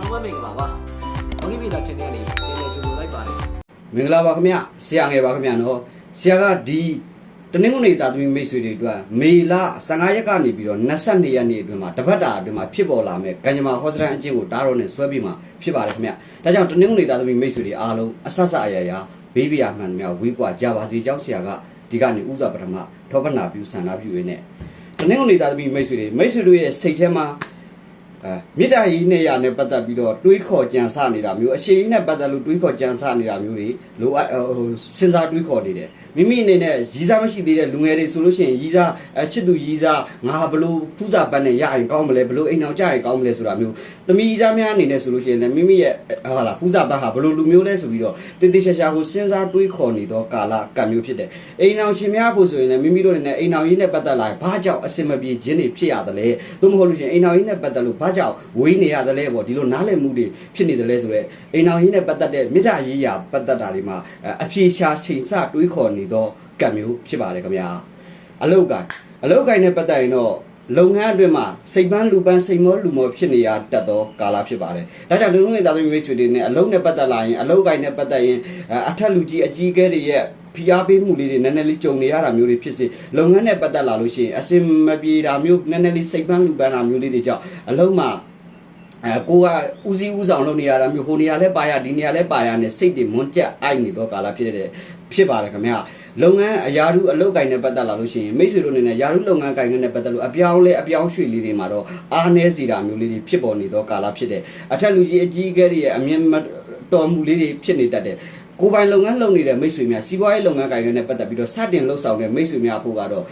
အားလုံးပဲမင်္ဂလာပါ။ဘောဂီဗီတာ channel လေးပြန်လည်ကြိုဆိုလိုက်ပါတယ်။မင်္ဂလာပါခင်ဗျ။ဆရာငယ်ပါခင်ဗျနော်။ဆရာကဒီတနင်္ဂနွေသားသမီးမိတ်ဆွေတွေအတွက်မေလ15ရက်ကနေပြီးတော့22ရက်နေ့အတွင်းမှာတပတ်တာအတွင်းမှာဖြစ်ပေါ်လာမဲ့ကံကြမ္မာဟောစတန်အကျင့်ကိုတားတော်နဲ့ဆွဲပြီးမှဖြစ်ပါတယ်ခင်ဗျ။ဒါကြောင့်တနင်္ဂနွေသားသမီးမိတ်ဆွေတွေအားလုံးအဆက်ဆက်အရာရာဘေးပြာမှန်များဝေးကွာကြပါစေကြောင်းဆရာကဒီကနေ့ဥစွာပထမထောပနာပြုဆန္ဒပြုရင်းနဲ့တနင်္ဂနွေသားသမီးမိတ်ဆွေတို့ရဲ့စိတ်ထဲမှာမေတ္တာရေးနဲ့ရနဲ့ပတ်သက်ပြီးတော့တွေးခေါ်ကြံစနေတာမျိုးအရှိန်နဲ့ပတ်သက်လို့တွေးခေါ်ကြံစနေတာမျိုးတွေလိုစဉ်းစားတွေးခေါ်နေတယ်မိမိအနေနဲ့ရည်စားမရှိသေးတဲ့လူငယ်တွေဆိုလို့ရှိရင်ရည်စားချစ်သူရည်စားငါဘလို့ဖူးစာပတ်နဲ့ရရင်ကောင်းမလဲဘလို့အိမ်အောင်ကြရင်ကောင်းမလဲဆိုတာမျိုးသမီးရည်စားများအနေနဲ့ဆိုလို့ရှိရင်လည်းမိမိရဲ့ဟာလာဖူးစာပတ်ဟာဘလို့လူမျိုးလဲဆိုပြီးတော့တေးသေးချာချာကိုစဉ်းစားတွေးခေါ်နေတော့ကာလကံမျိုးဖြစ်တယ်အိမ်အောင်ရှင်များဖို့ဆိုရင်လည်းမိမိတို့အနေနဲ့အိမ်အောင်ရေးနဲ့ပတ်သက်လာရင်ဘာကြောင့်အစင်မပြေခြင်းတွေဖြစ်ရတယ်လဲသို့မဟုတ်လို့ရှိရင်အိမ်အောင်ရေးနဲ့ပတ်သက်လို့ဘာကြောင့်ဝေးနေရတယ်လဲပေါ့ဒီလိုနားလည်မှုတွေဖြစ်နေတယ်လဲဆိုတော့အိမ်အောင်ရေးနဲ့ပတ်သက်တဲ့မေတ္တာရေးရာပတ်သက်တာတွေမှာအပြေရှားချိန်ဆတွေးခေါ်နေတော့ကံမျိုးဖြစ်ပါတယ်ခင်ဗျာအလုတ်ကိုင်းနဲ့ပတ်သက်ရင်တော့လုပ်ငန်းအတွင်းမှာစိတ်ပန်းလူပန်းစိတ်မောလူမောဖြစ်နေရတတ်သောကာလဖြစ်ပါတယ်ဒါကြောင့်လူလုံးရဲ့သားသမီးမိတ်ဆွေတွေနဲ့အလုတ်နဲ့ပတ်သက်လာရင်အလုတ်ကိုင်းနဲ့ပတ်သက်ရင်အထက်လူကြီးအကြီးအကဲတွေရဲ့ဖိအားပေးမှုလေးတွေနည်းနည်းလေးကြုံနေရတာမျိုးတွေဖြစ်စေလုပ်ငန်းနဲ့ပတ်သက်လာလို့ရှိရင်အစင်မပြေတာမျိုးနည်းနည်းလေးစိတ်ပန်းလူပန်းတာမျိုးလေးတွေကြောင့်အလုတ်မှာကိုကဦးစီးဦးဆောင်လုပ်နေရတာမျိုးဟိုနေရာလဲပါရဒီနေရာလဲပါရနဲ့စိတ်တွေမွန်းကျက်အိုက်နေတော့ကာလဖြစ်ပါတယ်ခင်ဗျာလုပ်ငန်းအရာထူးအလုပ်ကိုင်နဲ့ပတ်သက်လာလို့ရှိရင်မိတ်ဆွေတို့အနေနဲ့ယာထူးလုပ်ငန်းကိုင်နဲ့ပတ်သက်လို့အပြောင်းရွှေ့လေးတွေမှာတော့အားနည်းစီတာမျိုးလေးတွေဖြစ်ပေါ်နေတော့ကာလဖြစ်တယ်အထက်လူကြီးအကြီးအကဲတွေရဲ့အမြင်တော်မူလေးတွေဖြစ်နေတတ်တယ်ကိုယ်ပိုင်လုပ်ငန်းလုပ်နေတဲ့မိတ်ဆွေများစီးပွားရေးလုပ်ငန်းကိုင်နဲ့ပတ်သက်ပြီးတော့စတင်လှုပ်ဆောင်တဲ့မိတ်ဆွေများဖို့ကတော့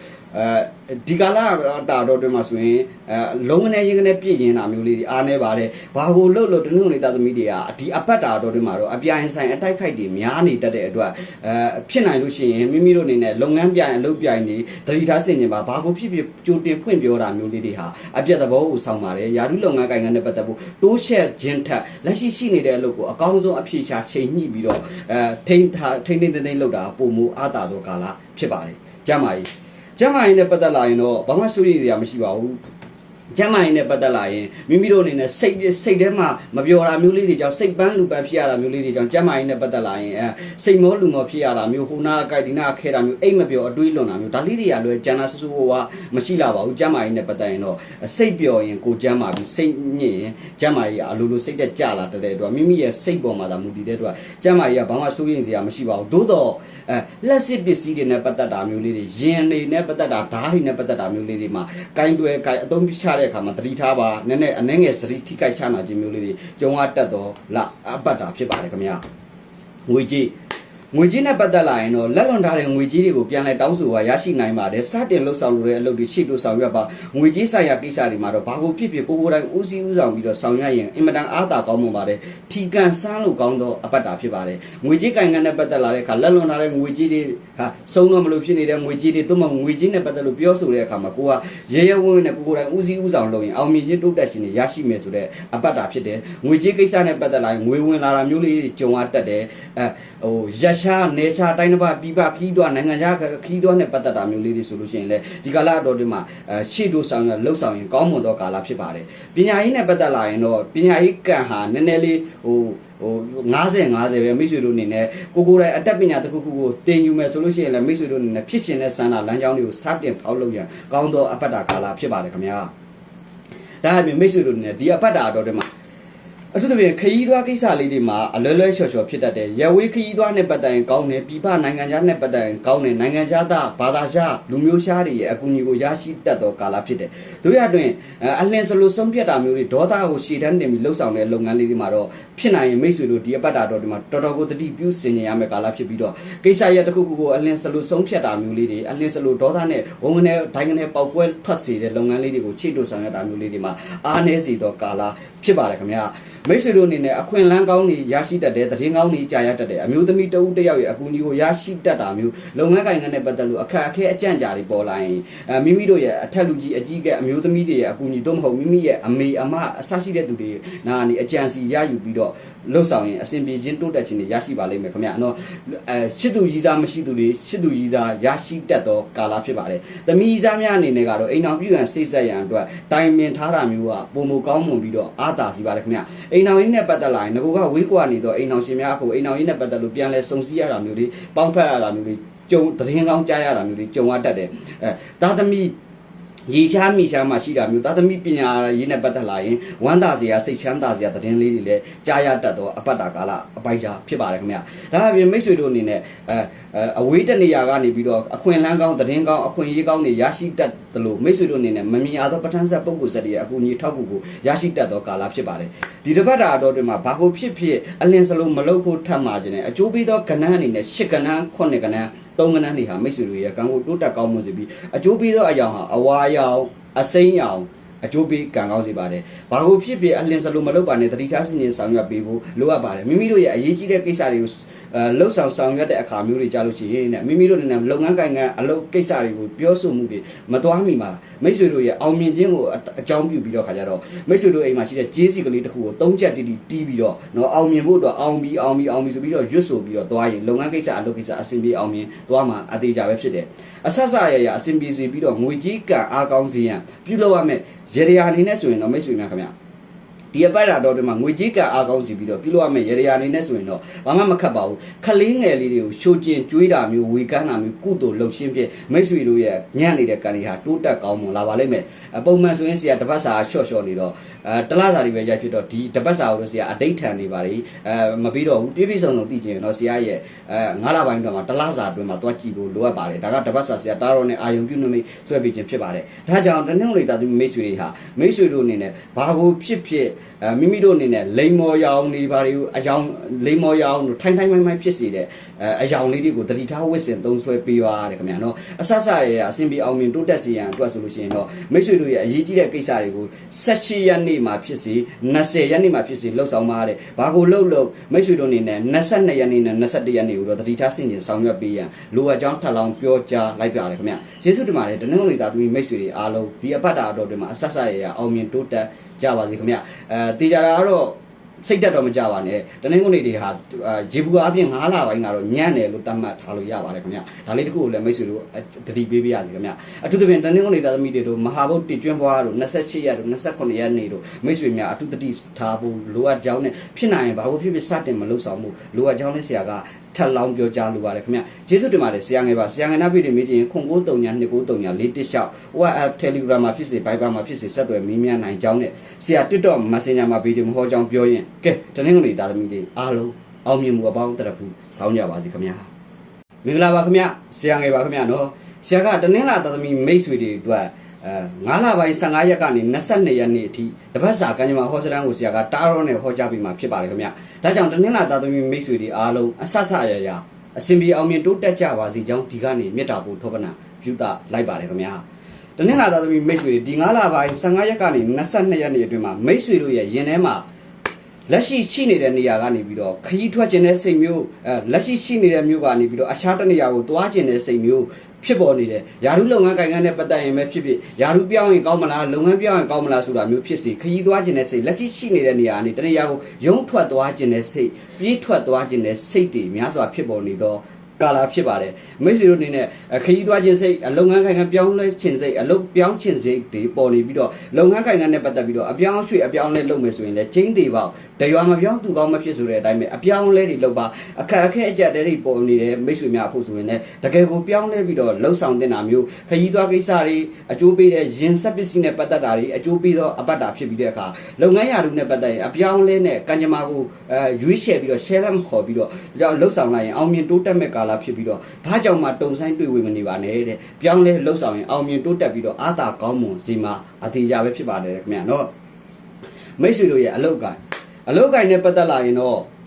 ဒီကာလတာတော့တွင်မှာဆိုရင်လုံးဝနဲ့ရင်ကနေပြည့်ရင်တာမျိုးလေးတွေအားနေပါတယ်ဘာကိုလှုပ်တနုံနေသားသမီးတွေကဒီအပတ်တာတော့တွင်မှာတော့အပြိုင်ဆိုင်အတိုက်ခိုက်တွေများနေတတ်တဲ့အတွက်ဖြစ်နိုင်လို့ရှိရင်မိမိတို့အနေနဲ့လုပ်ငန်းပြိုင်အလုပ်ပြိုင်တွေတတိထားဆင်ခြင်ပါဘာကိုဖြစ်ကြိုတင်ဖွင့်ပြောတာမျိုးလေးတွေဟာအပြတ်သဘောကိုဆောင်ပါတယ်ယာတုလုပ်ငန်းကိုင်နဲ့ပတ်သက်ဖို့တိုးရှက်ခြင်းထက်လက်ရှိရှိနေတဲ့အလုပ်ကိုအကောင်းဆုံးအဖြေရှာချိန်ညှိပြီးတော့ထိန်းလုပ်တာပုံမူအားတာသောကာလဖြစ်ပါတယ်ကျမ်းမာရေးနဲ့ပတ်သက်လာရင်တော့ဘာမှစိုးရိမ်စရာမရှိပါဘူးကျမ်းမာရေးနဲ့ပတ်သက်လာရင်မိမိတို့အနေနဲ့စိတ်ထဲမှာမပြောတာမျိုးလေးတွေကြောင့်စိတ်ပန်းလူပန်းဖြစ်ရတာမျိုးလေးတွေကြောင့်ကျမ်းမာရေးနဲ့ပတ်သက်လာရင်စိတ်မောလူမောဖြစ်ရတာမျိုးဟိုနာအကိုက်ဒီနာခဲတာမျိုးအိတ်မပြောအတွေးလွန်တာမျိုးဒါလေးတွေကလွယ်ကျန်တာဆူဆူဝါမရှိလာပါဘူးကျမ်းမာရေးနဲ့ပတ်သက်ရင်တော့စိတ်ပျော်ရင်ကိုကျမ်းမာပြီးစိတ်ညစ်ရင်ကျမ်းမာရေးအလိုလိုစိတ်တက်ကြလာတဲ့အတွက်မိမိရဲ့စိတ်ပေါ်မှာသာမူတည်တဲ့အတွက်ကျမ်းမာရေးကဘာမှစိုးရိမ်စရာမရှိပါဘူးသို့တော့လက်စစ်ပစ္စည်းတွေနဲ့ပတ်သက်တာမျိုးလေးတွေရင်တွေနဲ့ပတ်သက်တာဓာတ်တွေနဲ့ပတ်သက်တာမျိုးလေးတွေမှာကိုင်းအသုံးချတဲ့အခါမှာတတိထားပါနည်းနည်းအနှဲငယ်စရိထိခိုက်ချနာခြင်းမျိုးလေးတွေကြုံရတတ်တော့အပတ်တာဖြစ်ပါတယ်ခင်ဗျာငွေကြေးနဲ့ပတ်သက်လာရင်တော့လက်လွန်ထားတဲ့ငွေကြေးတွေကိုပြန်လဲတောင်းဆိုပါရရှိနိုင်ပါတယ်စတင်လှုပ်ဆောင်လို့တဲ့အလုပ်တွေရှေ့တို့ဆောင်ရွက်ပါငွေကြေးဆိုင်ရာကိစ္စတွေမှာတော့ဘာကိုဖြစ်ကိုယ်တိုင်ဦးစီးဦးဆောင်ပြီးတော့ဆောင်ရွက်ရင်အင်မတန်အားသာကောင်းမွန်ပါတယ်ထီကန်စမ်းလို့ကောင်းသောအပတ်တာဖြစ်ပါတယ်ငွေကြေးကင်ကန်နဲ့ပတ်သက်လာတဲ့အခါလက်လွန်ထားတဲ့ငွေကြေးတွေစုံတော့မလို့ဖြစ်နေတဲ့ငွေကြေးတွေသို့မဟုတ်ငွေကြေးနဲ့ပတ်သက်လို့ပြောဆိုတဲ့အခါမှာကိုကရဲဝန်းနဲ့ကိုယ်တိုင်ဦးစီးဦးဆောင်လုပ်ရင်အောင်မြင်ခြင်းတိုးတက်ခြင်းတွေရရှိမယ်ဆိုတဲ့အပတ်တာဖြစ်တယ်ငွေကြေးကိစ္စနဲ့ပတ်သက်လာရင်ငွေဝင်လာတာမျိုးလေးကြုံရတတ်တယ်ရရှားနေရှားတိုင်းတစ်ပါးပြပခီးသွားနိုင်ငံခြားခီးသွားနဲ့ပတ်သက်တာမျိုးလေးတွေဆိုလို့ရှိရင်လေဒီကာလအတော်ဒီမှာရှေ့တို့ဆောင်ရလှုပ်ဆောင်ရင်ကောင်းမွန်သောကာလဖြစ်ပါတယ်ပညာရေးနဲ့ပတ်သက်လာရင်တော့ပညာရေးကံဟာနည်းနည်းလေး50ပဲမိတ်ဆွေတို့အနေနဲ့ကိုယ်တိုင်အတတ်ပညာတစ်ခုခုကိုတင်ယူမယ်ဆိုလို့ရှိရင်လည်းမိတ်ဆွေတို့အနေနဲ့ဖြစ်ချင်တဲ့စံနာလမ်းကြောင်းတွေကိုစတင်ဖောက်လုပ်ရန်ကောင်းသောအပတ်တာကာလဖြစ်ပါတယ်ခင်ဗျာဒါအပြင်မိတ်ဆွေတို့အနေနဲ့ဒီအပတ်တာအတော်ဒီမှာအထူးသဖြင့်ခရီးသွားကိစ္စလေးတွေမှာအလွယ်လွယ်ချော်ဖြစ်တတ်တယ်။ရဝေးခရီးသွားနဲ့ပတ်သက်ရင်ကောင်းတယ်။ပြည်ပနိုင်ငံခြားနဲ့ပတ်သက်ရင်ကောင်းတယ်။နိုင်ငံခြားသားဘာသာခြားလူမျိုးခြားတွေရဲ့အကူအညီကိုရရှိတတ်သောကာလဖြစ်တယ်။တို့ရအတွင်းအလင်းစလိုဆုံးဖြတ်တာမျိုးတွေဒေါသကိုရှေ့တန်းတင်ပြီးလှုပ်ဆောင်တဲ့လုပ်ငန်းလေးတွေမှာတော့ဖြစ်နိုင်ရင်မိတ်ဆွေတို့ဒီအပတ်တာတော့ဒီမှာတော်တော်ကိုတတိပြုဆင်ခြင်ရမယ့်ကာလဖြစ်ပြီးတော့ကိစ္စရပ်တစ်ခုခုကိုအလင်းစလိုဆုံးဖြတ်တာမျိုးလေးတွေအလင်းစလိုဒေါသနဲ့ဝုန်းကနေဒိုင်းကနေပေါက်ကွဲထွက်စေတဲ့လုပ်ငန်းလေးတွေကိုခြေတို့ဆောင်ရတာမျိုးလေးတွေမှာအားနည်းစေသောကာလဖြစ်ပါတယ်ခင်ဗျာမိတ်ဆွေတို့အနေနဲ့အခွင့်အလမ်းကောင်းတွေရရှိတတ်တယ်သတင်းကောင်းတွေကြာရတတ်တယ်အမျိုးသမီးတဦးတစ်ယောက်ရဲ့အကူအညီကိုရရှိတတ်တာမျိုးလုပ်ငန်းကိုင်နဲ့ပတ်သက်လို့အခက်အခဲအကြံ့ကြာတွေပေါ်လာရင်မိမိတို့ရဲ့အထက်လူကြီးအကြီးကအမျိုးသမီးတွေရဲ့အကူအညီတို့မဟုတ်မိမိရဲ့အမေအမအစရှိတဲ့သူတွေနာနေအကြံစီရယူပြီးတော့လှုပ်ဆောင်ရင်အစဉ်ပြေခြင်းတိုးတက်ခြင်းတွေရရှိပါလိမ့်မယ်ခင်ဗျာနော်ရှစ်သူရည်စားမရှိသူတွေရှစ်သူရည်စားရရှိတတ်သောကာလဖြစ်ပါတယ်သမီးရည်စားများအနေနဲ့ကတော့အိမ်အောင်ပြုရန်စိတ်ဆက်ရန်အတွက်တိုင်ပင်ထားတာမျိုးကပုံမကောင်းမွန်ပြီးတော့အားသာစီပါတယ်ခင်ဗျာ အိမ်အောင်ရင်းနဲ့ပတ်သက်လာရင်ငကိုကဝေးကွာနေတော့အိမ်အောင်ရှင်များအခုအိမ်အောင်ရင်းနဲ့ပတ်သက်လို့ပြန်လဲစုံစည်းရတာမျိုးတွေပေါင်းဖက်ရတာမျိုးတွေကြုံသတင်းကောင်းကြားရတာမျိုးတွေကြုံရတတ်တယ်သားသမီးရေချားမိချားမှရှိတာမျိုးသားသမီးပညာရေးနဲ့ပတ်သက်လာရင်ဝမ်းသာစရာစိတ်ချမ်းသာစရာသတင်းလေးတွေလည်းကြားရတတ်တော့အပတ်တာကာလအပိုက်ချာဖြစ်ပါတယ်ခင်ဗျာဒါအပြင်မိတ်ဆွေတို့အနေနဲ့အဝေးတနေရာကနေပြီးတော့အခွင့်အလမ်းကောင်းသတင်းကောင်းအခွင့်အရေးကောင်းတွေရရှိတတ်တယ်လို့မိတ်ဆွေတို့အနေနဲ့မမြင်ရသောပဋ္ဌာန်းဆက်ပုဂ္ဂိုလ်ဆက်တွေအကူအညီထောက်ကူကိုရရှိတတ်သောကာလဖြစ်ပါတယ်ဒီတစ်ပတ်တာအတော်တွင်မှာဘာကိုဖြစ်ဖြစ်အလင်းစလုံးမလုပ်ဖို့ထပ်မှာခြင်းနဲ့အကျိုးပေးသောကဏ္ဍအနေနဲ့၈ကဏ္ဍ9ကဏ္ဍ3ကဏ္ဍနေဟာမိတ်ဆွေတို့ရဲ့ကံကိုတိုးတက်ကောင်းမွန်စေပြီးအကျိုးပေးသောအရာဟာအဝါရောင်အစိမ်းရောင်အကျိုးပေးကံကောင်းစေပါတယ်။ဘာကိုဖြစ်ဖြစ်အလင်းစလုံးမလုပ်ပါနဲ့တတိထားစင်ဆောင်ရွက်ပေးဖို့လိုအပ်ပါတယ်။မိမိတို့ရဲ့အရေးကြီးတဲ့ကိစ္စတွေကိုလှုပ်ဆောင်ရွက်တဲ့အခါမျိုးတွေကြားလို့ရှိရင်မိမိတို့နဲ့လုပ်ငန်းကိုင်ငန်းအလုပ်ကိစ္စတွေကိုပြောဆိုမှုတွေမသွားမိမှာမိတ်ဆွေတို့ရဲ့အောင်မြင်ခြင်းကိုအကြောင်းပြုပြီးတော့ခါကြတော့မိတ်ဆွေတို့အိမ်မှာရှိတဲ့ကျေးစီကလေးတစ်ခုကို၃ချက်တီးပြီးတော့နော်အောင်မြင်ဖို့အတွက်အောင်ပြီးဆိုပြီးတော့ရွတ်ဆိုပြီးတော့သွားရင်လုပ်ငန်းကိစ္စအလုပ်ကိစ္စအဆင်ပြေအောင်မြင်သွားမှာအသေးကြပဲဖြစ်တယ်။အဆက်ဆက်ရအဆင်ပြေစေပြီးတော့ငွေကြီးကံအားကောင်းစေရန်ပြုလုပ်ရမယ်ရေရာအနေနဲ့ဆိုရင်တော့မိတ်ဆွေများခင်ဗျာဒီအပိုက်တာတော့ဒီမှာငွေကြီးကအားကောင်းစီပြီးတော့ပြုလုပ်ရမယ်ရေရာအနေနဲ့ဆိုရင်တော့ဘာမှမခက်ပါဘူးခလေးငယ်လေးတွေကိုရှိုးကျင်ကျွေးတာမျိုးဝေကန်းတာမျိုးကုသိုလ်လှုပ်ရှင်းဖြစ်မိတ်ဆွေတို့ရဲ့ညံ့နေတဲ့ကံတွေဟာတိုးတက်ကောင်းမွန်လာပါလိမ့်မယ်ပုံမှန်ဆိုရင်ဆရာတပတ်စာရှော့နေတော့တလားစာတွေပဲရိုက်ဖြစ်တော့ဒီတပတ်စာကိုတော့ဆရာအတိတ်ထန်နေပါလေမပြီးတော့ဘူးပြည့်စုံသိချင်တော့ဆရာရဲ့9လပိုင်းတော့မှာတလားစာအတွင်းမှာတွားကြည့်ဖို့လိုအပ်ပါတယ်ဒါကတပတ်စာဆရာတားတော်နဲ့အာယုံပြုနေမိဆွဲပြီးခြင်းဖြစ်ပါတယ်ဒါကြောင့်တနင်္ဂနွေသားသူမိတ်ဆွေတွေဟာမိတ်ဆွေတို့အနေနဲ့ဘာကိုဖြစ်မိမိတို့အနေနဲ့လိမ်မော်ရောင်နေပါတွေကိုအယောင်လိမ်မော်ရောင်တို့ထိုင်မိုင်းဖြစ်စေတဲ့အယောင်လေးတွေကိုတတိထားဝစ်စင်သုံးဆွဲပေးပါတယ်ခင်ဗျာနော်အဆဆရဲ့အစဉ်ပြေအောင်မြင်တိုးတက်စေရန်အတွက်ဆိုလို့ရှိရင်တော့မိတ်ဆွေတို့ရဲ့အရေးကြီးတဲ့ကိစ္စတွေကို18ရက်နေ့မှာဖြစ်စေ20ရက်နေ့မှာဖြစ်စေလှုပ်ဆောင်ပါတဲ့ဘာကိုလှုပ်မိတ်ဆွေတို့အနေနဲ့22ရက်နေ့နဲ့21ရက်နေ့ကိုတော့တတိထားဆင်ခြင်ဆောင်ရွက်ပေးရန်လိုအပ်ကြောင်းထပ်လောင်းပြောကြားလိုက်ပါရခင်ဗျာယေရှုတင်ပါတယ်တနင်္ဂနွေသားသမီးမိတ်ဆွေတွေအားလုံးဒီအပတ်တာတော်တွေမှာအဆဆရဲ့အောင်မြင်တိုးတက်ကြပါစေခင်ဗျတေချာတာကတော့စိတ်တက်တော့မကြပါနဲ့တနင်္ဂနွေတွေဟာရေဘူးအပြင်9လပိုင်းကတော့ညံ့တယ်လို့သတ်မှတ်ထားလို့ရပါတယ်ခင်ဗျဒါလေးတခုကိုလည်းမိတ်ဆွေတို့တတိပေးပြရစီခင်ဗျအထူးသဖြင့်တနင်္ဂနွေသားသမီးတွေတို့မဟာဗုဒ္ဓကျွန်းဘွားတို့28ရက်တို့29ရက်နေ့တို့မိတ်ဆွေများအထူးတတိထားဖို့လိုအပ်ကြောင်းနဲ့ဖြစ်နိုင်ရင်ဘာလို့ဖြစ်စတင်မလုပ်ဆောင်မှုလိုအပ်ကြောင်းနဲ့ဆရာကထပ်လောင်းပြောကြားလိုပါတယ်ခင်ဗျကျေးဇူးတင်ပါတယ်ဆရာငယ်ပါဆရာငယ်နာပြည်တွေမေးခြင်းခု939 239 416 WhatsApp Telegram မှာဖြစ်စေ Viber မှာဖြစ်စေဆက်သွယ်မေးမြန်းနိုင်ကြောင်းနဲ့ဆရာ TikTok Messenger မှာဗီဒီယိုမဟောကြောင်းပြောရင်ကဲတနင်္ဂနွေသားသမီးတွေအားလုံးအောင်မြင်မှုအပေါင်းတရဖူဆောင်းကြပါစေခင်ဗျာမင်္ဂလာပါခင်ဗျဆရာငယ်ပါခင်ဗျနော်ဆရာကတနင်္လာသားသမီးမိတ်ဆွေတွေအတွက်9လပိုင်း15ရက်ကနေ22ရက်နေ့အထိတပတ်စာကံကြမ္မာဟောစတန်းကိုဆရာကတားရောနဲ့ဟောကြားပြီးမှဖြစ်ပါတယ်ခင်ဗျဒါကြောင့်တနင်္လာသားသမီးမိတ်ဆွေတွေအားလုံးအဆဆရရအစဉ်ပြေအောင်မြင်တိုးတက်ကြပါစေကြောင်းဒီကနေမေတ္တာပို့ထောပနာပြုတာလိုက်ပါတယ်ခင်ဗျာတနင်္လာသားသမီးမိတ်ဆွေတွေဒီ9လပိုင်း15ရက်ကနေ22ရက်နေ့အတွင်းမှာမိတ်ဆွေတို့ရဲ့ယင်ထဲမှာလက်ရှိနေတဲ့နေရာကနေပြီးတော့ခရီးထွက်ခြင်းတဲ့စိတ်မျိုးလက်ရှိနေတဲ့မျိုးကနေပြီးတော့အခြားတစ်နေရာကိုသွားခြင်းတဲ့စိတ်မျိုးဖြစ်ပေါ်နေတယ်ယာရုလုပ်ငန်းကိုင်ငန်းနဲ့ပတ်သက်ရင်ပဲဖြစ်ယာရုပြောင်းရင်ကောင်းမလားလုပ်ငန်းပြောင်းရင်ကောင်းမလားဆိုတာမျိုးဖြစ်စီခရီးသွားခြင်းတဲ့စိတ်လက်ရှိနေတဲ့နေရာကနေတနေရာကိုရုံးထွက်သွားခြင်းတဲ့စိတ်ပြေးထွက်သွားခြင်းတဲ့စိတ်တွေများစွာဖြစ်ပေါ်နေတော့ကာလာဖြစ်ပါတယ်မိတ်ဆွေတို့အနေနဲ့ခရီးသွားခြင်းစိတ်လုပ်ငန်းကိုင်ငန်းပြောင်းလဲခြင်းစိတ်အလုပ်ပြောင်းခြင်းစိတ်တွေပေါ်နေပြီးတော့လုပ်ငန်းကိုင်ငန်းနဲ့ပတ်သက်ပြီးတော့အပြောင်းရွှေ့အပြောင်းလဲလုပ်မယ်ဆိုရင်လည်းချင်းသေးပါတရွာမပြောင်းသူကောင်းမဖြစ်ဆိုတဲ့အတိုင်းပဲအပြောင်းလဲတွေလုပ်ပါအခက်အခဲအကျတဲ့တွေပေါ်နေတဲ့မိတ်ဆွေများဖို့ဆိုရင်လည်းတကယ်ကိုပြောင်းလဲပြီးတော့လှုပ်ဆောင်တင်တာမျိုးခရီးသွားကိစ္စတွေအကျိုးပေးတဲ့ရင်ဆက်ပစ္စည်းနဲ့ပတ်သက်တာတွေအကျိုးပေးသောအပတ်တာဖြစ်ပြီးတဲ့အခါလုပ်ငန်းရာထူးနဲ့ပတ်သက်ရင်အပြောင်းလဲနဲ့ကံကြမ္မာကိုရွေးချယ်ပြီးတော့ share လက်ခေါ်ပြီးတော့လှုပ်ဆောင်လိုက်ရင်အောင်မြင်တိုးတက်မဲ့ကာလဖြစ်ပြီးတော့ဘာကြောင့်မှတုံဆိုင်တွေ့ဝေမနေပါနဲ့တဲ့ပြောင်းလဲလှုပ်ဆောင်ရင်အောင်မြင်တိုးတက်ပြီးတော့အာသာကောင်းမွန်စီမှာအသေးကြပဲဖြစ်ပါတယ်ခင်ဗျာနော်မိတ်ဆွေတို့ရဲ့အလုပ်ကိုင်နဲ့ပတ်သက်လာရင်တော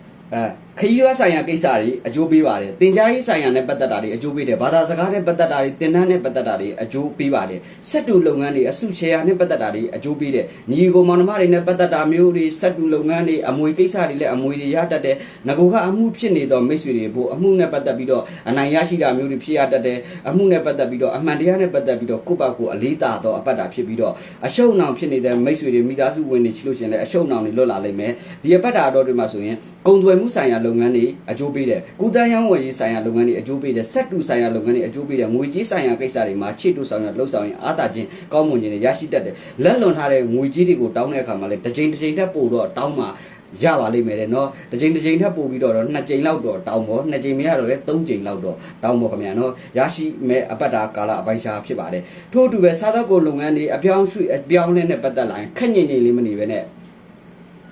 ့ခရီးသွားဆိုင်ရာကိစ္စတွေအကျိုးပေးပါတယ်တင် जा ရေးဆိုင်ရာနဲ့ပတ်သက်တာတွေအကျိုးပေးတယ်ဘာသာစကားနဲ့ပတ်သက်တာတွေတင်တန်းနဲ့ပတ်သက်တာတွေအကျိုးပေးပါတယ်စက်တူလုပ်ငန်းတွေအစုရှယ်ယာနဲ့ပတ်သက်တာတွေအကျိုးပေးတယ်ညီကိုမောင်နှမတွေနဲ့ပတ်သက်တာမျိုးတွေစက်တူလုပ်ငန်းတွေအမွေကိစ္စတွေလည်းအမွေတွေရတတ်တယ်ငကိုကအမှုဖြစ်နေတော့မိတ်ဆွေတွေဖို့အမှုနဲ့ပတ်သက်ပြီးတော့အနိုင်ရရှိတာမျိုးတွေဖြစ်ရတတ်တယ်အမှုနဲ့ပတ်သက်ပြီးတော့အမှန်တရားနဲ့ပတ်သက်ပြီးတော့ကိုယ့်ဘက်ကိုအလေးတာတော့အပတ်တာဖြစ်ပြီးတော့အရှုံးနောင်ဖြစ်နေတဲ့မိတ်ဆွေတွေမိသားစုဝင်တွေရှိလို့ရှိရင်လည်းအရှုံးနောင်တွေလွတ်လာလိမ့်မယ်ဒီအပတ်တာတော့ဒီမှာဆိုရင်ကုန်သွယ်မှုဆိုင်ရာလုပ်ငန်းတွေအကျိုးပေးတယ်ကုသရေးဝယ်ရေးဆိုင်ရာလုပ်ငန်းတွေအကျိုးပေးတယ်စက်တူဆိုင်ရာလုပ်ငန်းတွေအကျိုးပေးတယ်ငွေကြေးဆိုင်ရာကိစ္စတွေမှာခြေတူဆောင်ရလှုပ်ဆောင်ရင်အားသာခြင်းကောင်းမွန်ခြင်းတွေရရှိတတ်တယ်လက်လွန်ထားတဲ့ငွေကြေးတွေကိုတောင်းတဲ့အခါမှာလည်းတစ်ချိန်ထပ်ပို့တော့တောင်းမှာ ရပါလိမ့်မယ်တဲ့နော်တစ်ချိန်ထပ်ပို့ပြီးတော့2ကြိမ်လောက်တော့တောင်းပေါ့2ကြိမ်မရတော့လေ3ကြိမ်လောက်တော့တောင်းပေါ့ခင်ဗျာနော်ရရှိမဲ့အပတ်တာကာလအပိုင်းရှားဖြစ်ပါတယ်ထို့အတူပဲစားသောက်ကုန်လုပ်ငန်းတွေအပြောင်းရွှေ့အပြောင်းလဲနဲ့ပတ်သက်လာရင်ခက်ညင်ညင်လေးမနေပဲနဲ့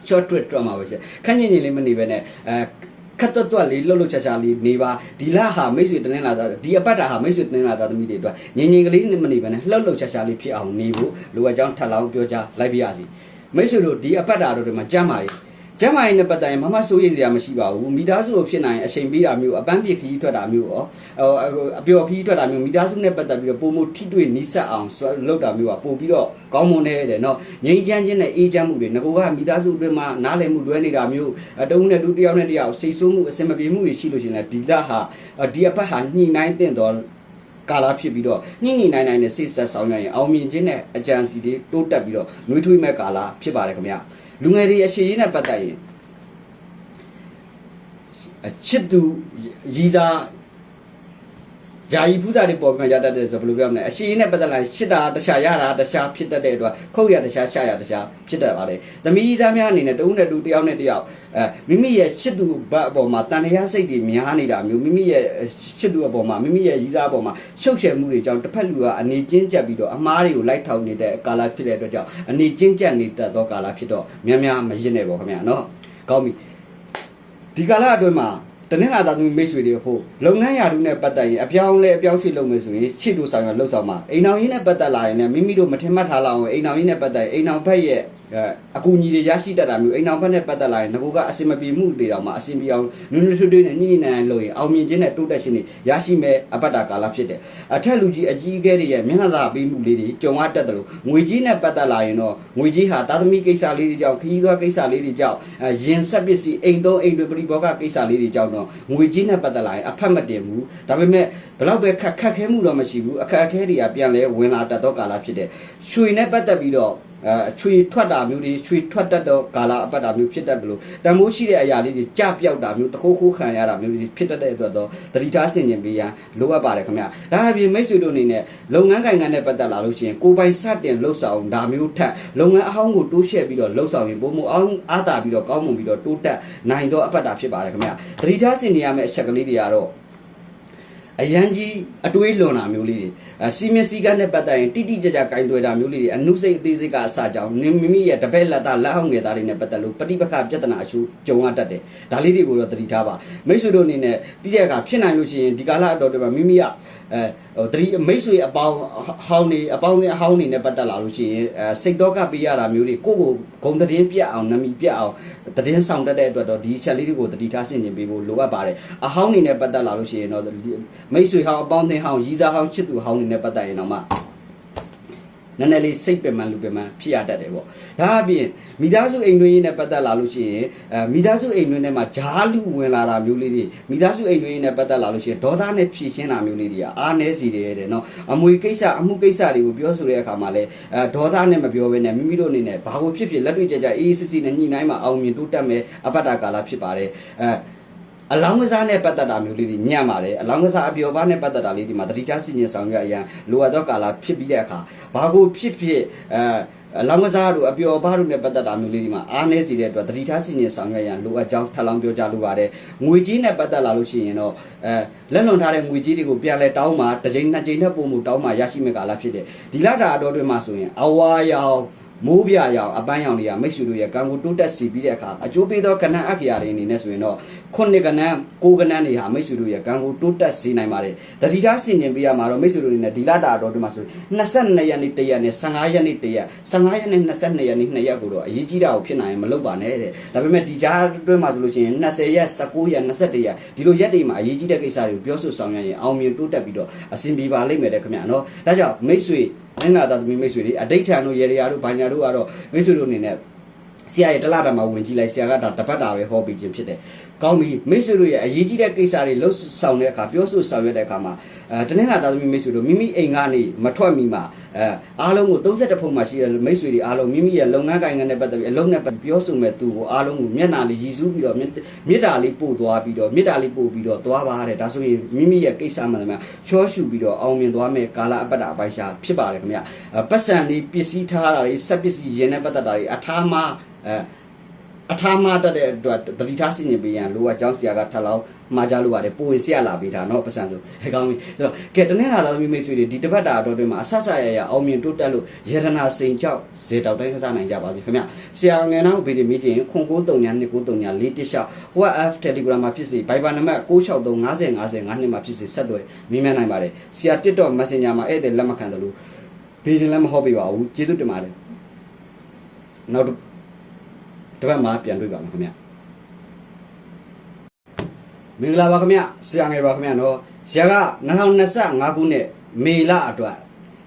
short trip တွက်မှာပဲရှင်ခက်ညင်ညင်လေးမနေပဲနဲ့ခတ်တွတ်လေးလှုပ်ချာလေးနေပါဒီလဟာမိတ်ဆွေတင်းလာတာဒီအပတ်တာဟာမိတ်ဆွေတင်းလာတာသမီးတွေအတွက်ငင်ငင်ကလေးမနေပဲနဲ့လှုပ်ချာလေးဖြစ်အောင်နေဖို့လိုအပ်ကြောင်းထပ်လောင်းပြောကြလိုက်ပြရစီမိတ်ဆွေတို့ဒီအပတ်တာတို့တွေမှာကြမ်းပါရေးကျမ်းမာရေးနဲ့ပတ်သက်ရင်မမစိုးရိမ်စရာမရှိပါဘူးမိသားစုကိုဖြစ်နိုင်အချိန်ပေးတာမျိုးအပန်းပြခီးထွက်တာမျိုးရောအပျော်ခီးထွက်တာမျိုးမိသားစုနဲ့ပတ်သက်ပြီးတော့ပုံမထိတွေ့နီးစပ်အောင်လုပ်တာမျိုးကပို့ပြီးတော့ကောင်းမွန်တယ်နော်ငြိမ်းချမ်းခြင်းနဲ့အေးချမ်းမှုတွေငကိုကမိသားစုအတွင်းမှာနားလည်မှုလွဲနေတာမျိုးတုံးနဲ့တူတယောက်နဲ့တယောက်စိတ်ဆိုးမှုအစင်မပြေမှုတွေရှိလို့ရှိရင်ဒီလဟာဒီအပတ်ဟာညှိနှိုင်းတဲ့တော့ကာလာဖြစ်ပြီးတော့ညှိနိုင်နဲ့စိတ်ဆက်ဆောင်ရရင်အောင်မြင်ခြင်းနဲ့အကြံစီတွေတိုးတက်ပြီးတော့နှွေးထွေးမဲ့ကာလာဖြစ်ပါတယ်ခင်ဗျလူငယ်တွေအရှိရေးနဲ့ပတ်သက်ရင်ချစ်သူရည်သားဂျာယီဖူးစာတွေပေါ်ပြီးမှရတတ်တယ်ဆိုဘယ်လိုပြောမလဲအရှိရေးနဲ့ပတ်သက်လာရှစ်တာတခြားရတာတခြားဖြစ်တတ်တဲ့အတွက်ခုတ်ရတခြားရှာရတခြားဖြစ်တတ်ပါတယ်သမီးကြီးသားများအနေနဲ့တဦးနဲ့တူတယောက်နဲ့တယောက်မိမိရဲ့ချစ်သူဘက်အပေါ်မှာတန်တရားစိတ်တွေများနေတာမျိုးမိမိရဲ့ချစ်သူအပေါ်မှာမိမိရဲ့ရည်စားအပေါ်မှာရှုပ်ရှယ်မှုတွေကြောင့်တစ်ဖက်လူကအနေချင်းကျက်ပြီးတော့အမားတွေကိုလိုက်ထောင်နေတဲ့ကာလဖြစ်တဲ့အတွက်ကြောင့်အနေချင်းကျက်နေတတ်သောကာလဖြစ်တော့များများမရင့်နေပါခင်ဗျာနော်ကောင်းပြီဒီကာလအတွင်းမှာတနင်္လာသားသမီးမိတ်ဆွေတွေဖို့လုပ်ငန်းရာထူးနဲ့ပတ်သက်ရင်အပြောင်းရွှေ့လုပ်မယ်ဆိုရင်ချစ်တို့ဆောင်ရလှုပ်ဆောင်မှာအိမ်အောင်ကြီးနဲ့ပတ်သက်လာရင်လည်းမိမိတို့မထင်မှတ်ထားလောက်အောင်အိမ်အောင်ကြီးနဲ့ပတ်သက်အိမ်အောင်ဘက်ရဲ့အကူအညီတွေရရှိတတ်တာမျိုးအိမ်အောင်ဘက်နဲ့ပတ်သက်လာရင်ငကိုကအစင်မပြေမှုတွေတောင်မှအစင်ပြေအောင်နွထွေးနဲ့ညှိနှိုင်းလုပ်ရင်အောင်မြင်ခြင်းနဲ့တိုးတက်ခြင်းတွေရရှိမဲ့အပတ်တာကာလဖြစ်တယ်အထက်လူကြီးအကြီးအကဲတွေရဲ့မျက်နှာသာပေးမှုလေးတွေကြုံရတတ်တယ်လို့ငွေကြီးနဲ့ပတ်သက်လာရင်တော့ငွေကြီးဟာသားသမီးကိစ္စလေးတွေကြောင့်ခရီးသွားကိစ္စလေးတွေကြောင့်ရင်ဆက်ပစ္စည်းအိမ်သုံးအိမ်တွေပရိဘောဂကိစ္စလေးတွေကြောင့်တော့ငွေကြီးနဲ့ပတ်သက်လာရင်အဖက်မတင်ဘူးဒါပေမဲ့ဘလောက်ပဲခက်ခဲမှုတော့မရှိဘူးအခက်အခဲတွေကပြန်လဲဝင်လာတတ်သောကာလဖြစ်တယ်ရွှေနဲ့ပတ်သက်ပြီးတော့ချွေထွက်တာမျိုးတွေချွေထွက်တတ်တော့ကာလအပတ်တာမျိုးဖြစ်တတ်တယ်လို့တမိုးရှိတဲ့အရာလေးတွေကြပြောက်တာမျိုးတခိုးခိုးခံရတာမျိုးတွေဖြစ်တတ်တဲ့အတွက်တော့သတိထားဆင်ခြင်ပေးရန်လိုအပ်ပါတယ်ခင်ဗျာဒါအပြင်မိတ်ဆွေတို့အနေနဲ့လုပ်ငန်းကိုင်ငန်းနဲ့ပတ်သက်လာလို့ရှိရင်ကိုယ်ပိုင်စတင်လှုပ်ဆောင်ဒါမျိုးထက်လုပ်ငန်းအဟောင်းကိုတိုးရှဲပြီးတော့လှုပ်ဆောင်ရင်ပုံမအောင်အားသာပြီးတော့ကောင်းမွန်ပြီးတော့တိုးတက်နိုင်သောအပတ်တာဖြစ်ပါတယ်ခင်ဗျာသတိထားဆင်ခြင်ရမယ့်အချက်ကလေးတွေကတော့အရန်ကြီးအတွေးလွန်တာမျိုးလေးတွေစီမင်းစည်းကမ်းနဲ့ပတ်သက်ရင်တိတိကျကျကင်သွယ်တာမျိုးလေးတွေအနုစိတ်အသေးစိတ်ကအစကြောင်းမိမိရဲ့တပည့်လက်သားလက်အောင်ငယ်သားတွေနဲ့ပတ်သက်လို့ပဋိပက္ခပြဿနာအရှုကြုံရတတ်တယ်ဒါလေးတွေကိုတော့သတိထားပါမိတ်ဆွေတို့အနေနဲ့ပြီးတဲ့အခါဖြစ်နိုင်လို့ရှိရင်ဒီကာလအတော်တွေမှာမိမိကသတိမိတ်ဆွေအပေါင်းဟောင်းနေအပေါင်းနဲ့အဟောင်းနေနဲ့ပတ်သက်လာလို့ရှိရင်စိတ်တော့ကပေးရတာမျိုးတွေကိုဂုံသတင်းပြတ်အောင်နမီပြတ်အောင်သတင်းဆောင်တတ်တဲ့အတွက်တော့ဒီချက်လေးတွေကိုသတိထားဆင်ခြင်ပေးဖို့လိုအပ်ပါတယ်အဟောင်းနေနဲ့ပတ်သက်လာလို့ရှိရင်တော့မိတ်ဆွေဟောင်းအပေါင်းအသင်းဟောင်းရည်စားဟောင်းချစ်သူဟောင်းနေနဲ့ပတ်သက်ရင်တော့မှနည်းနည်းလေးစိတ်ပင်ပန်းလူပင်ပန်းဖြစ်ရတတ်တယ်ပေါ့ဒါအပြင်မိသားစုအိမ်တွင်းရေးနဲ့ပတ်သက်လာလို့ရှိရင်မိသားစုအိမ်တွင်းထဲမှာဂျားလူဝင်လာတာမျိုးလေးတွေမိသားစုအိမ်တွင်းရေးနဲ့ပတ်သက်လာလို့ရှိရင်ဒေါသနဲ့ဖြည့်ရှင်းတာမျိုးလေးတွေကအားနည်းစီတယ်တဲ့နော်အမွေကိစ္စအမှုကိစ္စတွေကိုပြောဆိုတဲ့အခါမှာလည်းဒေါသနဲ့မပြောဘဲနဲ့မိမိတို့အနေနဲ့ဘာကိုဖြစ်ဖြစ်လက်တွေ့ကြကြအေးစစ်စစ်နဲ့ညှိနှိုင်းမှအောင်မြင်တိုးတက်မဲ့အပတ်တာကာလဖြစ်ပါတယ်အလောင်းကစားနဲ့ပတ်သက်တာမျိုးလေးတွေညံ့ပါတယ်အလောင်းကစားအပျော်ပါးနဲ့ပတ်သက်တာလေးဒီမှာတတိထားစီရင်ဆောင်ရွက်အရန်လိုအပ်သောကာလဖြစ်ပြီးတဲ့အခါဘာကိုဖြစ်အလောင်းကစားတို့အပျော်ပါးတို့နဲ့ပတ်သက်တာမျိုးလေးဒီမှာအားနည်းစေတဲ့အတွက်တတိထားစီရင်ဆောင်ရွက်ရန်လိုအပ်ကြောင်းထပ်လောင်းပြောကြလိုပါတယ်ငွေကြီးနဲ့ပတ်သက်လာလို့ရှိရင်တော့လက်လွန်ထားတဲ့ငွေကြီးတွေကိုပြန်လဲတောင်းမှာတစ်ချိန်နှစ်ချိန်နဲ့ပုံမှုတောင်းမှာရရှိမဲ့ကာလဖြစ်တယ်ဒီလတာအတော်တွင်မှာဆိုရင်အဝါရောင်မိုးပြရောင်အပန်းရောင်တွေကမိတ်ဆွေတို့ရဲ့ကံကိုတိုးတက်စီပြီးတဲ့အခါအကျိုးပေးသောကဏ္ဍအက္ခရာတွေအနေနဲ့ဆိုရင်တော့9ကဏ္ဍ9ကဏ္ဍတွေဟာမိတ်ဆွေတို့ရဲ့ကံကိုတိုးတက်စေနိုင်ပါတယ်တတိထားဆင်ခြင်ပေးရမှာတော့မိတ်ဆွေတို့အနေနဲ့ဒီလတာတော်ဒီမှာဆို22ရက်နေ့1ရက်နဲ့15ရက်နေ့1ရက်15ရက်နေ့22ရက်နေ့2ရက်ကိုတော့အရေးကြီးတာကိုဖြစ်နိုင်ရင်မလုပ်ပါနဲ့တဲ့ဒါပေမဲ့ဒီကြားအတွင်းမှာဆိုလို့ရှိရင်20ရက်19ရက်21ရက်ဒီလိုရက်တွေမှာအရေးကြီးတဲ့ကိစ္စတွေကိုပြောဆိုဆောင်ရွက်ရင်အောင်မြင်တိုးတက်ပြီးတော့အဆင်ပြေပါလိမ့်မယ်တဲ့ခင်ဗျာနော်ဒါကြောင့်မိတ်ဆွေနင်္လာသားသမီးမိတ်ဆွေတွေအဋိဌာန်တို့ရေရရာတို့ဘာညာတို့ကတော့မိတ်ဆွေတို့အနေနဲ့ဆရာရဲ့တလားတာမှာဝင်ကြည့်လိုက်ဆရာကဒါတပတ်တာပဲဟောပြီးခြင်းဖြစ်တယ်။ကောင်းပြီမိတ်ဆွေတို့ရဲ့အရေးကြီးတဲ့ကိစ္စတွေလှုပ်ဆောင်တဲ့အခါပြောဆိုဆောင်ရွက်တဲ့အခါမှာတနင်္လာသားသမီးမိတ်ဆွေတို့မိမိအိမ်ကနေမထွက်မီမှာအားလုံးကို31ဖုန်းမှာရှိတဲ့မိတ်ဆွေတွေအားလုံးမိမိရဲ့လုပ်ငန်းကိုင်ငန်းနဲ့ပတ်သက်ပြီးအလုံးနဲ့ပြောဆိုမဲ့သူကိုအားလုံးကိုမျက်နှာလေးရည်စူးပြီးတော့မေတ္တာလေးပို့သွားပြီးတော့မေတ္တာလေးပို့ပြီးတော့သွားပါတဲ့ဒါဆိုရင်မိမိရဲ့ကိစ္စမှန်တယ်များချောရှုပြီးတော့အောင်မြင်သွားမယ်ကာလအပတ်တာအပိုင်းရှာဖြစ်ပါတယ်ခင်ဗျပတ်စံလေးပစ္စည်းထားတာတွေစက်ပစ္စည်းရင်းနဲ့ပတ်သက်တာတွေအထားမှာ အထာမတက်တဲ့အတွက်တတိထားစီရင်ပေးရန်လိုအပ်ကြောင်းဆရာကထပ်လောက်မှာကြလို့ရတယ်ပိုဝင်ဆရာလာပေးတာเนาะပတ်စံဆိုကောင်းပြီဆိုတော့ကဲတနေ့လာသားသမီးမိတ်ဆွေတွေဒီတပတ်တာတော့တွင်မှာအဆဆရရအောင်မြင်တိုးတက်လို့ရတနာစိန်ကြောက်ဇေတောက်တိုင်းကစားနိုင်ကြပါစေခင်ဗျဆရာငယ်နှောင်းဗီဒီမေးချင်ခွန်9392941 WhatsApp Telegram မှာဖြစ်စေ Viber နံပါတ်96350505မှာဖြစ်စေဆက်သွယ်မြင်မြန်နိုင်ပါတယ်ဆရာ TikTok Messenger မှာအဲ့တဲ့လက်မခံတယ်လို့ဗီဒီလည်းမဟုတ်ပြပါဘူးကျေးဇူးတင်ပါတယ်နောက်တပတ်မှာပြန်တွေ့ပါမယ်ခင်ဗျမင်္ဂလာပါခင်ဗျဆရာငယ်ပါခင်ဗျနော်ဆရာက2025ခုနှစ်မေလအတွက်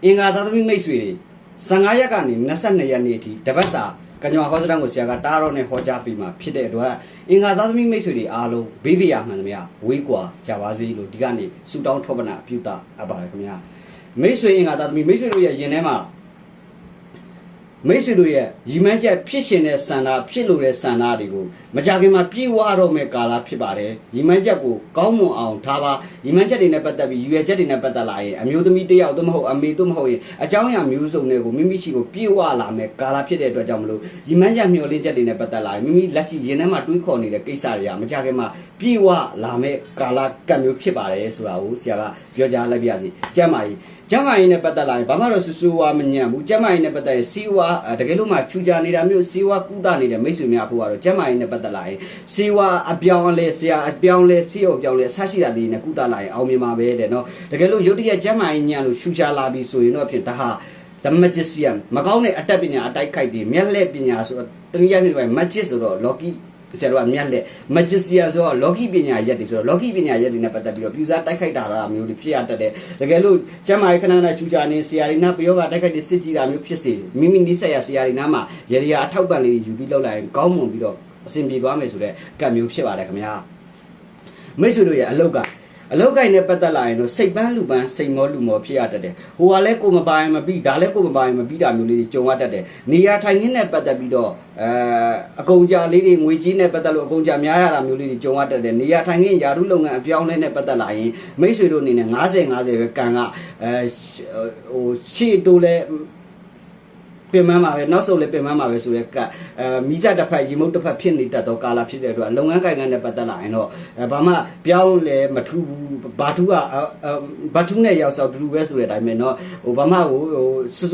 အင်္ဂါသာသမီမိတ်ဆွေတွေ15ရက်ကနေ22ရက်နေ့အထိတပတ်စာကညောဟောစတန်ကိုဆရာကတားတော့နဲ့ဟောကြားပြီးမှဖြစ်တဲ့အတွက်အင်္ဂါသာသမီမိတ်ဆွေတွေအားလုံးဘေးပြရမှန်သမျှဝေးကွာကြပါစေလို့ဒီကနေ့ဆုတောင်းထောပနာပြုတာအပ်ပါတယ်ခင်ဗျမိတ်ဆွေအင်္ဂါသာသမီမိတ်ဆွေတို့ရဲ့ယင်ထဲမှာမိတ်ဆွေတို့ရဲ့ရီမန်းချက်ဖြစ်ရှင်တဲ့စန္ဒဖြစ်လို့တဲ့စန္ဒတွေကိုမကြခင်မှာပြေဝတော့မဲ့ကာလဖြစ်ပါတယ်ရီမန်းချက်ကိုကောင်းမွန်အောင်ထားပါရီမန်းချက်တွေနဲ့ပတ်သက်ပြီးရွယ်ချက်တွေနဲ့ပတ်သက်လာရင်အမျိုးသမီးတယောက်သို့မဟုတ်အမေသို့မဟုတ်ရင်အเจ้าရမျိုးစုံတွေကိုမိမိရှိကိုပြေဝလာမဲ့ကာလဖြစ်တဲ့အတွက်ကြောင့်မလို့ရီမန်းချက်မျှော်လင့်ချက်တွေနဲ့ပတ်သက်လာရင်မိမိလက်ရှိရင်ထဲမှာတွေးခေါ်နေတဲ့ကိစ္စတွေကမကြခင်မှာပြေဝလာမဲ့ကာလကံမျိုးဖြစ်ပါတယ်ဆိုတာကိုဆရာကပြောကြားလိုက်ပြစီကျမ်းမာရေးနဲ့ပတ်သက်လာရင်ဘာမှတော့ဆူဆူဝါမညံ့ဘူးကျမ်းမာရေးနဲ့ပတ်သက်ရင်စီဝါတကယ်လို့မှချူကြနေတာမျိုးစီဝါကုသနေတဲ့မိတ်ဆွေများဖို့ကတော့ကျမ်းမာရေးနဲ့ပတ်သက်လာရင်စီဝါအပြောင်းလဲဆရာအပြောင်းလဲစီရောအပြောင်းလဲအဆရှိတာလေးနဲ့ကုသလာရင်အောင်မြင်မှာပဲတဲ့နော်တကယ်လို့ရုတ်တရက်ကျမ်းမာရေးညံ့လို့ရှူချလာပြီဆိုရင်တော့ဖြစ်ဒါဟာThe Magician မကောင်းတဲ့အတတ်ပညာအတိုက်ခိုက်တွေမျက်လက်ပညာဆိုတော့တနည်းအားဖြင့် magic ဆိုတော့ Lokiဆရာတို့ကမျက်လက် magician ဆိုတော့ Loki ပညာရက်တွေဆိုတော့ Loki ပညာရက်တွေနဲ့ပတ်သက်ပြီးတော့ပြူစားတိုက်ခိုက်တာမျိုးတွေဖြစ်ရတတ်တယ်တကယ်လို့ကျမ်းမာရေးခဏခဏချူချာနေဆရာတွေနာပယောဂတိုက်ခိုက်တွေစစ်ကြည့်တာမျိုးဖြစ်စေမိမိနိစ္စရဆရာတွေနားမှာရေရီယာအထောက်ပံ့လေးယူပြီးလောက်လိုက်ရင်ကောင်းမွန်ပြီးတော့အဆင်ပြေသွားမယ်ဆိုတဲ့ကံမျိုးဖြစ်ပါတယ်ခင်ဗျာမိတ်ဆွေတို့ရဲ့အလောက်ကကိုင်းနဲ့ပတ်သက်လာရင်တော့စိတ်ပန်းလူပန်းစိတ်မောလူမောဖြစ်ရတတ်တယ်ဟိုကလည်းကိုမပိုင်မပြီးဒါလည်းကိုမပိုင်မပြီးတာမျိုးလေးကြုံရတတ်တယ်နေရာထိုင်ခင်းနဲ့ပတ်သက်ပြီးတော့အကုန်ကြလေးတွေငွေကြီးနဲ့ပတ်သက်လို့အကုန်ကြများရတာမျိုးလေးတွေကြုံရတတ်တယ်နေရာထိုင်ခင်းယာရုလုပ်ငန်းအပြောင်းလဲနဲ့ပတ်သက်လာရင်မိတ်ဆွေတို့အနေနဲ့50ပဲကံကဟိုရှေ့တိုးလဲပင်မမှာပဲနောက်ဆုံးလည်းပင်မမှာပဲဆိုရဲကမိကြတစ်ဖက်ရီမုတ်တစ်ဖက်ဖြစ်နေတတ်သောကာလဖြစ်တဲ့အတွက်လုပ်ငန်းကိုင်ငန်းနဲ့ပတ်သက်လာရင်တော့ဘာမှပြောင်းလဲမထူးဘူးဘာထူးကဘာထူးနဲ့ရောက်ဆောက်တူပဲဆိုတဲ့အတိုင်းပဲเนาะဟိုဘာမှဟိုစိုး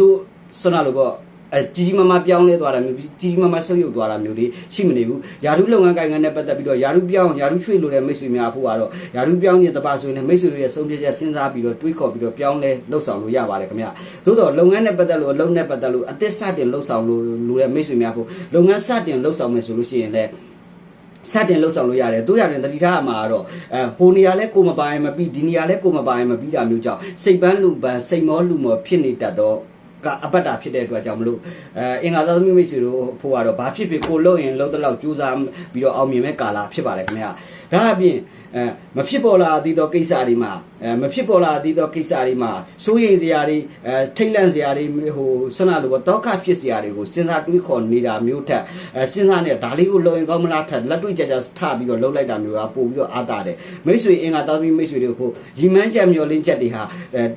စွနာလို့ပေါ့ကြီးမမပြောင်းလဲသွားတာမျိုးကြီးမမဆုပ်ယုပ်သွားတာမျိုးတွေရှိမနေဘူးယာရုလုပ်ငန်းကိုင်ငန်းနဲ့ပတ်သက်ပြီးတော့ယာရုပြောင်းယာရုချွေလို့တဲ့မိတ်ဆွေများဖို့ကတော့ယာရုပြောင်းခြင်းတပါဆိုရင်မိတ်ဆွေတွေရဲ့ဆုံးဖြတ်ချက်စဉ်းစားပြီးတော့တွေးခေါ်ပြီးတော့ပြောင်းလဲလှုပ်ဆောင်လို့ရပါတယ်ခင်ဗျသို့တော့လုပ်ငန်းနဲ့ပတ်သက်လို့အလုပ်နဲ့ပတ်သက်လို့အသစ်စတင်လှုပ်ဆောင်လို့လူတဲ့မိတ်ဆွေများဖို့လုပ်ငန်းစတင်လှုပ်ဆောင်မယ်ဆိုလို့ရှိရင်လည်းစတင်လှုပ်ဆောင်လို့ရတယ်တို့ရတယ်တတိထားမှာတော့ဟိုနေရာလဲကိုမပိုင်မပြီးဒီနေရာလဲကိုမပိုင်မပြီးတာမျိုးကြောင့်စိတ်ပန်းလူပန်းစိတ်မောလူမောဖြစ်နေတတ်တော့ကအပတ်တာဖြစ်တဲ့အတွက်ကြောင့်မလို့အင်္ဂါသာသမီမိတ်ဆွေတို့ဖို့ကတော့ဘာဖြစ်ဖြစ်ကိုလှုပ်ရင်လှုပ်တဲ့လောက်ကြိုးစားပြီးတော့အောင်မြင်မဲ့ကာလဖြစ်ပါတယ်ခင်ဗျာဒါအပြင်မဖြစ်ပေါ်လာသေးသောကိစ္စတွေမှာမဖြစ်ပေါ်လာသေးသောကိစ္စတွေမှာစိုးရိမ်စရာတွေထိတ်လန့်စရာတွေဟိုဆန္ဒလိုတော့ခဖြစ်စရာတွေကိုစဉ်းစားတွေးခေါ်နေတာမျိုးထက်စဉ်းစားနေဒါလေးကိုလုံရင်ကောင်းမလားထက်လက်တွေ့ကြကြထပြီးတော့လှုပ်လိုက်တာမျိုးကပို့ပြီးတော့အားတာတယ်မိတ်ဆွေအင်္ဂါသာသမီမိတ်ဆွေတွေကိုရီမန်းချက်မျောလင်းချက်တွေဟာ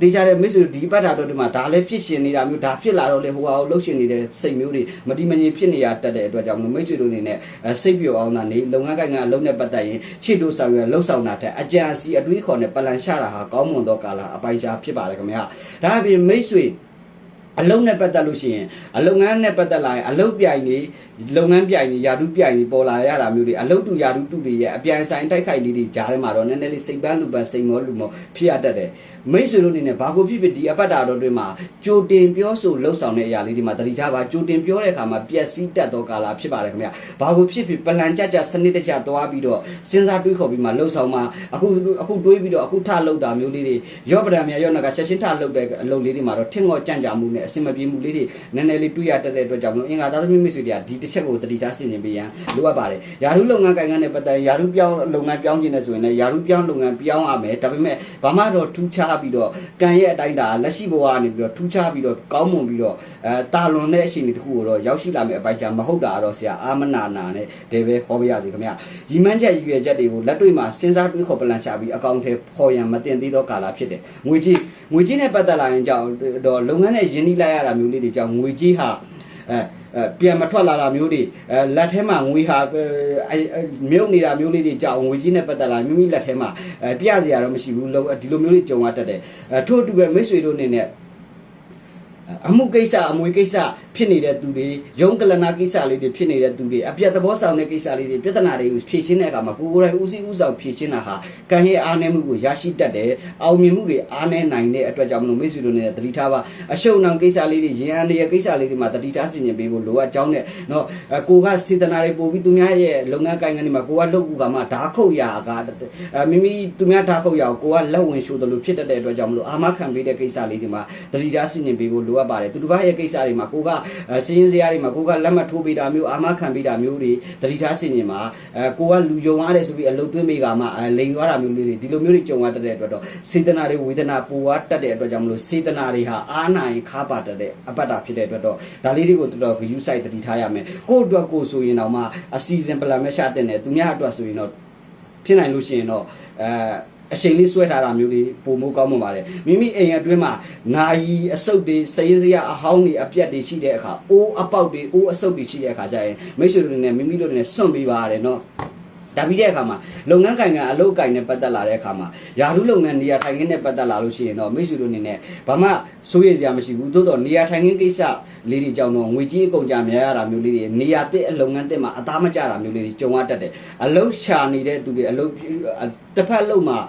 တေးကြတဲ့မိတ်ဆွေဒီပတ်တာတော့ဒီမှာဒါလည်းဖြစ်ရှင်နေတာမျိုးဒါဖြစ်လာတော့လေဟိုဟာကိုလှုပ်ရှင်နေတဲ့စိတ်မျိုးတွေမတိမငြိမ်ဖြစ်နေရတတ်တဲ့အတွက်ကြောင့်မိတ်ဆွေတို့အနေနဲ့စိတ်ပြောအောင်သာနေလုပ်ငန်းကိုင်ငန်းအလုံးနဲ့ပတ်သက်ရင်ချစ်တို့ဆောင်ရလှုပ်ဆောင်တာတဲ့အကြံစီအတွေးခေါ်နဲ့ပလန်ရှာတာဟာကောင်းမွန်သောကာလအပိုင်ရှားဖြစ်ပါတယ်ခင်ဗျာဒါအပြင်မိတ်ဆွေအလုံးနဲ့ပတ်သက်လို့ရှိရင်အလုပ်ငန်းနဲ့ပတ်သက်လာရင်အလုပ်ပြိုင်နေလုပ်ငန်းပြိုင်နေယာတုပြိုင်နေပေါ်လာရတာမျိုးတွေအလုပ်တူယာတုတူတွေရဲ့အပြိုင်ဆိုင်တိုက်ခိုက်လေးတွေကြားထဲမှာတော့နည်းနည်းလေးစိတ်ပန်းလူပန်းစိတ်မောလူမောဖြစ်ရတတ်တယ်မိတ်ဆွေတို့အနေနဲ့ဘာကိုဖြစ်ဖြစ်ဒီအပတ်တာတော်တွေမှာကြိုတင်ပြောဆိုလှုပ်ဆောင်တဲ့အရာလေးတွေမှာတတိထားပါကြိုတင်ပြောတဲ့အခါမှာပျက်စီးတတ်သောကာလဖြစ်ပါတယ်ခင်ဗျာဘာကိုဖြစ်ဖြစ်ပလန်ကြကြစနစ်တကျသွားပြီးတော့စဉ်းစားတွေးခေါ်ပြီးမှလှုပ်ဆောင်မှာအခုတွေးပြီးတော့အခုထလှုပ်တာမျိုးလေးတွေရော့ပဒံများရော့နကချက်ချင်းထလှုပ်တဲ့အလုပ်လေးတွေမှာတော့ထင်ငေါ်ကြံ့ကြာမှုနဲ့အစင်မပြေမှုလေးတွေနည်းနည်းလေးတွေးရတတ်တဲ့အတွက်ကြောင့်မလို့အင်္ဂါသားသမီးမိတ်ဆွေတွေကဒီတစ်ချက်ကိုတတိထားဆင်ခြင်ပေးရန်လိုအပ်ပါတယ်ယာရုလုပ်ငန်းကိုင်ငန်းနဲ့ပတ်သက်ယာရုပြောင်းလုပ်ငန်းပြောင်းခြင်းနဲ့ဆိုရင်လည်းယာရုပြောင်းလုပ်ငန်းပြောင်းရမယ်ဒါပေမဲ့ဘာမှတော့ထူးခြားပြီးတော့ကံရဲ့အတိုင်းတာလက်ရှိဘဝကနေပြီးတော့ထူးခြားပြီးတော့ကောင်းမွန်ပြီးတော့တာလွန်တဲ့အခြေအနေတစ်ခုကိုတော့ရောက်ရှိလာမယ့်အပိုင်းခြားမဟုတ်တာတော့ဆရာအာမနာနာနဲ့တည်းပဲဟောပြရစီခင်ဗျရီမန်းချက်ရွယ်ချက်တွေကိုလက်တွေ့မှာစဉ်းစားတွေးခေါ်ပလန်ချပြီးအကောင့်ထဲပေါ်ရန်မတင်သေးသောကာလဖြစ်တယ်ငွေကြီးနဲ့ပတ်သက်လာရင်ကြောင့်တော့လုပ်ငန်းနဲ့ယင်းနှီးလိုက်ရတာမျိုးလေးတွေကြောင့်ငွေကြီးဟာ ပြန်မထွက်လာတာမျိုးတွေလက်ထဲမှာငွေဟာမြုပ်နေတာမျိုးလေးတွေကြောင့်ငွေကြီးနဲ့ပတ်သက်လာမိမိလက်ထဲမှာပြစရာတော့မရှိဘူးဒီလိုမျိုးလေးကြုံရတတ်တယ်ထို့အတူပဲမိတ်ဆွေတို့အနေနဲ့အမှုကိစ္စအမွေကိစ္စဖြစ်နေတဲ့သူတွေရုံးကလနာကိစ္စလေးတွေဖြစ်နေတဲ့သူတွေအပြတ်သဘောဆောင်တဲ့ကိစ္စလေးတွေပြဿနာတွေကိုဖြေရှင်းတဲ့အခါမှာကိုယ်တိုင်ဦးစီးဦးဆောင်ဖြေရှင်းတာဟာကံရဲ့အားနည်းမှုကိုရရှိတတ်တယ်အောင်မြင်မှုတွေအားနည်းနိုင်တဲ့အတွက်ကြောင့်မလို့မိတ်ဆွေတို့နဲ့တတိထားပါအရှုံးနှောင်ကိစ္စလေးတွေရင်အန်ရဲ့ကိစ္စလေးတွေမှာတတိထားဆင်ခြင်ပေးဖို့လိုအပ်ကြောင်းနဲ့နော်ကိုကစေတနာတွေပို့ပြီးသူများရဲ့လုပ်ငန်းကိုင်ငန်းတွေမှာကိုကလုပ်ကူကမှဓာခုတ်ရာကမိမိသူများဓာခုတ်ရာကိုကလက်ဝင်ရှိုးတယ်လို့ဖြစ်တတ်တဲ့အတွက်ကြောင့်မလို့အာမခံပေးတဲ့ကိစ္စလေးတွေမှာတတိထားဆင်ခြင်ပေးဖို့လိုအပ်ပါတယ်သူတစ်ပါးရဲ့ကိစ္စတွေမှာကိုကစီးရင်စရာတွေမှာကိုကလက်မှတ်ထိုးပေးတာမျိုးအာမခံပေးတာမျိုးတွေတတိထားဆင်ခြင်မှာကိုကလူယုံရတယ်ဆိုပြီးအလုပ်သွင်းမိကမှလိန်သွားတာမျိုးလေးတွေဒီလိုမျိုးတွေကြုံရတတ်တဲ့အတွက်တော့စေတနာတွေဝေဒနာပူဝါတတ်တဲ့အတွက်ကြောင့်မလို့စေတနာတွေဟာအားနိုင်ခါပါတတ်တဲ့အပတ်တာဖြစ်တဲ့အတွက်တော့ဒါလေးတွေကိုတော်တော်ဂရုစိုက်တတိထားရမယ်ကို့အတွက်ကိုဆိုရင်တော့မှအစီအစဉ်ပလန်မဲ့ရှာတဲ့နဲ့သူများအတွက်ဆိုရင်တော့ဖြစ်နိုင်လို့ရှိရင်တော့အချိန်လေးဆွဲထားတာမျိုးလေးပုံမိုးကောင်းမှပါတယ်မိမိအိမ်အတွင်းမှာနာယီအဆုတ်တွေစရေးစရာအဟောင်းတွေအပြက်တွေရှိတဲ့အခါအိုးအပေါက်တွေအိုးအဆုတ်တွေရှိတဲ့အခါကျရင်မိတ်ဆွေတို့နဲ့မိမိတို့နဲ့စွန့်ပေးပါရတယ်နော်ဒါပြီးတဲ့အခါမှာလုပ်ငန်းကိုင်ကအလုပ်ကိုင်နဲ့ပတ်သက်လာတဲ့အခါမှာယာရုလုပ်ငန်းနေရာထိုင်ခင်းနဲ့ပတ်သက်လာလို့ရှိရင်တော့မိတ်ဆွေတို့အနေနဲ့ဘာမှစိုးရိမ်စရာမရှိဘူးသို့တော့နေရာထိုင်ခင်းကိစ္စလေးတွေကြောင့်တော့ငွေကြီးအကုန်ကြများရတာမျိုးလေးတွေနေရာတစ်အလုပ်ငန်းတစ်မှာအသားမကျတာမျိုးလေးတွေကြုံရတတ်တယ်အလုပ်ရှာနေတဲ့သူတွေအလုပ်တစ်ဖက်အလုပ်မှာ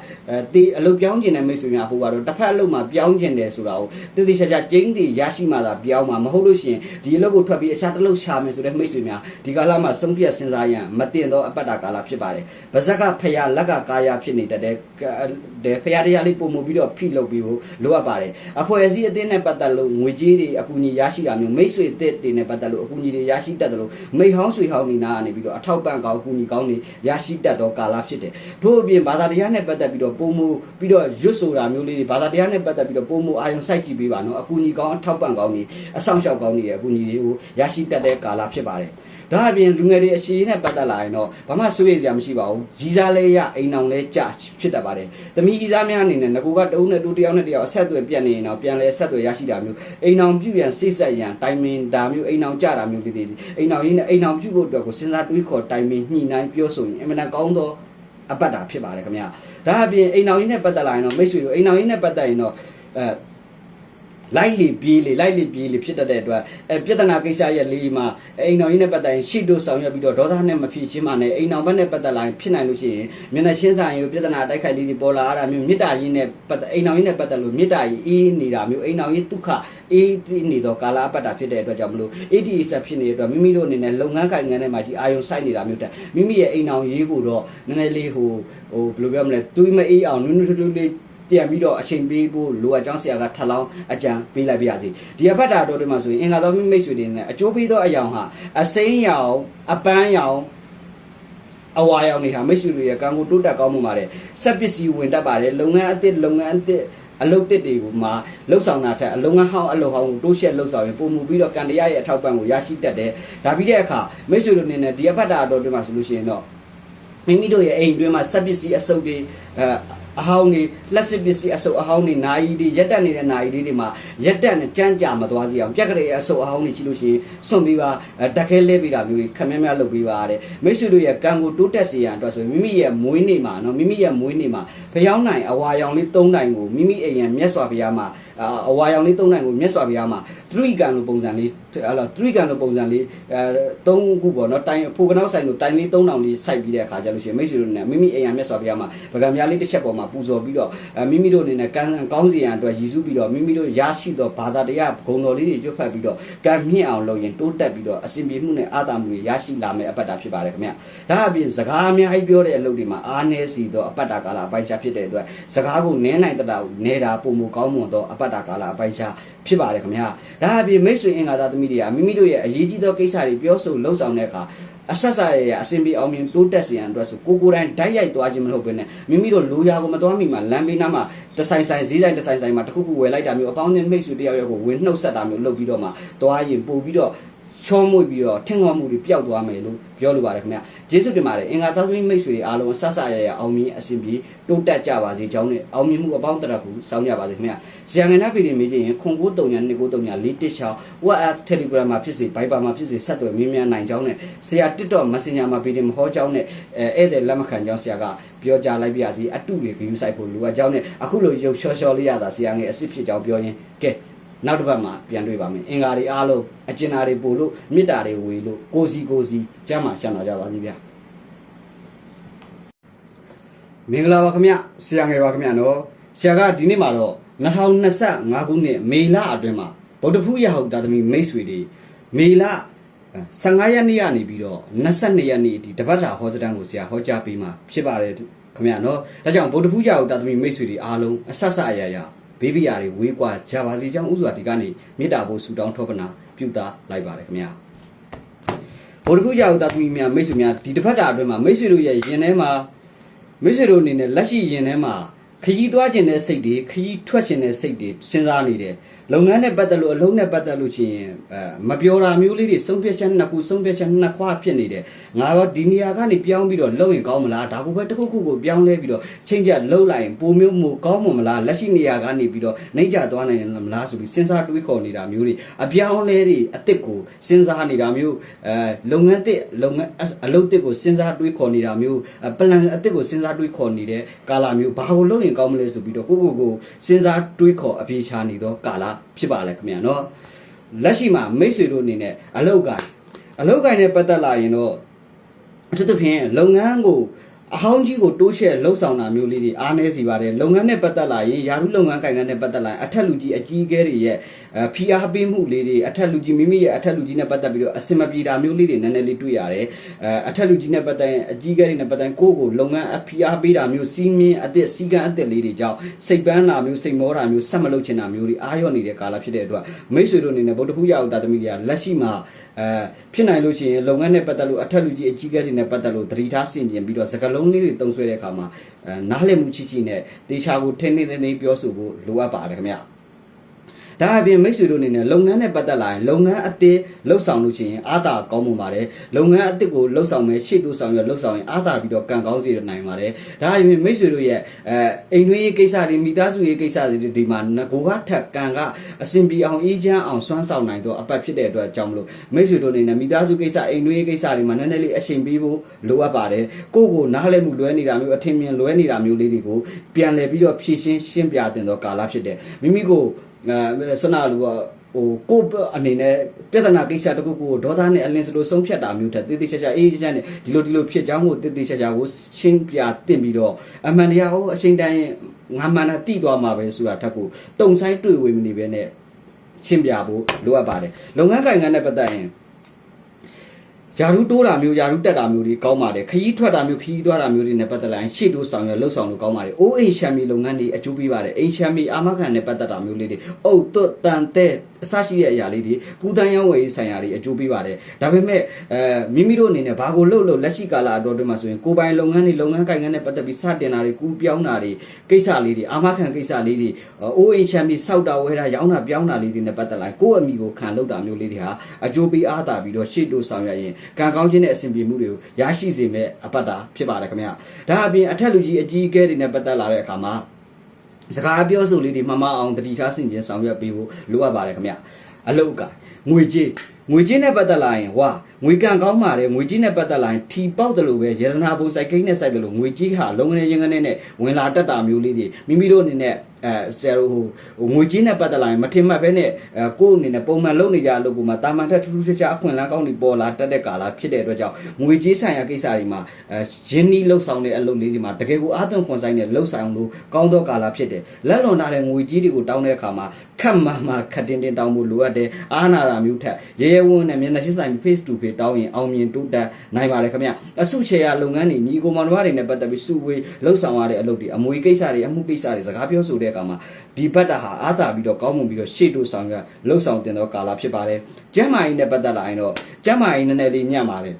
အလုပ်ပြောင်းကျင်တဲ့မိတ်ဆွေများဟိုကတော့တစ်ဖက်အလုပ်မှာပြောင်းကျင်တယ်ဆိုတာကိုတည်တည်ချာချာကျင်းတည်ရရှိမှသာပြောင်းမှာမဟုတ်လို့ရှိရင်ဒီအလုပ်ကိုထွက်ပြီးအခြားတစ်လုပ်ရှာမယ်ဆိုတဲ့မိတ်ဆွေများဒီကာလမှာဆုံးဖြတ်စဉ်းစားရန်မတင်တော့အပတ်တာကာလဖြစ်ပါတယ်ဗဇက်ကဖယားလက်ကကာယဖြစ်နေတတ်တဲ့ဖယားတရားလေးပုံမှုပြီးတော့ဖိလုပ်ပြီးလိုအပ်ပါတယ်အဖွဲ့အစည်းအသင်းနဲ့ပတ်သက်လို့ငွေကြေးတွေအကူအညီရရှိတာမျိုးမိတ်ဆွေအသစ်တွေနဲ့ပတ်သက်လို့အကူအညီတွေရရှိတတ်တယ်လို့မိတ်ဟောင်းဆွေဟောင်းနေနာကနေပြီးတော့အထောက်ပံ့ကောင်းအကူအညီကောင်းတွေရရှိတတ်သောကာလဖြစ်တယ်ထို့အပြင်ဘာသာတရားနဲ့ပတ်သက်ပြီးတော့ပုံမှုပြီးတော့ရွတ်ဆိုတာမျိုးလေးတွေဘာသာတရားနဲ့ပတ်သက်ပြီးတော့ပုံမှုအာရုံစိုက်ကြည့်ပေးပါနော်အကူအညီကောင်းအထောက်ပံ့ကောင်းတွေအဆောင်ရှောက်ကောင်းတွေအကူအညီတွေကိုရရှိတတ်တဲ့ကာလဖြစ်ပါတယ်ဒါအပြင်လူငယ်တွေအရှိနဲ့ပတ်သက်လာရင်တော့ဘာမှစိုးရိမ်စရာမရှိပါဘူးကြီးစားလဲရအိမ်အောင်လဲကြဖြစ်တတ်ပါတယ်တမီကြီးစားများအနေနဲ့ငကိုကတအုပ်နဲ့တူတယောက်နဲ့တယောက်အဆက်အသွယ်ပြတ်နေရင်တော့ပြန်လဲဆက်သွယ်ရရှိတာမျိုးအိမ်အောင်ပြုရန်စိတ်ဆက်ရန်တိုင်မင်ဒါမျိုးအိမ်အောင်ကြတာမျိုးလေးတွေအိမ်အောင်ရင်းနဲ့အိမ်အောင်ပြုဖို့အတွက်ကိုစဉ်းစားတွေးခေါ်တိုင်မင်ညှိနှိုင်းပြောဆိုရင်အမှန်တန်ကောင်းသောအပတ်တာဖြစ်ပါတယ်ခင်ဗျာဒါအပြင်အိမ်အောင်ရင်းနဲ့ပတ်သက်လာရင်တော့မိတ်ဆွေတို့အိမ်အောင်ရင်းနဲ့ပတ်သက်ရင်တော့လိုက်လေပြေးလေဖြစ်တတ်တဲ့အတွက်ပြဿနာကိစ္စရဲ့လေးမှာအိမ်တော်ကြီးနဲ့ပတ်သက်ရင်ရှိတို့ဆောင်ရွက်ပြီးတော့ဒေါသနဲ့မဖြစ်ချင်းမှနဲ့အိမ်တော်ဘက်နဲ့ပတ်သက်လာရင်ဖြစ်နိုင်လို့ရှိရင်မျက်နှာချင်းဆိုင်ကိုပြဿနာတိုက်ခိုက်လေးတွေပေါ်လာရတာမျိုးမေတ္တာရင်းနဲ့ပတ်သက်အိမ်တော်ကြီးနဲ့ပတ်သက်လို့မေတ္တာကြီးအေးနေတာမျိုးအိမ်တော်ကြီးဒုက္ခအေးနေတော့ကာလအပတ်တာဖြစ်တဲ့အတွက်ကြောင့်မလို့ ATS ဖြစ်နေတဲ့အတွက်မိမိတို့အနေနဲ့လုပ်ငန်းကိုင်ငန်းထဲမှာဒီအာယုံစိုက်နေတာမျိုးတက်မိမိရဲ့အိမ်တော်ရေးကိုတော့နည်းနည်းလေးဟိုဘယ်လိုပြောမလဲတွေးမအေးအောင်နုနုထူးလေးပြန်ပြီးတော့အချိန်ပေးဖို့လိုအပ်ကြောင်းဆရာကထပ်လောင်းအကြံပေးလိုက်ပြရစီဒီအဖက်တာတော်တွေမှာဆိုရင်အင်္ဂါတော်မိတ်ဆွေတွေနဲ့အကျိုးပေးသောအယောင်ဟာအစိမ်းရောင်အပန်းရောင်အဝါရောင်တွေဟာမိတ်ဆွေတွေရဲ့ကံကိုတိုးတက်ကောင်းမှုပါတယ်စက်ပစ္စည်းဝင်တတ်ပါတယ်လုပ်ငန်းအသစ်အလုပ်တစ်တွေကိုမှလှုပ်ဆောင်တာထက်အလုပ်ငန်းဟောင်းအလုပ်ဟောင်းကိုတိုးရှက်လှုပ်ဆောင်ရင်ပုံမှုပြီးတော့ကံတရားရဲ့အထောက်ပံ့ကိုရရှိတတ်တယ်ဒါပြီးတဲ့အခါမိတ်ဆွေတို့အနေနဲ့ဒီအဖက်တာတော်တွေမှာဆိုလို့ရှိရင်တော့မိမိတို့ရဲ့အိမ်တွင်းမှာစက်ပစ္စည်းအစုပ်တွေအဟောင်းတွေလက်စစ်ပစ္စည်းအစုပ်အဟောင်းတွေနာယီတွေရက်တက်နေတဲ့နာယီတွေမှာရက်တက်နဲ့ကြမ်းကြမသွားစီအောင်ပြက်ကလေးအစုပ်အဟောင်းတွေရှိလို့ရှိရင်စွန့်ပြီးပါတက်ခဲလဲပြီးတာမျိုးတွေခမည်းများလုပ်ပြီးပါတဲ့မိတ်ဆွေတို့ရဲ့ကံကိုတိုးတက်စေရန်အတွက်ဆိုမိမိရဲ့မွေးနေ့မှာနော်မိမိရဲ့မွေးနေ့မှာဖျောင်းနိုင်အဝါရောင်လေး၃နိုင်ကိုမိမိအိမ်ရန်မြတ်စွာဘုရားမှာအဝါရောင်လေး၃နိုင်ကိုမြတ်စွာဘုရားမှာသရိကံလိုပုံစံလေးသရိကံလိုပုံစံလေး၃ခုပေါ့နော်တိုင်ဖိုကနောက်ဆိုင်လိုတိုင်လေး၃တောင်လေးစိုက်ပြီးတဲ့အခါကျလို့ရှိရင်မိတ်ဆွေတို့နဲ့မိမိအိမ်ရန်မြတ်စွာဘုရားမှာဗကံများလေးတစ်ချက်ပေါ်မှာပူဇော်ပြီးတော့မိမိတို့အနေနဲ့ကံကောင်းစီရန်အတွက်ရည်စူးပြီးတော့မိမိတို့ရရှိသောဘာသာတရားဂုဏ်တော်လေးတွေကျွတ်ဖတ်ပြီးတော့ကံမြင့်အောင်လုပ်ရင်တိုးတက်ပြီးတော့အစဉ်ပြေမှုနဲ့အာသာမှုတွေရရှိလာမယ်အပတ်တာဖြစ်ပါတယ်ခင်ဗျဒါအပြင်စကားအများကြီးပြောတဲ့အလုပ်တွေမှာအားနည်းစီသောအပတ်တာကာလအပိုင်းခြားဖြစ်တဲ့အတွက်စကားကိုနည်းနိုင်တဲ့တာကိုနေတာပုံမကောင်းမွန်သောအပတ်တာကာလအပိုင်းခြားဖြစ်ပါတယ်ခင်ဗျဒါအပြင်မိတ်ဆွေအင်္ဂါသားသမီးတွေကမိမိတို့ရဲ့အရေးကြီးသောကိစ္စတွေပြောဆိုလှုပ်ဆောင်တဲ့အခါအဆက်ဆက်ရအစဉ်ပြေအောင်မြင်တိုးတက်စေရန်အတွက်ဆိုကိုယ်တိုင်ဓာတ်ရိုက်သွားခြင်းမဟုတ်ဘဲနဲ့မိမိတို့လိုရာကိုမသွားမိမှာလမ်းဘေးနားမှာတဆိုင်ဈေးဆိုင်တဆိုင်မှာတခုခုဝယ်လိုက်တာမျိုးအပေါင်းအသင်းမိတ်ဆွေတယောက်ယောက်ကိုဝင်နှုတ်ဆက်တာမျိုးလုပ်ပြီးတော့မှသွားရင်ပို့ပြီးတော့ချ ချောမွေ့ပြီးတော့ထင်ငေါမှုတွေပျောက်သွားမယ်လို့ပြောလိုပါတယ်ခင်ဗျာကျေးဇူးတင်ပါတယ်အင်္ဂါသားသမီးမိတ်ဆွေတွေအားလုံးဆက်ဆရရအောင်မြင်အဆင်ပြေတိုးတက်ကြပါစေကြောင်းနဲ့အောင်မြင်မှုအပေါင်းတရခုစောင်းကြပါစေခင်ဗျာဆရာငယ်နာပြည်မေးခြင်းရင်ခွန်939294416 WhatsApp Telegram မှာဖြစ်စေ Viber မှာဖြစ်စေဆက်သွယ်မြင်းများနိုင်ကြောင်းနဲ့ဆရာ TikTok Messenger မှာပြည်မဟောကြောင်းနဲ့ဧည့်သည်လက်မခံကြောင်းဆရာကပြောကြားလိုက်ပြစီအတုတွေ view site ဖို့လိုအပ်ကြောင်းနဲ့အခုလိုရုပ်ချောချောလေးရတာဆရာငယ်အစ်စ်ဖြစ်ကြောင်းပြောရင်ကဲနောက်တစ်ပတ်မှာပြန်တွေ့ပါမယ်အင်္ဂါတွေအားလုံးအကျဉ်းသားတွေပို့လို့မေတ္တာတွေဝေလို့ကိုစီကျမ်းမှာရှောင်လာကြပါစေဗျာမင်္ဂလာပါခင်ဗျဆရာငယ်ပါခင်ဗျနော်ဆရာကဒီနေ့မှာတော့2025ခုနှစ်မေလအတွင်းမှာဗုဒ္ဓဖူးရဟုတ်တာသမီးမိတ်ဆွေတွေမေလ15ရက်နေ့ကနေပြီးတော့22ရက်နေ့ဒီတပတ်တာဟောစတန်းကိုဆရာဟောကြားပေးမှာဖြစ်ပါတယ်ခင်ဗျနော်ဒါကြောင့်ဗုဒ္ဓဖူးရဟုတ်တာသမီးမိတ်ဆွေတွေအားလုံးအဆက်အရာဘေးဘီယာတွေဝေးကွာကြပါစေကြောင်းဥစွာဒီကနေမေတ္တာဖို့ဆုတောင်းထောပနာပြုတာလိုက်ပါတယ်ခင်ဗျာဗုဒ္ဓဂုကြောင့်တာသမီးများမိတ်ဆွေများဒီတစ်ဖက်တာအတွင်းမှာမိတ်ဆွေတို့ရဲ့ယင်ထဲမှာမိတ်ဆွေတို့အနေနဲ့လက်ရှိယင်ထဲမှာခရီးသွားခြင်းတဲ့စိတ်တွေခရီးထွက်ခြင်းတဲ့စိတ်တွေစဉ်းစားနေတယ်လုပ်ငန်းနဲ့ပတ်သက်လို့အလုံးနဲ့ပတ်သက်လို့ရှိရင်မပြောတာမျိုးလေးတွေဆုံးဖြတ်ချက်နှစ်ခုဆုံးဖြတ်ချက်နှစ်ခွာဖြစ်နေတယ်ငါတော့ဒီနေရာကနေပြောင်းပြီးတော့လှုပ်ရင်ကောင်းမလားဒါကိုပဲတစ်ခုခုကိုပြောင်းလဲပြီးတော့ချိန်ချက်လှုပ်လိုက်ရင်ပုံမျိုးမို့ကောင်းမလားလက်ရှိနေရာကနေပြီးတော့နှိမ့်ချသွားနိုင်တယ်မလားဆိုပြီးစဉ်းစားတွေးခေါ်နေတာမျိုးတွေအပြောင်းလဲတွေအစ်စ်ကိုစဉ်းစားနေတာမျိုးလုပ်ငန်းတစ်လုပ်ငန်းအလုပ်တစ်ကိုစဉ်းစားတွေးခေါ်နေတာမျိုးပလန်အစ်စ်ကိုစဉ်းစားတွေးခေါ်နေတဲ့ကာလမျိုးဘာကိုလုပ်ရင်ကောင်းမလဲဆိုပြီးတော့ကိုစဉ်းစားတွေးခေါ်အပြေချာနေတော့ကာလဖြစ်ပါလေခင်ဗျာနော်လက်ရှိမှာမိတ်ဆွေတို့အနေနဲ့အလောက်ကိုင်းနဲ့ပတ်သက်လာရင်တော့အထူးသဖြင့်လုပ်ငန်းကိုအဟောင်းကြီးကိုတိုးရှဲလှုပ်ဆောင်တာမျိုးလေးတွေအားနည်းစီပါတယ်လုပ်ငန်းနဲ့ပတ်သက်လာရင်ယာရုလုပ်ငန်းကိုင်ငန်းနဲ့ပတ်သက်လာရင်အထက်လူကြီးအကြီးအကဲတွေရဲ့ဖိအားပေးမှုလေးတွေအထက်လူကြီးမိမိရဲ့အထက်လူကြီးနဲ့ပတ်သက်ပြီးတော့အစင်မပြေတာမျိုးလေးတွေနည်းနည်းလေးတွေ့ရတယ်အထက်လူကြီးနဲ့ပတ်သက်ရင်အကြီးအကဲတွေနဲ့ပတ်သက်ကိုလုပ်ငန်းဖိအားပေးတာမျိုးစီးမင်းအသစ်စီကံအသစ်လေးတွေကြောင့်စိတ်ပန်းတာမျိုးစိတ်မောတာမျိုးဆက်မလုပ်ချင်တာမျိုးတွေအားရော့နေတဲ့ကာလဖြစ်တဲ့အတွက်မိတ်ဆွေတို့အနေနဲ့ဗုဒ္ဓဖူးရအောင်တာသမီးတွေကလက်ရှိမှာဖြစ်နိုင်လို့ရှိရင်လုပ်ငန်းနဲ့ပတ်သက်လို့အထက်လူကြီးအကြီးအကဲတွေနဲ့ပတ်သက်လို့သတိထားဆင်ခြင်ပြီးတော့စကားလုံးလေးတွေတုံးဆွဲတဲ့အခါမှာနားလည်မှုချီနဲ့တေချာကိုထင်းနေနေပြောဆိုဖို့လိုအပ်ပါတယ်ခင်ဗျာဒါအပြင်မိတ်ဆွေတို့အနေနဲ့လုပ်ငန်းနဲ့ပတ်သက်လာရင်လုပ်ငန်းအသစ်လှုပ်ဆောင်လို့ရှိရင်အားသာကောင်းမှုပါတယ်လုပ်ငန်းအသစ်ကိုလှုပ်ဆောင်မယ်ရှေ့တိုးဆောင်ရလှုပ်ဆောင်ရင်အားသာပြီးတော့ကံကောင်းစေနိုင်ပါတယ်ဒါအပြင်မိတ်ဆွေတို့ရဲ့အိမ်တွင်းရေးကိစ္စတွေမိသားစုရေးကိစ္စတွေဒီမှာငကိုကထက်ကံကအစဉ်ပြေအောင်အေးချမ်းအောင်စွမ်းဆောင်နိုင်တော့အပတ်ဖြစ်တဲ့အတွက်ကြောင့်မလို့မိတ်ဆွေတို့အနေနဲ့မိသားစုကိစ္စအိမ်တွင်းရေးကိစ္စတွေမှာနည်းနည်းလေးအရှင်ပေးဖို့လိုအပ်ပါတယ်ကိုနားလည်မှုလွဲနေတာမျိုးအထင်မြင်လွဲနေတာမျိုးလေးတွေကိုပြန်လည်ပြီးတော့ဖြည့်ရှင်းပြတင်တော့ကာလဖြစ်တယ်မိမိကိုစနာလူကကိုအနေနဲ့ပြဿနာကိစ္စတခုကိုဒေါသနဲ့အလင်းစလို့ဆုံးဖြတ်တာမျိုးထက်တေးသေးချာချာအေးချမ်းနဲ့ဒီလိုဖြစ်ကြောင်းကိုတေးသေးချာချာကိုရှင်းပြတင်ပြီးတော့အမှန်တရားကိုအချိန်တိုင်းငါမှန်တာတိသွားမှာပဲဆိုတာထက်ကိုတုံဆိုင်တွေ့ဝေမနေပဲနဲ့ရှင်းပြဖို့လိုအပ်ပါတယ်လုပ်ငန်းကိုင်ငန်းနဲ့ပတ်သက်ရင်ယာရုတိုးတာမျိုးယာရုတက်တာမျိုးတွေကောင်းပါတယ်ခရီးထွက်တာမျိုးခရီးသွားတာမျိုးတွေနဲ့ပတ်သက်လာရင်ရှေ့တိုးဆောင်ရလှုပ်ဆောင်လို့ကောင်းပါတယ်အိုးအိမ်ရှမ်းမီလုပ်ငန်းတွေအကျိုးပေးပါတယ်အိမ်ရှမ်းမီအာမခံနဲ့ပတ်သက်တာမျိုးလေးတွေအုတ်သွတ်တန်တဲ့အစရှိတဲ့အရာလေးတွေကူတန်းရောင်းဝယ်ရေးဆိုင်ရာတွေအကျိုးပေးပါတယ်ဒါပေမဲ့မိမိတို့အနေနဲ့ဘာကိုလှုပ်လက်ရှိကာလအတော်တွင်းမှာဆိုရင်ကိုပိုင်လုပ်ငန်းတွေလုပ်ငန်းကိုင်ငန်းနဲ့ပတ်သက်ပြီးစတင်တာတွေကူပြောင်းတာတွေကိစ္စလေးတွေအာမခံကိစ္စလေးတွေအိုးအိမ်ရှမ်းမီစောက်တာဝဲတာရောင်းတာပြောင်းတာလေးတွေနဲ့ပတ်သက်လာကိုယ့်အမိကိုခံလုပ်တာမျိုးလေးတွေဟာအကျိုးပေးအားသာပြီးတော့ရှေ့တိုးဆောင်ရရင်ကံကောင်းခြင်းနဲ့အစဉ်ပြေမှုတွေကိုရရှိစေမဲ့အပတ်တာဖြစ်ပါတယ်ခင်ဗျာဒါအပြင်အထက်လူကြီးအကြီးအကဲတွေနဲ့ပတ်သက်လာတဲ့အခါမှာစကားပြောဆိုလေးတွေမှမအောင်တတိထားဆင်ခြင်ဆောင်ရွက်ပေးဖို့လိုအပ်ပါတယ်ခင်ဗျာအလုတ်ကငွေကြေးနဲ့ပတ်သက်လာရင်ငွေကံကောင်းပါတယ်ငွေကြေးနဲ့ပတ်သက်လာရင်ထီပေါက်တယ်လို့ပဲရတနာဘုံစိုက်ကိန်းနဲ့စိုက်တယ်လို့ငွေကြေးဟာလုံငနေရင်ငနေနဲ့ဝင်လာတတ်တာမျိုးလေးတွေမိမိတို့အနေနဲ့ဆရာတို့ငွေကြေးနဲ့ပတ်သက်လာရင်မထင်မှတ်ပဲနဲ့ကိုယ့်အနေနဲ့ပုံမှန်လုပ်နေကြအလုပ်ကမှတာမန်ထက်ထူးထူးခြားခြားအခွင့်အလမ်းကောင်းတွေပေါ်လာတတ်တဲ့ကာလဖြစ်တဲ့အတွက်ကြောင့်ငွေကြေးဆိုင်ရာကိစ္စတွေမှာရင်းနှီးလှုပ်ဆောင်တဲ့အလုပ်လေးတွေမှာတကယ်ကိုအားသွန်ခွန်ဆိုင်နဲ့လှုပ်ဆောင်လို့ကောင်းသောကာလဖြစ်တယ်လက်လွန်ထားတဲ့ငွေကြေးတွေကိုတောင်းတဲ့အခါမှာခက်မှခက်တင်တောင်းဖို့လိုအပ်တယ်အားနာတာမျိုးထက်ရဲဝန်းနဲ့မျက်နှာချင်းဆိုင် face to face တောင်းရင်အောင်မြင်တိုးတက်နိုင်ပါတယ်ခင်ဗျအစုချေရလုပ်ငန်းတွေညီကိုမောင်နှမတွေနဲ့ပတ်သက်ပြီးစုဝေးလှုပ်ဆောင်ရတဲ့အလုပ်တွေအမွေကိစ္စတွေအမှုကိစ္စတွေစကားပြောဆိုတဲ့အခါမှာဒီဘက်တာဟာအားသာပြီးတော့ကောင်းမွန်ပြီးတော့ရှေ့တိုးဆောင်ရလှုပ်ဆောင်တင်သောကာလဖြစ်ပါတယ်ကျမ်းမာရေးနဲ့ပတ်သက်လာရင်တော့ကျမ်းမာရေးနည်းနည်းလေးညံ့ပါတယ်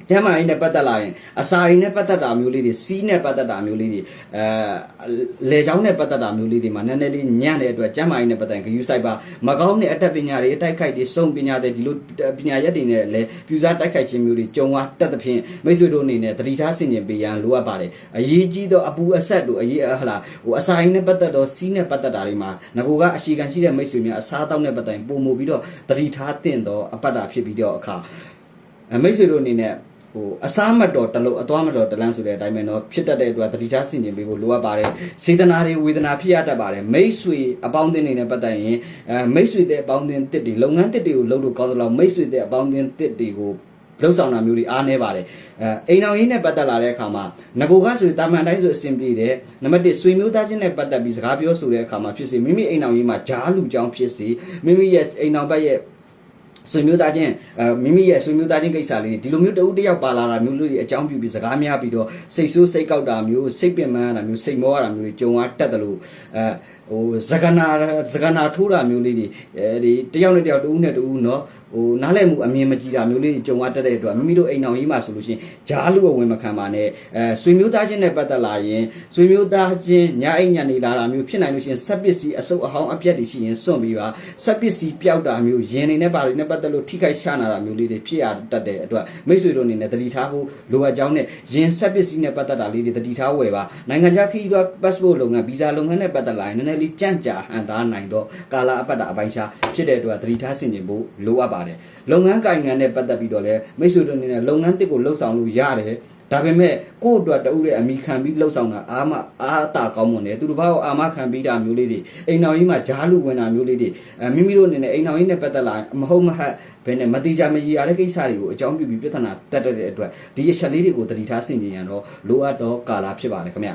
ကျမ်းမာရေးနဲ့ပတ်သက်လာရင်အစာရည်နဲ့ပတ်သက်တာမျိုးလေးတွေစီးနဲ့ပတ်သက်တာမျိုးလေးတွေလေချောင်းနဲ့ပတ်သက်တာမျိုးလေးတွေမှာနည်းနည်းလေးညံ့တဲ့အတွက်ကျမ်းမာရေးနဲ့ပတ်သက်ရင်ဂရုစိုက်ပါမကောင်းတဲ့အတတ်ပညာတွေအတိုက်ခိုက်တွေစုံပညာတွေဒီလိုပညာရက်တွေနဲ့လည်းပြူစားတိုက်ခိုက်ခြင်းမျိုးတွေကြုံရတတ်သဖြင့်မိတ်ဆွေတို့အနေနဲ့တတိထားဆင်ခြင်ပေးရန်လိုအပ်ပါတယ်အရေးကြီးသောအပူအဆက်တို့အရေးဟလာဟိုအစာရည်နဲ့ပတ်သက်သောစီးနဲ့ပတ်သက်တာတွေမှာငကိုကအရှိခံရှိတဲ့မိတ်ဆွေများအစားအသောက်နဲ့ပတ်သက်ရင်ပုံမူပြီးတော့တတိထားသင့်သောအပတ်တာဖြစ်ပြီးတော့အခါမိတ်ဆွေတို့အနေနဲ့ဟိုအစားမတော်တလို့အသွားမတော်တလန်းဆိုတဲ့အတိုင်းပဲเนาะဖြစ်တတ်တဲ့အတွက်တတိထားဆင်ခြင်ပေးဖို့လိုအပ်ပါတယ်စေတနာတွေဝေဒနာဖြစ်ရတတ်ပါတယ်မိတ်ဆွေအပေါင်းအသင်းတွေနဲ့ပတ်သက်ရင်မိတ်ဆွေတဲ့အပေါင်းအသင်းတစ်တွေလုပ်ငန်းတစ်တွေကိုလုပ်လို့ကောင်းသလောက်မိတ်ဆွေတဲ့အပေါင်းအသင်းတစ်တွေကိုလှုပ်ဆောင်တာမျိုးတွေအားနည်းပါတယ်အိမ်တော်ရေးနဲ့ပတ်သက်လာတဲ့အခါမှာငကိုကဆိုတာမန်တိုင်းဆိုအဆင်ပြေတယ်နံပါတ်1ဆွေမျိုးသားချင်းနဲ့ပတ်သက်ပြီးစကားပြောဆိုတဲ့အခါမှာဖြစ်စေမိမိအိမ်တော်ရေးမှာဂျားလူကြောင်းဖြစ်စေမိမိရဲ့အိမ်တော်ဘက်ရဲ့ဆွေမျိုးသားချင်းမိမိရဲ့ဆွေမျိုးသားချင်းကိစ္စလေးဒီလိုမျိုးတဦးတယောက်ပါလာတာမျိုးတွေအကြောင်းပြုပြီးစကားများပြီးတော့စိတ်ဆိုးစိတ်ကောက်တာမျိုးစိတ်ပင်ပန်းရတာမျိုးစိတ်မောရတာမျိုးတွေကြုံရတတ်တယ်လို့ဟိုစကနာထိုးတာမျိုးလေးတွေဒီတယောက်နဲ့တယောက်တဦးနဲ့တဦးเนาะဟိုနားလည်မှုအမြင်မကြည်တာမျိုးလေးကြုံရတတ်တဲ့အတွက်မိမိတို့အိမ်တော်ကြီးမှာဆိုလို့ရှိရင်ဂျားလူအဝင်မခံပါနဲ့ဆွေမျိုးသားချင်းနဲ့ပတ်သက်လာရင်ဆွေမျိုးသားချင်းညအိမ်ညနေလာတာမျိုးဖြစ်နိုင်လို့ရှိရင်ဆက်ပစ္စည်းအစုပ်အဟောင်းအပြက်တွေရှိရင်စွန့်ပြီးပါဆက်ပစ္စည်းပျောက်တာမျိုးရင်နေနဲ့ပါလိနဲ့ပတ်သက်လို့ထိခိုက်ရှာနာတာမျိုးလေးတွေဖြစ်ရတတ်တဲ့အတွက်မိတ်ဆွေတို့အနေနဲ့တတိထားဖို့လိုအပ်ကြောင်းနဲ့ရင်ဆက်ပစ္စည်းနဲ့ပတ်သက်တာလေးတွေတတိထားဝယ်ပါနိုင်ငံခြားခရီးသွား passport လုပ်ငန်းဗီဇာလုပ်ငန်းနဲ့ပတ်သက်လာရင်နည်းနည်းလေးကြန့်ကြာဟန်တာနိုင်တော့ကာလာအပတ်တာအပိုင်းရှာဖြစ်တဲ့အတွက်တတိထားဆင်ခြင်ဖို့လိုအပ်ပါတယ်လုပ်ငန်းကိုင်ငံနဲ့ပတ်သက်ပြီးတော့လည်းမိတ်ဆွေတို့အနေနဲ့လုပ်ငန်းတစ်ကိုလှုပ်ဆောင်လို့ရတယ်ဒါပေမဲ့ကိုယ့်အတွက်တဦးရဲ့အမိခံပြီးလှုပ်ဆောင်တာအားတာကောင်းမွန်တယ်သူတို့ဘာကိုအာမခံပြီးတာမျိုးလေးတွေအိမ်တော်ကြီးမှာဂျားလူဝင်တာမျိုးလေးတွေမိမိတို့အနေနဲ့အိမ်တော်ကြီးနဲ့ပတ်သက်လာမဟုတ်မဟတ်ဘယ်နဲ့မတိကြမကြီးရတဲ့ကိစ္စတွေကိုအကြောင်းပြုပြီးပြဿနာတက်တဲ့အတွက်ဒီအချက်လေးတွေကိုတတိထားဆင်ခြင်ရတော့လိုအပ်တော့ကာလာဖြစ်ပါတယ်ခင်ဗ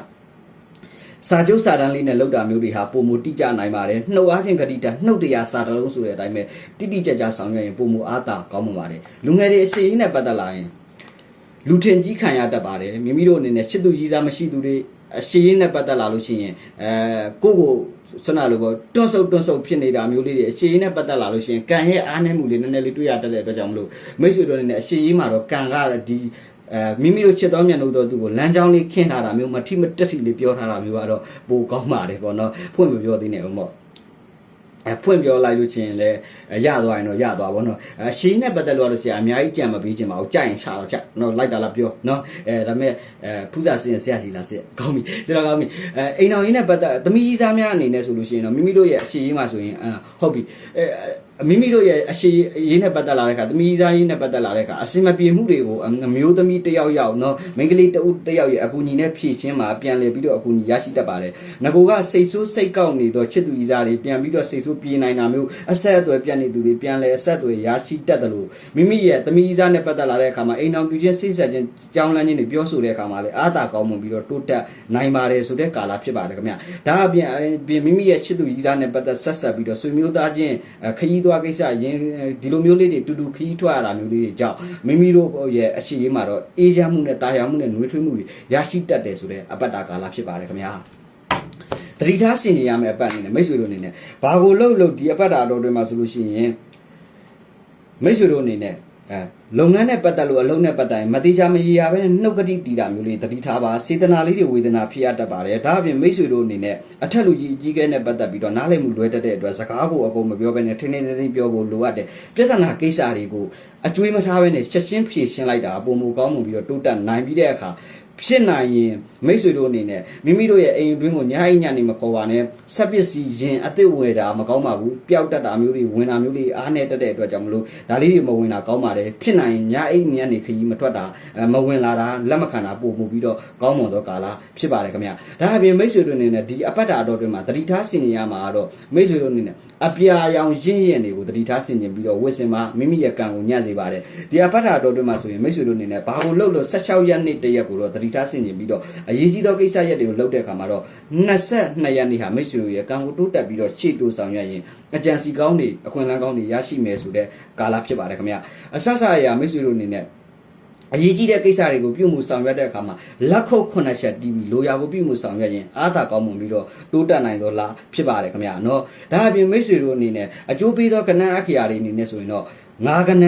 ျစာချုပ်စာတမ်းလေးနဲ့လောက်တာမျိုးတွေဟာပုံမတိကျနိုင်ပါတယ်နှုတ်အားဖြင့်ဂတိတနှုတ်တရားစာတလုံးဆိုတဲ့အတိုင်းပဲတိတိကျကျဆောင်ရွက်ရင်ပုံမအားတာကောင်းမှာပါတယ်လူငယ်တွေအရှိကြီးနဲ့ပတ်သက်လာရင်လူထင်ကြီးခံရတတ်ပါတယ်မိမိတို့အနေနဲ့ချစ်သူကြီးစားမရှိသူတွေအရှိကြီးနဲ့ပတ်သက်လာလို့ရှိရင်ကိုဆွမ်းနာလို့ပေါ့တွန့်ဆုပ်ဖြစ်နေတာမျိုးလေးတွေအရှိကြီးနဲ့ပတ်သက်လာလို့ရှိရင်ကံရဲ့အားနည်းမှုလေးနည်းနည်းလေးတွေ့ရတတ်တဲ့အတွက်ကြောင့်မလို့မိတ်ဆွေတို့အနေနဲ့အရှိကြီးမှာတော့ကံကဒီမိမိတို့ချစ်တော်မြတ်လို့တော့သူ့ကိုလမ်းကြောင်းလေးခင်းထားတာမျိုးမထိမတက်ထိလေးပြောထားတာမျိုးကတော့ပိုကောင်းပါတယ်ပေါ့နော်ဖွင့်မပြောသေးနဲ့ဦးမော့ဖွင့်ပြောလိုက်လို့ချင်းလည်းရသွားရင်တော့ရသွားပါတော့ရှင်းနဲ့ပတ်သက်လို့ဆရာအများကြီးကြံမပေးချင်ပါဘူးကြိုက်ရင်ရှာတော့ချက်နော်လိုက်တာလားပြောနော်ဒါပေမဲ့ဖူးစာစင်ဆရာရှိလားဆရာကောင်းပြီကျွန်တော်ကောင်းပြီအိမ်တော်ကြီးနဲ့ပတ်သက်သမီးကြီးစားများအနေနဲ့ဆိုလို့ရှိရင်တော့မိမိတို့ရဲ့အရှိကြီးမှာဆိုရင်ဟုတ်ပြီမိမိတို့ရဲ့အရှိရေးနဲ့ပတ်သက်လာတဲ့အခါသမီးစားရေးနဲ့ပတ်သက်လာတဲ့အခါအစင်မပြေမှုတွေကိုမျိုးသမီးတယောက်ယောက်နော်မိန်းကလေးတဦးတယောက်ရဲ့အကူအညီနဲ့ဖြည့်ချင်းမှာပြန်လည်ပြီးတော့အကူအညီရရှိတတ်ပါတယ်ငကိုကစိတ်ဆိုးစိတ်ကောက်နေတော့ချစ်သူကြီးစားတွေပြန်ပြီးတော့စိတ်ဆိုးပြေးနိုင်တာမျိုးအဆက်အသွယ်ပြတ်နေသူတွေပြန်လဲအဆက်အသွယ်ရရှိတတ်တယ်လို့မိမိရဲ့သမီးစားနဲ့ပတ်သက်လာတဲ့အခါမှာအိမ်အောင်ပြချင်းစိတ်ဆက်ချင်းကြောင်းလန်းချင်းတွေပြောဆိုတဲ့အခါမှာလည်းအားသာကောင်းမွန်ပြီးတော့တိုးတက်နိုင်ပါတယ်ဆိုတဲ့ကာလဖြစ်ပါတယ်ခင်ဗျဒါအပြင်မိမိရဲ့ချစ်သူကြီးစားနဲ့ပတ်သက်ဆက်ဆက်ပြီးတော့ဆွေမျိုးသားချင်းခရီးသွားကိစ္စရင်ဒီလိုမျိုးလေးတွေတူတူခရီးထွက်ရတာမျိုးလေးတွေကြောင့်မိမိတို့ရဲ့အရှိရေးမှာတော့အေးချမ်းမှုနဲ့တာယာမှုနဲ့နှွေးထွေးမှုတွေရရှိတတ်တယ်ဆိုတဲ့အပတ်တာကာလဖြစ်ပါတယ်ခင်ဗျာတတိထားဆင်ခြင်ရမယ့်အပတ်အနေနဲ့မိတ်ဆွေတို့အနေနဲ့ဘာကိုလှုပ်ဒီအပတ်တာတော်တွေမှာဆိုလို့ရှိရင်မိတ်ဆွေတို့အနေနဲ့လုပ်ငန်းနဲ့ပတ်သက်လို့အလုံးနဲ့ပတ်သက်ရင်မတိချာမရရပဲနှုတ်ကတိတီတာမျိုးလေးတတိထားပါစေတနာလေးတွေဝေဒနာဖြစ်ရတတ်ပါတယ်ဒါအပြင်မိတ်ဆွေတို့အနေနဲ့အထက်လူကြီးအကြီးကဲနဲ့ပတ်သက်ပြီးတော့နားလည်မှုလွဲတတ်တဲ့အတွက်စကားကိုအကုန်မပြောဘဲနဲ့ထင်းထင်းထင်းပြောဖို့လိုအပ်တယ်ပြဿနာကိစ္စတွေကိုအကျွေးမထားဘဲနဲ့ချက်ချင်းဖြေရှင်းလိုက်တာပုံမူကောင်းမှုပြီးတော့တိုးတက်နိုင်ပြီးတဲ့အခါဖြစ်နိုင်ရင်မိတ်ဆွေတို့အနေနဲ့မိမိတို့ရဲ့အိမ်အတွင်းကိုညာအိညနေမခေါ်ပါနဲ့ဆက်ပစ္စည်းရင်အသစ်ဝယ်တာမကောင်းပါဘူးပျောက်တတ်တာမျိုးတွေဝင်တာမျိုးတွေအားနေတတ်တဲ့အတွက်ကြောင့်မလို့ဒါလေးတွေမဝင်တာကောင်းပါတယ်ဖြစ်နိုင်ရင်ညာအိညနေခရီးမထွက်တာမဝင်လာတာလက်မခံတာပို့မှုပြီးတော့ကောင်းမွန်သောကာလဖြစ်ပါတယ်ခင်ဗျဒါအပြင်မိတ်ဆွေတို့အနေနဲ့ဒီအပတ်တာတော်တွင်မှာတတိထားဆင်ခြင်ရမှာတော့မိတ်ဆွေတို့အနေနဲ့အပြာရောင်ရင့်ရင်တွေကိုတတိထားဆင်ခြင်ပြီးတော့ဝစ်စင်မှာမိမိရဲ့ကံကိုညှပ်စေပါတယ်ဒီအပတ်တာတော်တွင်မှာဆိုရင်မိတ်ဆွေတို့အနေနဲ့ဘာကိုလှုပ်လို့16ရက်နေ့တရက်ကိုတော့တတိထားဆင်ခြင်ပြီးတော့အရေးကြီးသောကိစ္စရက်တွေကိုလုပ်တဲ့အခါမှာတော့22ရက်နေ့ဟာမိတ်ဆွေတို့ရဲ့ကံကိုတိုးတက်ပြီးတော့ရှေ့တိုးဆောင်ရွက်ရင်အကြံစီကောင်းတွေအခွင့်အလမ်းကောင်းတွေရရှိမယ်ဆိုတဲ့ကာလဖြစ်ပါတယ်ခင်ဗျအဆဆအရာမိတ်ဆွေတို့အနေနဲ့အရေးကြီးတဲ့ကိစ္စတွေကိုပြုမှုဆောင်ရွက်တဲ့အခါမှာလက်ခုပ်9ချက်တီးပြီးလိုရာကိုပြုမှုဆောင်ရွက်ရင်အားသာကောင်းမွန်ပြီးတော့တိုးတက်နိုင်သောလားဖြစ်ပါတယ်ခင်ဗျာနော်ဒါအပြင်မိတ်ဆွေတို့အနေနဲ့အကျိုးပေးသောကဏ္ဍအခရာတွေအနေနဲ့ဆိုရင်တော့9ကဏ္ဍ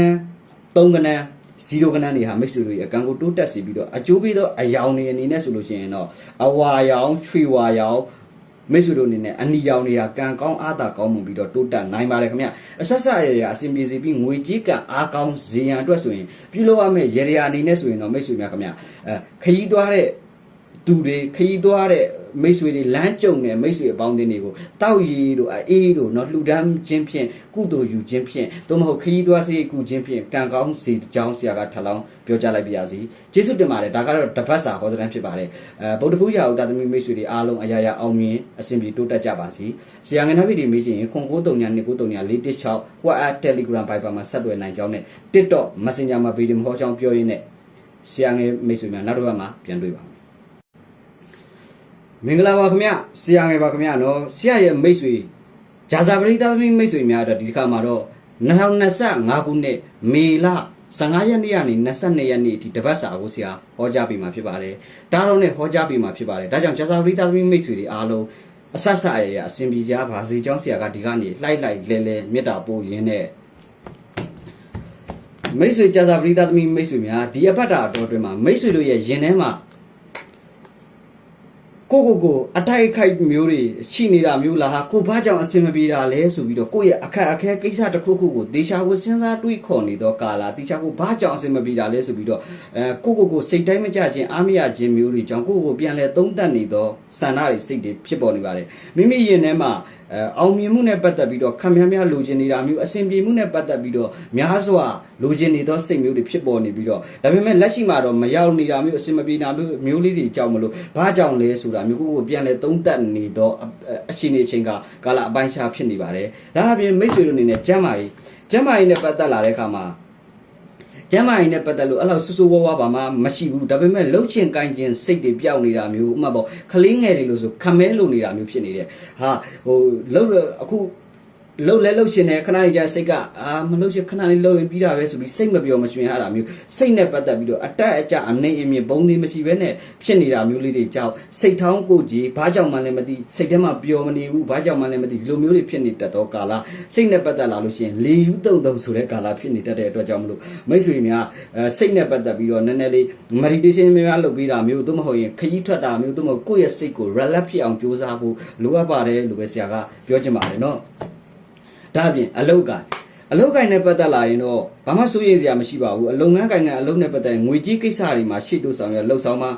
3ကဏ္ဍ ဇီရိုကနန်းတွေဟာမိတ်ဆွေတို့ရဲ့အကံကိုတိုးတက်စေပြီးတော့အကျိုးပေးသောအယောင်တွေအနေနဲ့ဆိုလို့ရှိရင်တော့အဝါရောင်ရွှေဝါရောင်မိတ်ဆွေတို့အနေနဲ့အနီရောင်တွေကကံကောင်းအားသာကောင်းမှုပြီးတော့တိုးတက်နိုင်ပါတယ်ခင်ဗျအဆက်ဆက်ရရအစဉ်ပြေစီပြီးငွေကြေးကံအားကောင်းစေရန်အတွက်ဆိုရင်ပြုလုပ်ရမယ့်ရေရာအနေနဲ့ဆိုရင်တော့မိတ်ဆွေများခင်ဗျခရီးသွားတဲ့သူတွေခရီးသွားတဲ့မိတ်ဆွေတွေလမ်းကြုံတဲ့မိတ်ဆွေအပေါင်းအသင်းတွေကိုတောက်ရည်တို့အေးတို့เนาะလှူဒန်းခြင်းဖြင့်ကုသိုလ်ယူခြင်းဖြင့်သို့မဟုတ်ခရီးသွားစေကူခြင်းဖြင့်ကံကောင်းစေကြောင်းဆရာကထပ်လောင်းပြောကြားလိုက်ပါရစေကျေးဇူးတင်ပါတယ်ဒါကတော့တပတ်စာဟောစတန်းဖြစ်ပါတယ်ဗုဒ္ဓဘုရားဥဒ္ဒသမီမိတ်ဆွေတွေအားလုံးအရာရာအောင်မြင်အစဉ်ပြေတိုးတက်ကြပါစေဆရာငယ်နာဗီဒီမေးချင်ရင်09399436 WhatsApp Telegram Viber မှာဆက်သွယ်နိုင်ကြောင်းနဲ့ TikTok Messenger မှာဗီဒီယိုဟောကြောင်းပြောရင်းနဲ့ဆရာငယ်မိတ်ဆွေများနောက်တစ်ပတ်မှာပြန်တွေ့ပါမင်္ဂလာပါခင်ဗျဆရာငယ်ပါခင်ဗျနော်ဆရာရဲ့မိတ်ဆွေဂျာဇာပရိသတ်သမီးမိတ်ဆွေများတော့ဒီတစ်ခါမှာတော့2025ခုနှစ်မေလ15ရက်နေ့ကနေ22ရက်နေ့အထိတပတ်စာကိုဆရာဟောကြားပေးမှာဖြစ်ပါတယ်ဒါတော့နဲ့ဟောကြားပေးမှာဖြစ်ပါတယ်ဒါကြောင့်ဂျာဇာပရိသတ်သမီးမိတ်ဆွေတွေအားလုံးအဆက်ဆက်ရအစဉ်ပြေကြပါစေကြောင်းဆရာကဒီကနေလှိုက်လဲမေတ္တာပို့ရင်းနဲ့မိတ်ဆွေဂျာဇာပရိသတ်သမီးမိတ်ဆွေများဒီအပတ်တာအတော်တွင်မှာမိတ်ဆွေတို့ရဲ့ယင်ထဲမှာကိုအတိုက်ခိုက်မျိုးတွေရှိနေတာမျိုးလားဟာကိုဘာကြောင့်အဆင်မပြေတာလဲဆိုပြီးတော့ကိုယ့်ရဲ့အခက်အခဲကိစ္စတစ်ခုခုကိုဒေရှာကိုစဉ်းစားတွေးခေါ်နေတော့ကာလာဒေရှာကိုဘာကြောင့်အဆင်မပြေတာလဲဆိုပြီးတော့ကိုစိတ်တိုင်းမကြခြင်းအားမရခြင်းမျိုးတွေကြောင့်ကိုပြန်လဲသုံးသပ်နေတော့ဆန္ဒတွေစိတ်တွေဖြစ်ပေါ်နေပါတယ်မိမိရင်ထဲမှာအောင်မြင်မှုနဲ့ပတ်သက်ပြီးတော့ခံများလိုချင်နေတာမျိုးအဆင်ပြေမှုနဲ့ပတ်သက်ပြီးတော့များစွာလိုချင်နေသောစိတ်မျိုးတွေဖြစ်ပေါ်နေပြီးတော့ဒါပေမဲ့လက်ရှိမှာတော့မရောက်နေတာမျိုးအဆင်မပြေတာမျိုးလေးတွေကြောင့်မလို့ဘာကြောင့်လဲဆိုတာမျိုးကိုပြန်လဲသုံးသပ်နေတော့အချိန်အချိန်ကကာလအပိုင်းခြားဖြစ်နေပါတယ်ဒါအပြင်မိတ်ဆွေတို့အနေနဲ့ကျမ်းမာရေးနဲ့ပတ်သက်လာတဲ့အခါမှာကျမ်းမာရေးနဲ့ပတ်သက်လို့အဲ့လောက်ဆူဆူဝါးဝါဘာမှမရှိဘူးဒါပေမဲ့လှုပ်ချင်ကိုင်းချင်စိတ်တွေပျောက်နေတာမျိုးဥပမာပေါ့ခလေးငယ်တွေလို့ဆိုခမဲလိုနေတာမျိုးဖြစ်နေတယ်ဟာလှုပ်အခုလှုပ်လဲလှုပ်ရှင်တယ်ခဏလေးကြာစိတ်ကမလှုပ်ရှင်ခဏလေးလှုပ်ရင်ပြီးတာပဲဆိုပြီးစိတ်မပြောမကျွင်ရတာမျိုးစိတ်နဲ့ပတ်သက်ပြီးတော့အတက်အကျအနေအမြင်ဘုံသေးမရှိဘဲနဲ့ဖြစ်နေတာမျိုးလေးတွေကြောင့်စိတ်ထောင်းကိုကြီးဘာကြောင့်မှလည်းမသိစိတ်ထဲမှာပျော်မနေဘူးဘာကြောင့်မှလည်းမသိဒီလိုမျိုးတွေဖြစ်နေတတ်တော့ကာလစိတ်နဲ့ပတ်သက်လာလို့ရှိရင်လေယူတုံဆိုတဲ့ကာလဖြစ်နေတတ်တဲ့အတွက်ကြောင့်မလို့မိတ်ဆွေများစိတ်နဲ့ပတ်သက်ပြီးတော့နည်းနည်းလေး meditation များလုပ်ပေးတာမျိုးသို့မဟုတ်ရင်ခရီးထွက်တာမျိုးသို့မဟုတ်ကိုယ့်ရဲ့စိတ်ကို relax ဖြစ်အောင်ကြိုးစားဖို့လိုအပ်ပါတယ်လို့ပဲဆရာကပြောချင်ပါတယ်နော်ဒါအပြင်အလုတ်ကိုင်းနဲ့ပတ်သက်လာရင်တော့ဘာမှစိုးရိမ်စရာမရှိပါဘူးအလုံငန်းကိုင်းကအလုပ်နဲ့ပတ်သက်ငွေကြီးကိစ္စတွေမှာရှေ့တိုးဆောင်ရလှုပ်ဆောင်မှ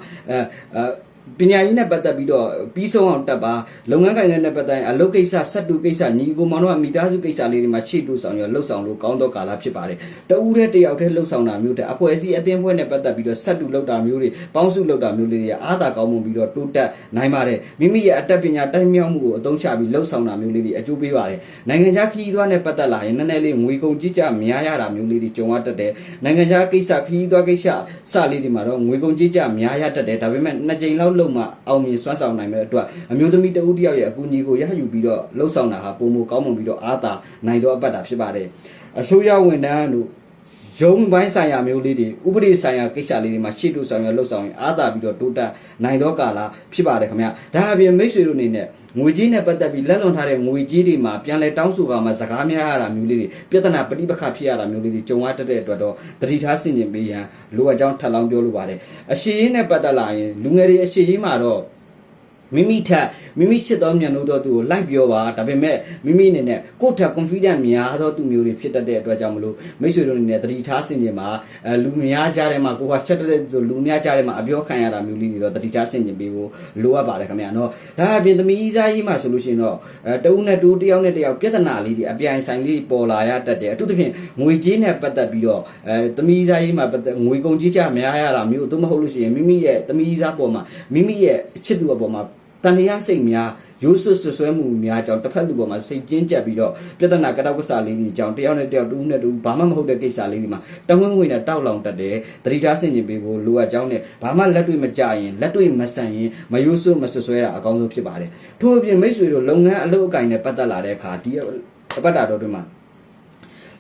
ာပညာရေးနဲ့ပတ်သက်ပြီးတော့ပြီးဆုံးအောင်တက်ပါလုပ်ငန်းကိုင်ငန်းနဲ့ပတ်သက်ရင်အလုပ်ကိစ္စစက်တူကိစ္စညီကိုမောင်တို့ကမိသားစုကိစ္စလေးတွေမှာရှေ့တိုးဆောင်ရလှုပ်ဆောင်လို့ကောင်းတော့ကာလဖြစ်ပါတယ်တဦးတည်းတယောက်တည်းလှုပ်ဆောင်တာမျိုးတဲ့အဖွဲ့အစည်းအသင်းဖွဲ့နဲ့ပတ်သက်ပြီးတော့စက်တူလှုပ်တာမျိုးတွေပေါင်းစုလှုပ်တာမျိုးလေးတွေအားသာကောင်းမှုပြီးတော့တိုးတက်နိုင်ပါတယ်မိမိရဲ့အတတ်ပညာတိုက်မြောက်မှုကိုအသုံးချပြီးလှုပ်ဆောင်တာမျိုးလေးတွေအကျိုးပေးပါတယ်နိုင်ငံခြားခရီးသွားနဲ့ပတ်သက်လာရင်နည်းနည်းလေးငွေကုန်ကြီးကြများရတာမျိုးလေးတွေကြုံရတတ်တယ်နိုင်ငံခြားကိစ္စခရီးသွားကိစ္စစလေးတွေမှာတော့ငွေကုန်ကြီးကြများရတတ်တယ်ဒါပေမဲ့နှစ်ကြိမ်လောက်လုံမှအောင်မြင်စွမ်းဆောင်နိုင်မဲ့အတွက်အမျိုးသမီးတဦးတယောက်ရဲ့အကူအညီကိုရယူပြီးတော့လှုပ်ဆောင်တာဟာပုံမကောင်းမွန်ပြီးတော့အားသာနိုင်တော့အပတ်တာဖြစ်ပါတယ်အစိုးရဝန်ထမ်းတို့ရုံးပိုင်းဆိုင်ရာမျိုးလေးတွေဥပဒေဆိုင်ရာကိစ္စလေးတွေမှာရှေ့တိုးဆောင်ရလှုပ်ဆောင်ရင်အားသာပြီးတော့တိုးတက်နိုင်တော့ကာလဖြစ်ပါတယ်ခင်ဗျဒါအပြင်မိတ်ဆွေတို့အနေနဲ့ငွေကြီးနဲ့ပတ်သက်ပြီးလက်လွန်ထားတဲ့ငွေကြီးတွေမှာပြန်လဲတောင်းဆိုကမှစကားများရတာမျိုးလေးတွေပြဿနာပဋိပက္ခဖြစ်ရတာမျိုးလေးတွေကြုံရတတ်တဲ့အတွက်တော့တတိထားဆင်ခြင်ပေးရန်လိုအပ်ကြောင်းထပ်လောင်းပြောလိုပါတယ်အရှိရေးနဲ့ပတ်သက်လာရင်လူငယ်တွေအရှိရေးမှာတော့မိမိချစ်တော်မြန်လို့တော့သူကိုလိုက်ပြောပါဒါပေမဲ့မိမိအနေနဲ့ကိုယ့်ထက် confident များတော့သူမျိုးတွေဖြစ်တတ်တဲ့အတွက်ကြောင့်မလို့မိတ်ဆွေတို့အနေနဲ့တတိထားဆင်ခြင်မှာလူများကြားထဲမှာကိုကချက်တဲ့ဆိုလူများကြားထဲမှာအပြောခံရတာမျိုးလေးတွေတော့တတိထားဆင်ခြင်ပေးဖို့လိုအပ်ပါတယ်ခင်ဗျာနော်ဒါအပြင်သမီးစားကြီးမှာဆိုလို့ရှိရင်တော့တဦးနဲ့တူတယောက်နဲ့တယောက်ပြဿနာလေးတွေအပြိုင်ဆိုင်လေးပေါ်လာရတတ်တယ်အထူးသဖြင့်ငွေကြေးနဲ့ပတ်သက်ပြီးတော့သမီးစားကြီးမှာငွေကုန်ကြီးကြများရတာမျိုးသို့မဟုတ်လို့ရှိရင်မိမိရဲ့သမီးစားပေါ်မှာမိမိရဲ့ချစ်သူအပေါ်မှာတန်လျာစိတ်များရိုးစွဆွဲမှုများကြောင့်တစ်ဖက်လူပေါ်မှာစိတ်ကျဉ်ကျပ်ပြီးတော့ပြဿနာကတောက်ကစားလေးတွေကြောင့်တယောက်နဲ့တယောက်တူးနဲ့တူးဘာမှမဟုတ်တဲ့ကိစ္စလေးတွေမှာတဝင်းဝင်နဲ့တောက်လောင်တတ်တယ်တတိထားဆင်ခြင်ပေးဖို့လိုအပ်ကြောင်းနဲ့ဘာမှလက်တွေ့မကြရင်လက်တွေ့မဆန်ရင်မရိုးစွမဆွတာအကောင်းဆုံးဖြစ်ပါတယ်ထို့အပြင်မိတ်ဆွေတို့လုပ်ငန်းအလုပ်အကင်နဲ့ပတ်သက်လာတဲ့အခါဒီအပတ်တာတော်တွေမှာ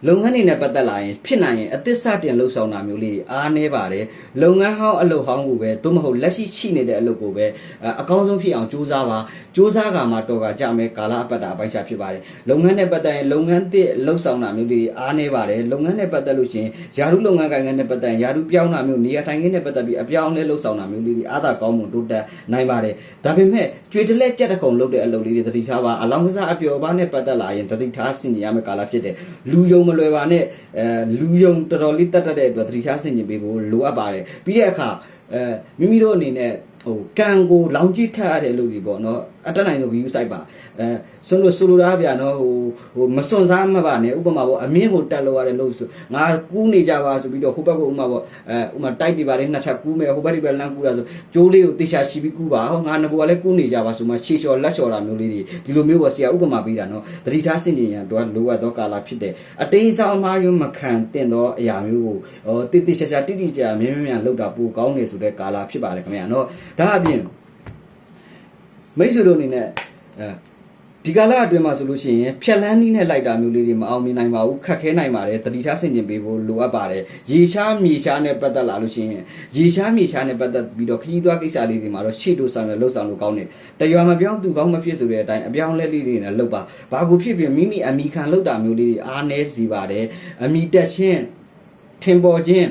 လုပ်ငန်းတွေနဲ့ပတ်သက်လာရင်ဖြစ်နိုင်ရင်အသစ်စတင်လှုပ်ဆောင်တာမျိုးလေးအားနည်းပါတယ်လုပ်ငန်းဟောင်းအလုပ်ဟောင်းကိုပဲသို့မဟုတ်လက်ရှိရှိနေတဲ့အလုပ်ကိုပဲအကောင်းဆုံးဖြစ်အောင်စူးစမ်းပါစူးစမ်းကမှတော့ကကြမယ်ကာလအပတ်တာအပိုင်းခြားဖြစ်ပါတယ်လုပ်ငန်းနဲ့ပတ်သက်ရင်လုပ်ငန်းသစ်လှုပ်ဆောင်တာမျိုးလေးအားနည်းပါတယ်လုပ်ငန်းနဲ့ပတ်သက်လို့ရှိရင်ယာရုလုပ်ငန်းကိုင်ငန်းနဲ့ပတ်သက်ရင်ယာရုပြောင်းတာမျိုးနေရာထိုင်ခင်းနဲ့ပတ်သက်ပြီးအပြောင်းလဲလှုပ်ဆောင်တာမျိုးလေးအားသာကောင်းမှုတိုးတက်နိုင်ပါတယ်ဒါပေမဲ့ကြွေတလက်ကြက်တခုံလုပ်တဲ့အလုပ်လေးတွေသတိထားပါအလောင်းကစားအပျော်ပါနဲ့ပတ်သက်လာရင်သတိထားဆင်ခြင်ရမယ့်ကာလဖြစ်တယ်လူယုံမလွယ်ပါနဲ့လူယုံတော်တော်လေးတတ်တဲ့အတွက်သတိထားဆင်ခြင်ပေးဖို့လိုအပ်ပါတယ်ပြီးတဲ့အခါမိမိတို့အနေနဲ့ကံကိုလောင်ကြည့်ထပ်ရတဲ့လူတွေပေါ့နော်အတက်နိုင်ဆုံး view site ပါဆိုလိုတာဗျာနော်မစွန်စားမပါနဲ့ဥပမာပေါ့အမင်းကိုတက်လို့ရတယ်လို့ဆိုငါကူးနေကြပါဆိုပြီးတော့ဟိုဘက်ကဥမာပေါ့ဥမာတိုက်တွေပါလေနှစ်ထပ်ကူးမယ်ဟိုဘက်တွေပဲလမ်းကူးတာဆိုကျိုးလေးကိုတေချာရှိပြီးကူးပါဟောငါနဘောကလည်းကူးနေကြပါဆိုမှရှေ့လျှော်လက်လျှော်တာမျိုးလေးတွေဒီလိုမျိုးပေါ့ဆရာဥပမာပေးတာနော်သတိထားဆင်ခြင်ရန်တော့လိုအပ်သောကာလဖြစ်တယ်အတိတ်ဆောင်အမှားယွန်းမခံတင်သောအရာမျိုးကိုတိတိကျကျတိတိကျကျမြဲမြဲလောက်တာပိုကောင်းနေဆိုတဲ့ကာလဖြစ်ပါတယ်ခင်ဗျာနော်ဒါအပြင်မိတ်ဆွေတို့အနေနဲ့ဒီကာလအတွင်းမှာဆိုလို့ရှိရင်ဖြက်လန်းနည်းနဲ့လိုက်တာမျိုးလေးတွေမအောင်မြင်နိုင်ပါဘူးခက်ခဲနိုင်ပါတယ်တတိထားဆင်ခြင်ပေးဖို့လိုအပ်ပါတယ်ရေရှားမြေရှားနဲ့ပတ်သက်လာလို့ရှိရင်ရေရှားမြေရှားနဲ့ပတ်သက်ပြီးတော့ခရီးသွားကိစ္စလေးတွေမှာတော့ရှေ့တို့ဆောင်ရလှုပ်ဆောင်လို့ကောင်းတယ်တရွာမပြောင်းသူကောင်းမဖြစ်ဆိုတဲ့အတိုင်းအပြောင်းလဲလေးတွေနဲ့လှုပ်ပါဘာကိုဖြစ်ပြီးမိမိအမိခံလှုပ်တာမျိုးလေးတွေအားနည်းစီပါတယ်အမိတက်ချင်းထင်ပေါ်ခြင်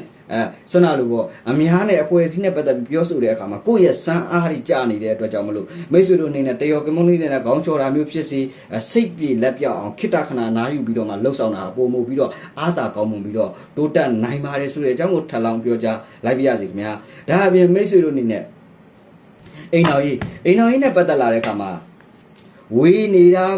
းဆွမ်းနာလို့ပေါ့အများနဲ့အပွဲစည်းနဲ့ပတ်သက်ပြီးပြောဆိုတဲ့အခါမှာကိုယ့်ရဲ့စမ်းအားတွေကြာနေတဲ့အတွက်ကြောင့်မလို့မိတ်ဆွေတို့အနေနဲ့တရော်ကမုန်းလေးနဲ့ခေါင်းချော်တာမျိုးဖြစ်စီစိတ်ပြေလက်ပြောက်အောင်ခိတ္တခဏနားယူပြီးတော့မှလှုပ်ဆောင်တာပုံမှုပြီးတော့အားသာကောင်းမှုပြီးတော့တိုးတက်နိုင်ပါတယ်ဆိုတဲ့အကြောင်းကိုထပ်လောင်းပြောကြားလိုက်ပြရစီခင်ဗျာဒါအပြင်မိတ်ဆွေတို့အနေနဲ့အိမ်တော်ကြီးနဲ့ပတ်သက်လာတဲ့အခါမှာဝေးနေတာ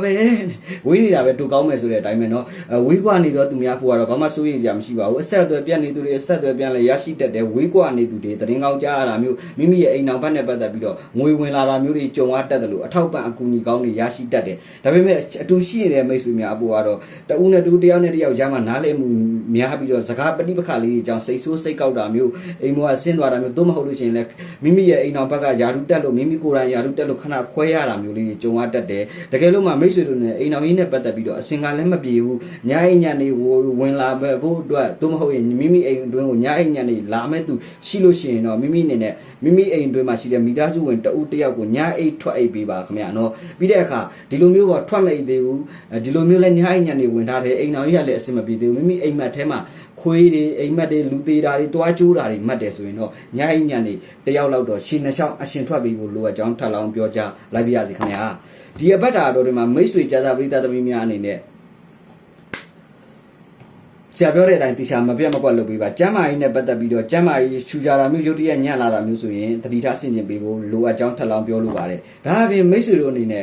ပဲတူကောင်းမယ်ဆိုတဲ့အတိုင်းပဲเนาะဝေးကွာနေတော့သူများဖို့ကတော့ဘာမှစိုးရိမ်စရာမရှိပါဘူးအဆက်အသွယ်ပြတ်နေသူတွေအဆက်အသွယ်ပြန်လဲရရှိတတ်တယ်ဝေးကွာနေသူတွေတရင်ကောင်းကြားရတာမျိုးမိမိရဲ့အိမ်အောင်ဘက်နဲ့ပတ်သက်ပြီးတော့ငွေဝင်လာတာမျိုးတွေကြုံရတတ်တယ်လို့အထောက်ပံ့အကူအညီကောင်းတွေရရှိတတ်တယ်ဒါပေမဲ့အတူရှိနေတဲ့မိတ်ဆွေများအဖို့ကတော့တဦးနဲ့တူတယောက်နဲ့တယောက်ကြားမှာနားလည်မှုများပြီးတော့စကားပဋိပက္ခလေးတွေအကြောင်းစိတ်ဆိုးစိတ်ကောက်တာမျိုးအိမ်မောကဆင်းသွားတာမျိုးသို့မဟုတ်လို့ရှိရင်လည်းမိမိရဲ့အိမ်အောင်ဘက်ကယာရုတက်လို့မိမိကိုယ်တိုင်ယာရုတက်လို့ခဏခွဲရတာမျိုးလေးတွေကြုံရတတ်တယ်တကယ်လို့မှမိတ်ဆွေတို့နဲ့အိမ်တော်ကြီးနဲ့ပတ်သက်ပြီးတော့အစင်ကလည်းမပြေဘူးညအိမ်ညနေဝင်လာဖို့အတွက်သို့မဟုတ်ရင်မိမိအိမ်အတွင်းကိုညအိမ်ညနေလာမဲ့သူရှိလို့ရှိရင်တော့မိမိအနေနဲ့မိမိအိမ်အတွင်းမှာရှိတဲ့မိသားစုဝင်တဦးတယောက်ကိုညအိမ်ထွက်အိပ်ပေးပါခင်ဗျာနော်ပြီးတဲ့အခါဒီလိုမျိုးကထွက်မအိပ်သေးဘူးဒီလိုမျိုးလည်းညအိမ်ညနေဝင်ထားတယ်အိမ်တော်ကြီးကလည်းအစင်မပြေသေးဘူးမိမိအိမ်မက်ထဲမှာခွေးတွေအိမ်မက်တွေလူသေးတာတွေတွားကျိုးတာတွေမှတ်တယ်ဆိုရင်တော့ညအိမ်ညနေတယောက်လောက်တော့ရှင်နှချောင်းအရှင်ထွက်ပြီးဖို့လိုအပ်ကြောင်းထပ်လောင်းပြောကြားလိုက်ပြရစီခင်ဗျာဒီအပတ်တာတော်ဒီမှာမိတ်ဆွေကြာစာပရိသတ်သမီးများအနေနဲ့ဆရာပြောတဲ့အတိုင်းတေချာမပြတ်မကွက်လုပ်ပေးပါကျမ်းမာရေးနဲ့ပတ်သက်ပြီးတော့ကျမ်းမာရေးရှူကြတာမျိုးရုပ်တရက်ညံ့လာတာမျိုးဆိုရင်တတိထားဆင်ခြင်ပေးဖို့လိုအပ်ကြောင်းထပ်လောင်းပြောလိုပါတယ်ဒါအပြင်မိတ်ဆွေတို့အနေနဲ့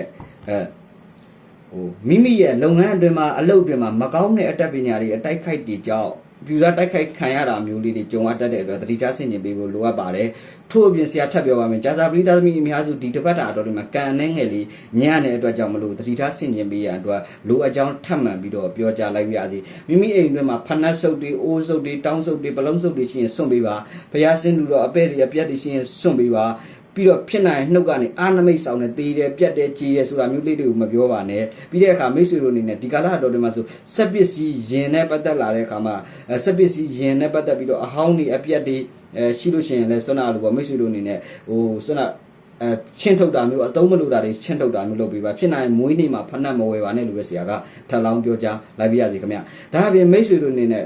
မိမိရဲ့လုပ်ငန်းအတွင်းမှာအလုပ်အတွင်းမှာမကောင်းတဲ့အတတ်ပညာတွေအတိုက်ခိုက်တွေကြောင့်ပြူစားတိုက်ခိုက်ခံရတာမျိုးလေးတွေကြုံရတတ်တဲ့အတွက်တတိချဆင်ခြင်ပေးဖို့လိုအပ်ပါတယ်ထို့အပြင်ဆရာထပ်ပြောပါမယ်ကြာစာပရိသတ်သမီးအများစုဒီတစ်ပတ်တာတော်ဒီမှာကန်နှဲငယ်လေးညံ့တဲ့အတွက်ကြောင့်မလို့တတိထားဆင်ခြင်ပေးရန်အတွက်လိုအပ်ကြောင်းထပ်မံပြီးတော့ပြောကြားလိုက်ပါရစေမိမိအိမ်အတွင်းမှာဖနက်ဆုပ်တွေအိုးဆုပ်တွေတောင်းဆုပ်တွေပလုံးဆုပ်တွေရှိရင်စွန့်ပေးပါဘုရားဆင်းလူတော်အပဲ့တွေအပြတ်တွေရှိရင်စွန့်ပေးပါပြီးတော့ဖြစ်နိုင်နှုတ်ကနေအာနမိတ်ဆောင်နဲ့တေးတယ်ပြတ်တယ်ကြီးတယ်ဆိုတာမျိုးလေးတွေကိုမပြောပါနဲ့ပြီးတဲ့အခါမိတ်ဆွေတို့အနေနဲ့ဒီကာလတော်တွေမှာဆိုစက်ပစ္စည်းယင်နဲ့ပတ်သက်လာတဲ့အခါမှာစက်ပစ္စည်းယင်နဲ့ပတ်သက်ပြီးတော့အဟောင်းတွေအပြတ်တွေရှိလို့ရှိရင်လည်းစွမ်းနာလို့ပေါ့မိတ်ဆွေတို့အနေနဲ့စွမ်းနာချင်းထုတ်တာမျိုးအသုံးမလို့တာတွေချင်းထုတ်တာမျိုးလုပ်ပေးပါဖြစ်နိုင်မွေးနေ့မှာဖဏတ်မဝယ်ပါနဲ့လို့ပဲဆရာကထပ်လောင်းပြောကြားလိုက်ပြရစီခင်ဗျဒါအပြင်မိတ်ဆွေတို့အနေနဲ့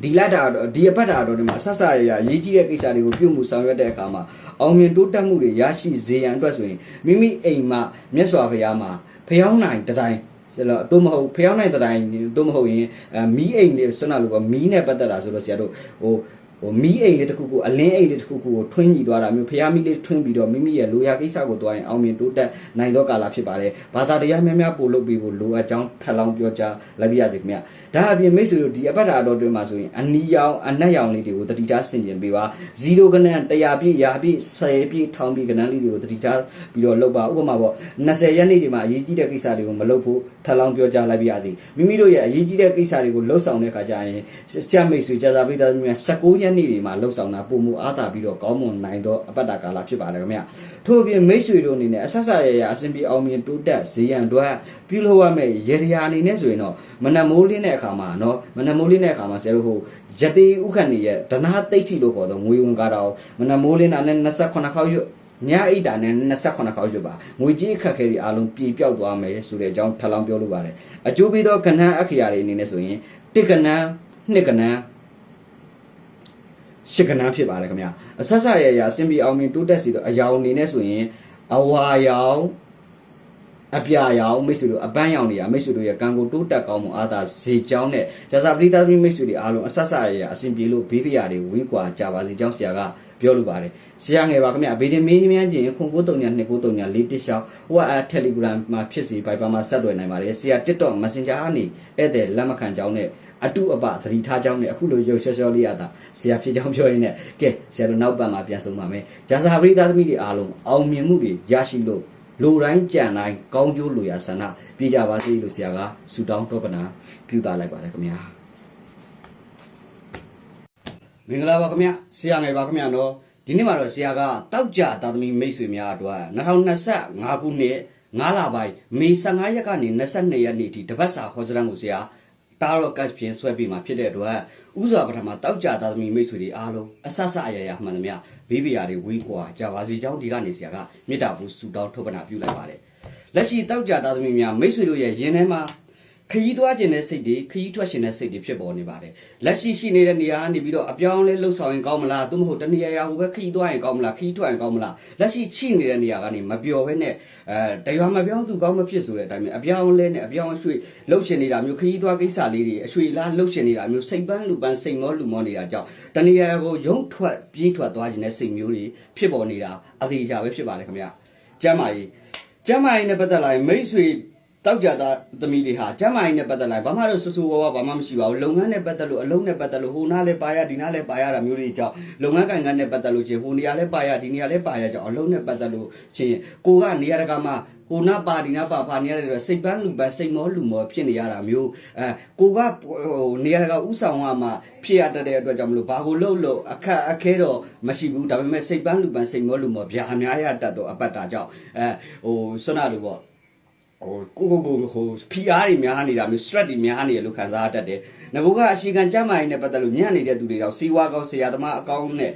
ဒီလက်တာတော့ဒီအပတ်တာတော့ဒီမှာဆက်ဆရရေးကြီးတဲ့ကိစ္စတွေကိုပြုမှုဆောင်ရွက်တဲ့အခါမှာအောင်မြင်တိုးတက်မှုတွေရရှိစေရန်အတွက်ဆိုရင်မိမိအိမ်မှာမြတ်စွာဘုရားမှာဖျောင်းနိုင်တိုင်းဆိုတော့သို့မဟုတ်ဖျောင်းနိုင်တိုင်းသို့မဟုတ်ရင်မီးအိမ်လေးဆွမ်းနာလို့ကမီးနဲ့ပတ်သက်တာဆိုတော့ဆရာတို့မီးအိမ်လေးတစ်ခုကိုအလင်းအိမ်လေးတစ်ခုကိုထွင်းကြည့်သွားတာမျိုးဖျားမီးလေးထွင်းပြီးတော့မိမိရဲ့လိုရာကိစ္စကိုသွားရင်အောင်မြင်တိုးတက်နိုင်သောကာလဖြစ်ပါတယ်ဘာသာတရားများများပို့လုပ်ပြီးဖို့လိုအပ်ကြောင်းထပ်လောင်းပြောကြားလိုက်ပြရစီခင်ဗျဒါအပြင်မိတ်ဆွေတို့ဒီအပတ်တာတော်တွင်မှာဆိုရင်အနီရောင်အနက်ရောင်လေးတွေကိုတတိထားဆင်ခြင်ပေးပါ0ကနန်း100ပြည့်ရာပြည့်10ပြည့်1000ပြည့်ကနန်းလေးတွေကိုတတိထားပြီးတော့လုပ်ပါဥပမာပေါ့20ရက်နေ့ဒီမှာအရေးကြီးတဲ့ကိစ္စတွေကိုမလုပ်ဖို့ထပ်လောင်းပြောကြားလိုက်ပြရစီမိမိတို့ရဲ့အရေးကြီးတဲ့ကိစ္စတွေကိုလှုပ်ဆောင်တဲ့အခါကျရင်စက်မိတ်ဆွေကြာစာပိသားများ19ရက်နေ့ဒီမှာလှုပ်ဆောင်တာပုံမှုအားသာပြီးတော့ကောင်းမွန်နိုင်သောအပတ်တာကာလဖြစ်ပါတယ်ခင်ဗျထို့အပြင်မိတ်ဆွေတို့အနေနဲ့အဆက်ဆက်ရအစဉ်ပြေအောင်မြင်တိုးတက်ဈေးရန်အတွက်ပြုလုပ်ရမယ့်ရေရာအနေနဲ့ဆိုရင်တော့မနက်မိုးလင်းတဲ့အခါ ခါမှာနော်မနမိုးလင်းတဲ့အခါမှာဆရာတို့ဟိုရသေးဥက္ကဋ္ဌရဲ့ဒနာသိတ်ထီလို့ခေါ်တော့ငွေဝင်ကားတော့မနမိုးလင်းတာနဲ့28ခေါက်ရွတ်ညအိတ်တာနဲ့28ခေါက်ရွတ်ပါငွေကြီးအခက်ခဲတွေအားလုံးပြေပြောက်သွားမယ်ဆိုတဲ့အကြောင်းထပ်လောင်းပြောလိုပါတယ်အကျိုးပေးသောကဏ္ဍအခရာတွေအနေနဲ့ဆိုရင်တစ်ကဏ္ဍနှစ်ကဏ္ဍရှစ်ကဏ္ဍဖြစ်ပါတယ်ခင်ဗျာအဆက်ဆက်ရရအစင်ပြီးအောင်မြင်တိုးတက်စီတော့အယောင်အနေနဲ့ဆိုရင်အဝါရောင်အပြာရောင်မိတ်ဆွေတို့အပန်းရောင်တွေကမိတ်ဆွေတို့ရဲ့ကံကိုတိုးတက်ကောင်းမှုအားသာဇေကြောင်းနဲ့ဇာစာပရိသတ်မိတ်ဆွေတွေအားလုံးအဆက်ဆက်ရရအစင်ပြေလို့ဘေးဖရာတွေဝေးကွာကြပါစေကြောင်းဆရာကပြောလိုပါတယ်ဆရာငယ်ပါခင်ဗျအဘေးတင်မင်းမြန်းချင်းခု9392939 ရှောင်း WhatsApp Telegram မှာဖြစ်စီ Viber မှာဆက်သွယ်နိုင်ပါတယ်ဆရာ TikTok Messenger အနေဧည့်သည်လက်မခံကြောင်းနဲ့အတုအပသတိထားကြောင်းနဲ့အခုလိုရုပ်ရှော့ရှော့လေးရတာဆရာဖြစ်ကြောင်းပြောရင်းနဲ့ကဲဆရာတို့နောက်ပတ်မှာပြန်ဆုံးပါမယ်ဂျာစာပရိသတ်သမီးတွေအားလုံးအောင်မြင်မှုတွေရရှိလို့လူတိုင်းကြံတိုင်းကောင်းကျိုးလိုရာဆန္ဒပြကြပါစေလို့ဆရာကဆုတောင်းတောပနာပြုတာလိုက်ပါတယ်ခင်ဗျာမင်္ဂလာပါခင်ဗျဆရာငယ်ပါခင်ဗျနော်ဒီနေ့မှာတော့ဆရာကတောက်ကြသာသမီမိတ်ဆွေများအတွက်2025ခုနှစ်9လပိုင်းမေ15ရက်ကနေ22ရက်နေ့ထိတပတ်စာခေါ်စရန်ကိုဆရာတာရော့ကတ်ဖြင့်ဆွဲပြီးမှဖြစ်တဲ့အတွက်ဥစွာပထမတောက်ကြသာသမီမိတ်ဆွေတွေအားလုံးအဆဆအရရမှန်သမျှဘေးဘီယာတွေဝေးကွာကြပါစီကြောင်းဒီကနေဆရာကမေတ္တာပူဆုတောင်းထုတ်ပနာပြုလိုက်ပါတယ်လက်ရှိတောက်ကြသာသမီများမိတ်ဆွေတို့ရဲ့ယင်ထဲမှာခရီးသွားခြင်းတဲ့စိတ်တွေခရီးထွက်ခြင်းတဲ့စိတ်တွေဖြစ်ပေါ်နေပါတယ်လက်ရှိနေတဲ့နေရာကနေပြီးတော့အပြောင်းလဲလှုပ်ဆောင်ရင်ကောင်းမလားသို့မဟုတ်တနေရာဟိုပဲခရီးသွားရင်ကောင်းမလားခရီးထွက်ရင်ကောင်းမလားလက်ရှိနေတဲ့နေရာကနေမပျော်ဘဲနဲ့တရွာမပြောင်းသူကောင်းမဖြစ်ဆိုတဲ့အတိုင်းအပြောင်းလဲနဲ့အပြောင်းအရွှေ့လှုပ်ရှင်နေတာမျိုးခရီးသွားကိစ္စလေးတွေအရွှေ့လားလှုပ်ရှင်နေတာမျိုးစိတ်ပန်းလူပန်းစိတ်မောလူမောနေတာကြောင့်တနေရာကိုရုံထွက်ပြေးထွက်သွားခြင်းတဲ့စိတ်မျိုးတွေဖြစ်ပေါ်နေတာအသေးချာပဲဖြစ်ပါတယ်ခင်ဗျကျမ်းမာရေးနဲ့ပတ်သက်လာရင်မိတ်ဆွေတောက်ကြတာသမီးတွေဟာကျမ်းမာရေးနဲ့ပတ်သက်လာဘာမှတော့ဆူဆူဝါးဝါဘာမှမရှိပါဘူးလုပ်ငန်းနဲ့ပတ်သက်လို့အလုံးနဲ့ပတ်သက်လို့ဟိုနားလဲပါရဒီနားလဲပါရတာမျိုးတွေကြောင့်လုပ်ငန်းကိုင်ငန်းနဲ့ပတ်သက်လို့ချင်းဟိုနေရာလဲပါရဒီနေရာလဲပါရကြောင့်အလုံးနဲ့ပတ်သက်လို့ချင်းကိုကနေရာတကာမှာဟိုနာပါဒီနာပါဖာနေရတဲ့စိတ်ပန်းလူပန်းစိတ်မောလူမောဖြစ်နေရတာမျိုးကိုကဟိုနေရာတကာဥဆောင်ကမှဖြစ်ရတဲ့အတွက်ကြောင့်မလို့ဘာကိုလှုပ်လို့အခက်အခဲတော့မရှိဘူးဒါပေမဲ့စိတ်ပန်းလူပန်းစိတ်မောလူမောဗျာအများရတတ်တော့အပတ်တာကြောင့်ဟိုဆွမ်းနာလို့ပေါ့ဟိုကိုဟို PR တွေများနေတာမျိုး stress တွေများနေရလို့ခံစားတတ်တယ်။ငါကအရှိခံကြမ်းမာရင်နဲ့ပတ်သက်လို့ညံ့နေတဲ့သူတွေတော့စီဝါကောင်းဆရာသမားအကောင်းနဲ့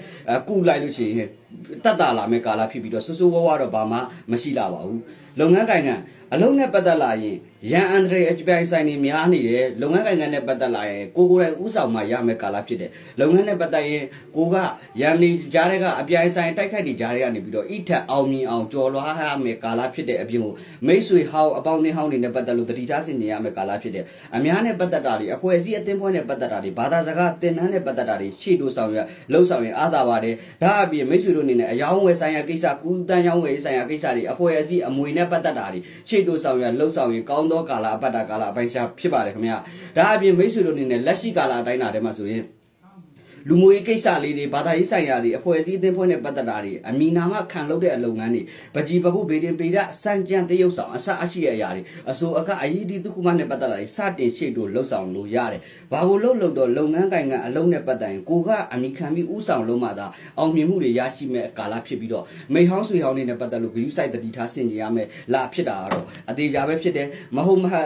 ကုလိုက်လို့ရှိရင်တတ်တာလာမဲ့ကာလဖြစ်ပြီးတော့ဆူဆူဝါးဝါတော့ဘာမှမရှိလာပါဘူး။လုပ်ငန်းကိုင်ကအလုံးနဲ့ပတ်သက်လာရင်ရန်အန်ဒရေအပြိုင်ဆိုင်တွေများနေတယ်လုပ်ငန်းကိုင်ကနဲ့ပတ်သက်လာရင်ကိုယ်တိုင်ဥဆောင်မှရမယ်ကာလဖြစ်တယ်လုပ်ငန်းနဲ့ပတ်သက်ရင်ကိုကရန်နေကြားတဲ့ကအပြိုင်ဆိုင်တိုက်ခိုက်တွေကြားတဲ့ကနေပြီးတော့ဣထက်အောင်မြင်အောင်ကြော်လွှားရမယ်ကာလဖြစ်တဲ့အပြင်ကိုမိတ်ဆွေဟောင်းအပေါင်းအသင်းဟောင်းတွေနဲ့ပတ်သက်လို့တတိထားဆင်ခြင်ရမယ်ကာလဖြစ်တယ်အများနဲ့ပတ်သက်တာတွေအဖွဲ့အစည်းအသင်းဖွဲ့နဲ့ပတ်သက်တာတွေဘာသာစကားသင်တန်းနဲ့ပတ်သက်တာတွေရှေ့တိုးဆောင်ရလှုပ်ဆောင်ရင်အားသာပါတယ်ဒါအပြင်မိတ်ဆွေတို့အနေနဲ့အယောင်းဝယ်ဆိုင်ရာကိစ္စကူးတန်းရောင်းဝယ်ဆိုင်ရာကိစ္စတွေအဖွဲ့အစည်းအမွေနဲ့ပတ်သက်တာတွေရှေ့တိုးဆောင်ရလှုပ်ဆောင်ရင်ကောင်းသောကာလအပတ်တာကာလအပိုင်းခြားဖြစ်ပါတယ်ခင်ဗျာဒါအပြင်မိတ်ဆွေတို့အနေနဲ့လက်ရှိကာလအတိုင်းလာတဲ့မှာဆိုရင်လူမျိုးရေးကိစ္စလေးတွေဘာသာရေးဆိုင်ရာတွေအဖွဲ့အစည်းအသင်းဖွဲ့နဲ့ပတ်သက်တာတွေအမီနာမခံလုပ်တဲ့အလုပ်ငန်းတွေပကြီးပပုဗေဒင်ပေဒစံကြံတရုပ်ဆောင်အစအရှိတဲ့အရာတွေအစိုးအကအရေးဒီတုခုမှနဲ့ပတ်သက်တာတွေစတင်ရှေ့တို့လှုပ်ဆောင်လို့ရတယ်ဘာကိုလှုပ်တော့လုပ်ငန်းကိုင်ကအလုံးနဲ့ပတ်သက်ရင်ကိုကအမီခံပြီးဥဆောင်လုံးမှသာအောင်မြင်မှုတွေရရှိမဲ့ကာလဖြစ်ပြီးတော့မိဟောင်းဆွေဟောင်းတွေနဲ့ပတ်သက်လို့ဂရုစိုက်တတိထားဆင်ခြင်ရမယ်လာဖြစ်တာကတော့အသေးချာပဲဖြစ်တယ်မဟုတ်မဟုတ်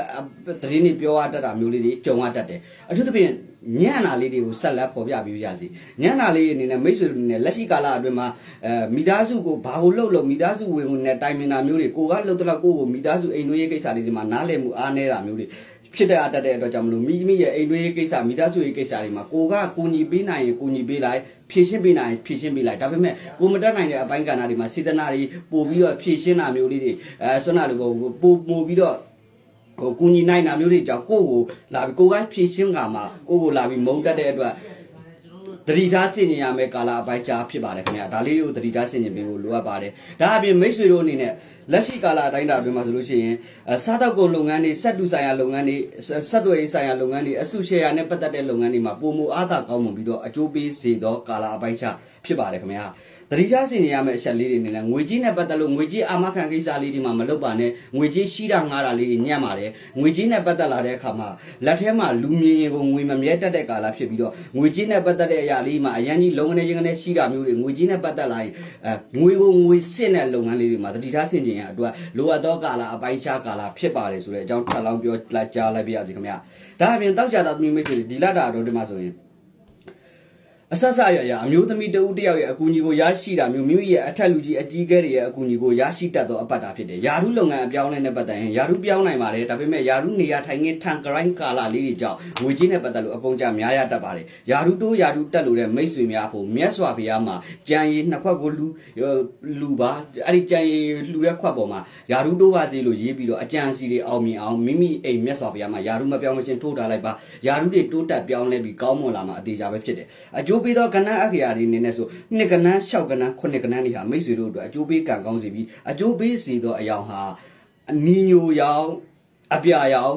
သတင်းတွေပြောရတတ်တာမျိုးလေးတွေကြုံရတတ်တယ်အထူးသဖြင့်ညံ့နာလေးတွေကိုဆက်လက်ပေါ်ပြပေးရစီညံ့နာလေးအနေနဲ့မိတ်ဆွေတွေနဲ့လက်ရှိကာလအတွင်းမှာမိသားစုကိုဘာကိုလှုပ်လို့မိသားစုဝင်ဝင်နဲ့တိုင်ပင်တာမျိုးတွေကိုကလှုပ်တော့ကိုကိုမိသားစုအိမ်တွင်းရေးကိစ္စတွေဒီမှာနားလည်မှုအားနည်းတာမျိုးတွေဖြစ်တဲ့အတတ်တဲ့အတွက်ကြောင့်မလို့မိရဲ့အိမ်တွင်းရေးကိစ္စမိသားစုရေးကိစ္စတွေမှာကိုကကိုညီပေးနိုင်ရင်ကိုညီပေးလိုက်ဖြည့်ရှင်းပေးနိုင်ဖြည့်ရှင်းပေးလိုက်ဒါပေမဲ့ကိုမတက်နိုင်တဲ့အပိုင်းကဏ္ဍတွေမှာစေတနာတွေပို့ပြီးတော့ဖြည့်ရှင်းတာမျိုးလေးတွေဆွမ်းနာတွေပို့ပြီးတော့ဟိုကူညီနိုင်တာမျိုးတွေကြောင့်ကိုလာပြီးကိုကဖြည့်ရှင်းကမှာကိုလာပြီးမုံတက်တဲ့အတွက်တတိထားဆင်ញင်ရမယ်ကာလအပိုင်းကြားဖြစ်ပါတယ်ခင်ဗျာဒါလေးကိုတတိထားဆင်ញင်ပေးဖို့လိုအပ်ပါတယ်ဒါအပြင်မိတ်ဆွေတို့အနေနဲ့လက်ရှိကာလအတိုင်းတာပြင်မှာဆိုလို့ရှိရင်စားတောက်ကုန်လုပ်ငန်းတွေစက်တူဆိုင်ရာလုပ်ငန်းတွေစက်သွယ်ရေးဆိုင်ရာလုပ်ငန်းတွေအစုရှယ်ယာနဲ့ပတ်သက်တဲ့လုပ်ငန်းတွေမှာပုံမူအားသာကောင်းမွန်ပြီးတော့အကျိုးပေးစေသောကာလအပိုင်းခြားဖြစ်ပါတယ်ခင်ဗျာတ တိထားစင်နေရမယ့်အချက်လေးတွေနေလဲငွေကြီးနဲ့ပတ်သက်လို့ငွေကြီးအာမခံကိစ္စလေးတွေမှာမလုပ်ပါနဲ့ငွေကြီးရှိတာငားတာလေးတွေညံ့ပါတယ်ငွေကြီးနဲ့ပတ်သက်လာတဲ့အခါမှာလက်ထဲမှာလူမြင်ရင်ကိုငွေမမြဲတတ်တဲ့ကာလဖြစ်ပြီးတော့ငွေကြီးနဲ့ပတ်သက်တဲ့အရာလေးမှာအရန်ကြီးလုံးကနေချင်းကနေရှိတာမျိုးတွေငွေကြီးနဲ့ပတ်သက်လာရင်ငွေကိုငွေစစ်တဲ့လုပ်ငန်းလေးတွေမှာတတိထားစင်ခြင်းရအတွက်လိုအပ်သောကာလအပိုင်းခြားကာလဖြစ်ပါတယ်ဆိုတဲ့အကြောင်းထပ်လောင်းပြောလိုက်ကြားလိုက်ပြရစီခင်ဗျာဒါအပြင်တောက်ကြတာသမီးမိတ်ဆွေဒီလတာတော့ဒီမှာဆိုရင်အဆက်ဆက်ရအမျိုးသမီးတဦးတယောက်ရဲ့အကူအညီကိုရရှိတာမျိုးမိမိရဲ့အထက်လူကြီးအကြီးအကဲတွေရဲ့အကူအညီကိုရရှိတတ်သောအပတ်တာဖြစ်တယ်။ယာရုလုပ်ငန်းအပြောင်းလဲနဲ့ပတ်သက်ရင်ယာရုပြောင်းနိုင်ပါတယ်ဒါပေမဲ့ယာရုနေရာထိုင်ခင်းထန်ဂရိုင်းကာလာလေးတွေကြောင့်ငွေကြီးနဲ့ပတ်သက်လို့အကုန်ကြများရတတ်ပါတယ်။ယာရုတိုးယာရုတက်လို့တဲ့မိတ်ဆွေများဖို့မြတ်စွာဘုရားမှာကြံရည်နှစ်ခွက်ကိုလူပါအဲ့ဒီကြံရည်လူရဲ့ခွက်ပေါ်မှာယာရုတိုးပါစေလို့ရေးပြီးတော့အကြံစီတွေအောင်မြင်အောင်မိမိအိမ်မြတ်စွာဘုရားမှာယာရုမပြောင်းမချင်းထိုးထားလိုက်ပါယာရုတွေတိုးတက်ပြောင်းလဲပြီးကောင်းမွန်လာမှာအသေးချာပဲဖြစ်တယ်။အကျိုးပေးသောကဏ္ဍအခရာတွေနေနဲ့ဆိုနှစ်ကဏ္ဍ6ကဏ္ဍ9ကဏ္ဍတွေဟာမိတ်ဆွေတို့အတွက်အကျိုးပေးကံကောင်းစီပြီးအကျိုးပေးစီသောအယောင်ဟာအနီညိုရောင်အပြာရောင်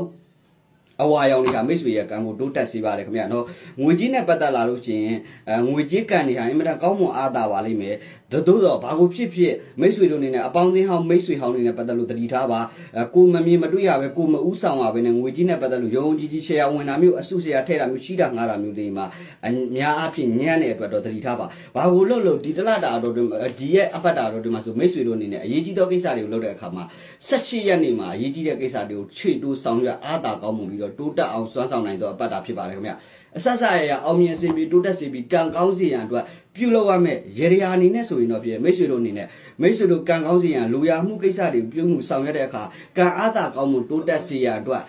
အဝါရောင်တွေကမိတ်ဆွေရဲ့ကံကိုတိုးတက်စေပါတယ်ခင်ဗျာနော်ငွေကြီးနဲ့ပတ်သက်လာလို့ရှိရင်ငွေကြီးကံတွေဟာအင်မတန်ကောင်းမွန်အားသာပါလိမ့်မယ်သို့တော့ဘာကိုဖြစ်ဖြစ်မိတ်ဆွေတို့အနေနဲ့အပေါင်းအသင်းဟောင်းမိတ်ဆွေဟောင်းတွေနဲ့ပတ်သက်လို့တတိထားပါကိုမမြင်မတွေ့ရပဲကိုမဥဆောင်ပါပဲနဲ့ငွေကြီးနဲ့ပတ်သက်လို့ရုံကြီးကြီးရှယ်ယာဝင်တာမျိုးအစုရှယ်ယာထည့်တာမျိုးရှိတာငားတာမျိုးတွေမှာအများအားဖြင့်ညံ့တဲ့အတွက်တော့တတိထားပါဘာကိုလို့ဒီတလတာတော့ဒီရဲ့အပတ်တာတော့ဒီမှာဆိုမိတ်ဆွေတို့အနေနဲ့အရေးကြီးသောကိစ္စတွေကိုလုပ်တဲ့အခါမှာ18ရက်နေ့မှာအရေးကြီးတဲ့ကိစ္စတွေကိုခြေတိုးဆောင်ရွက်အားသာကောင်းမှုပြီးတော့တိုးတက်အောင်စွမ်းဆောင်နိုင်သောအပတ်တာဖြစ်ပါတယ်ခင်ဗျအဆဆရအောင်မြင်စေပြီးတိုးတက်စေပြီးကံကောင်းစေရန်အတွက်ပြုလုပ်ရမယ့်ရေရာအနေနဲ့ဆိုရင်တော့ပြည်မိတ်ဆွေတို့အနေနဲ့မိတ်ဆွေတို့ကံကောင်းစေရန်လူရမှုကိစ္စတွေပြုမှုဆောင်ရွက်တဲ့အခါကံအားသာကောင်းမှုတိုးတက်စေရန်အတွက်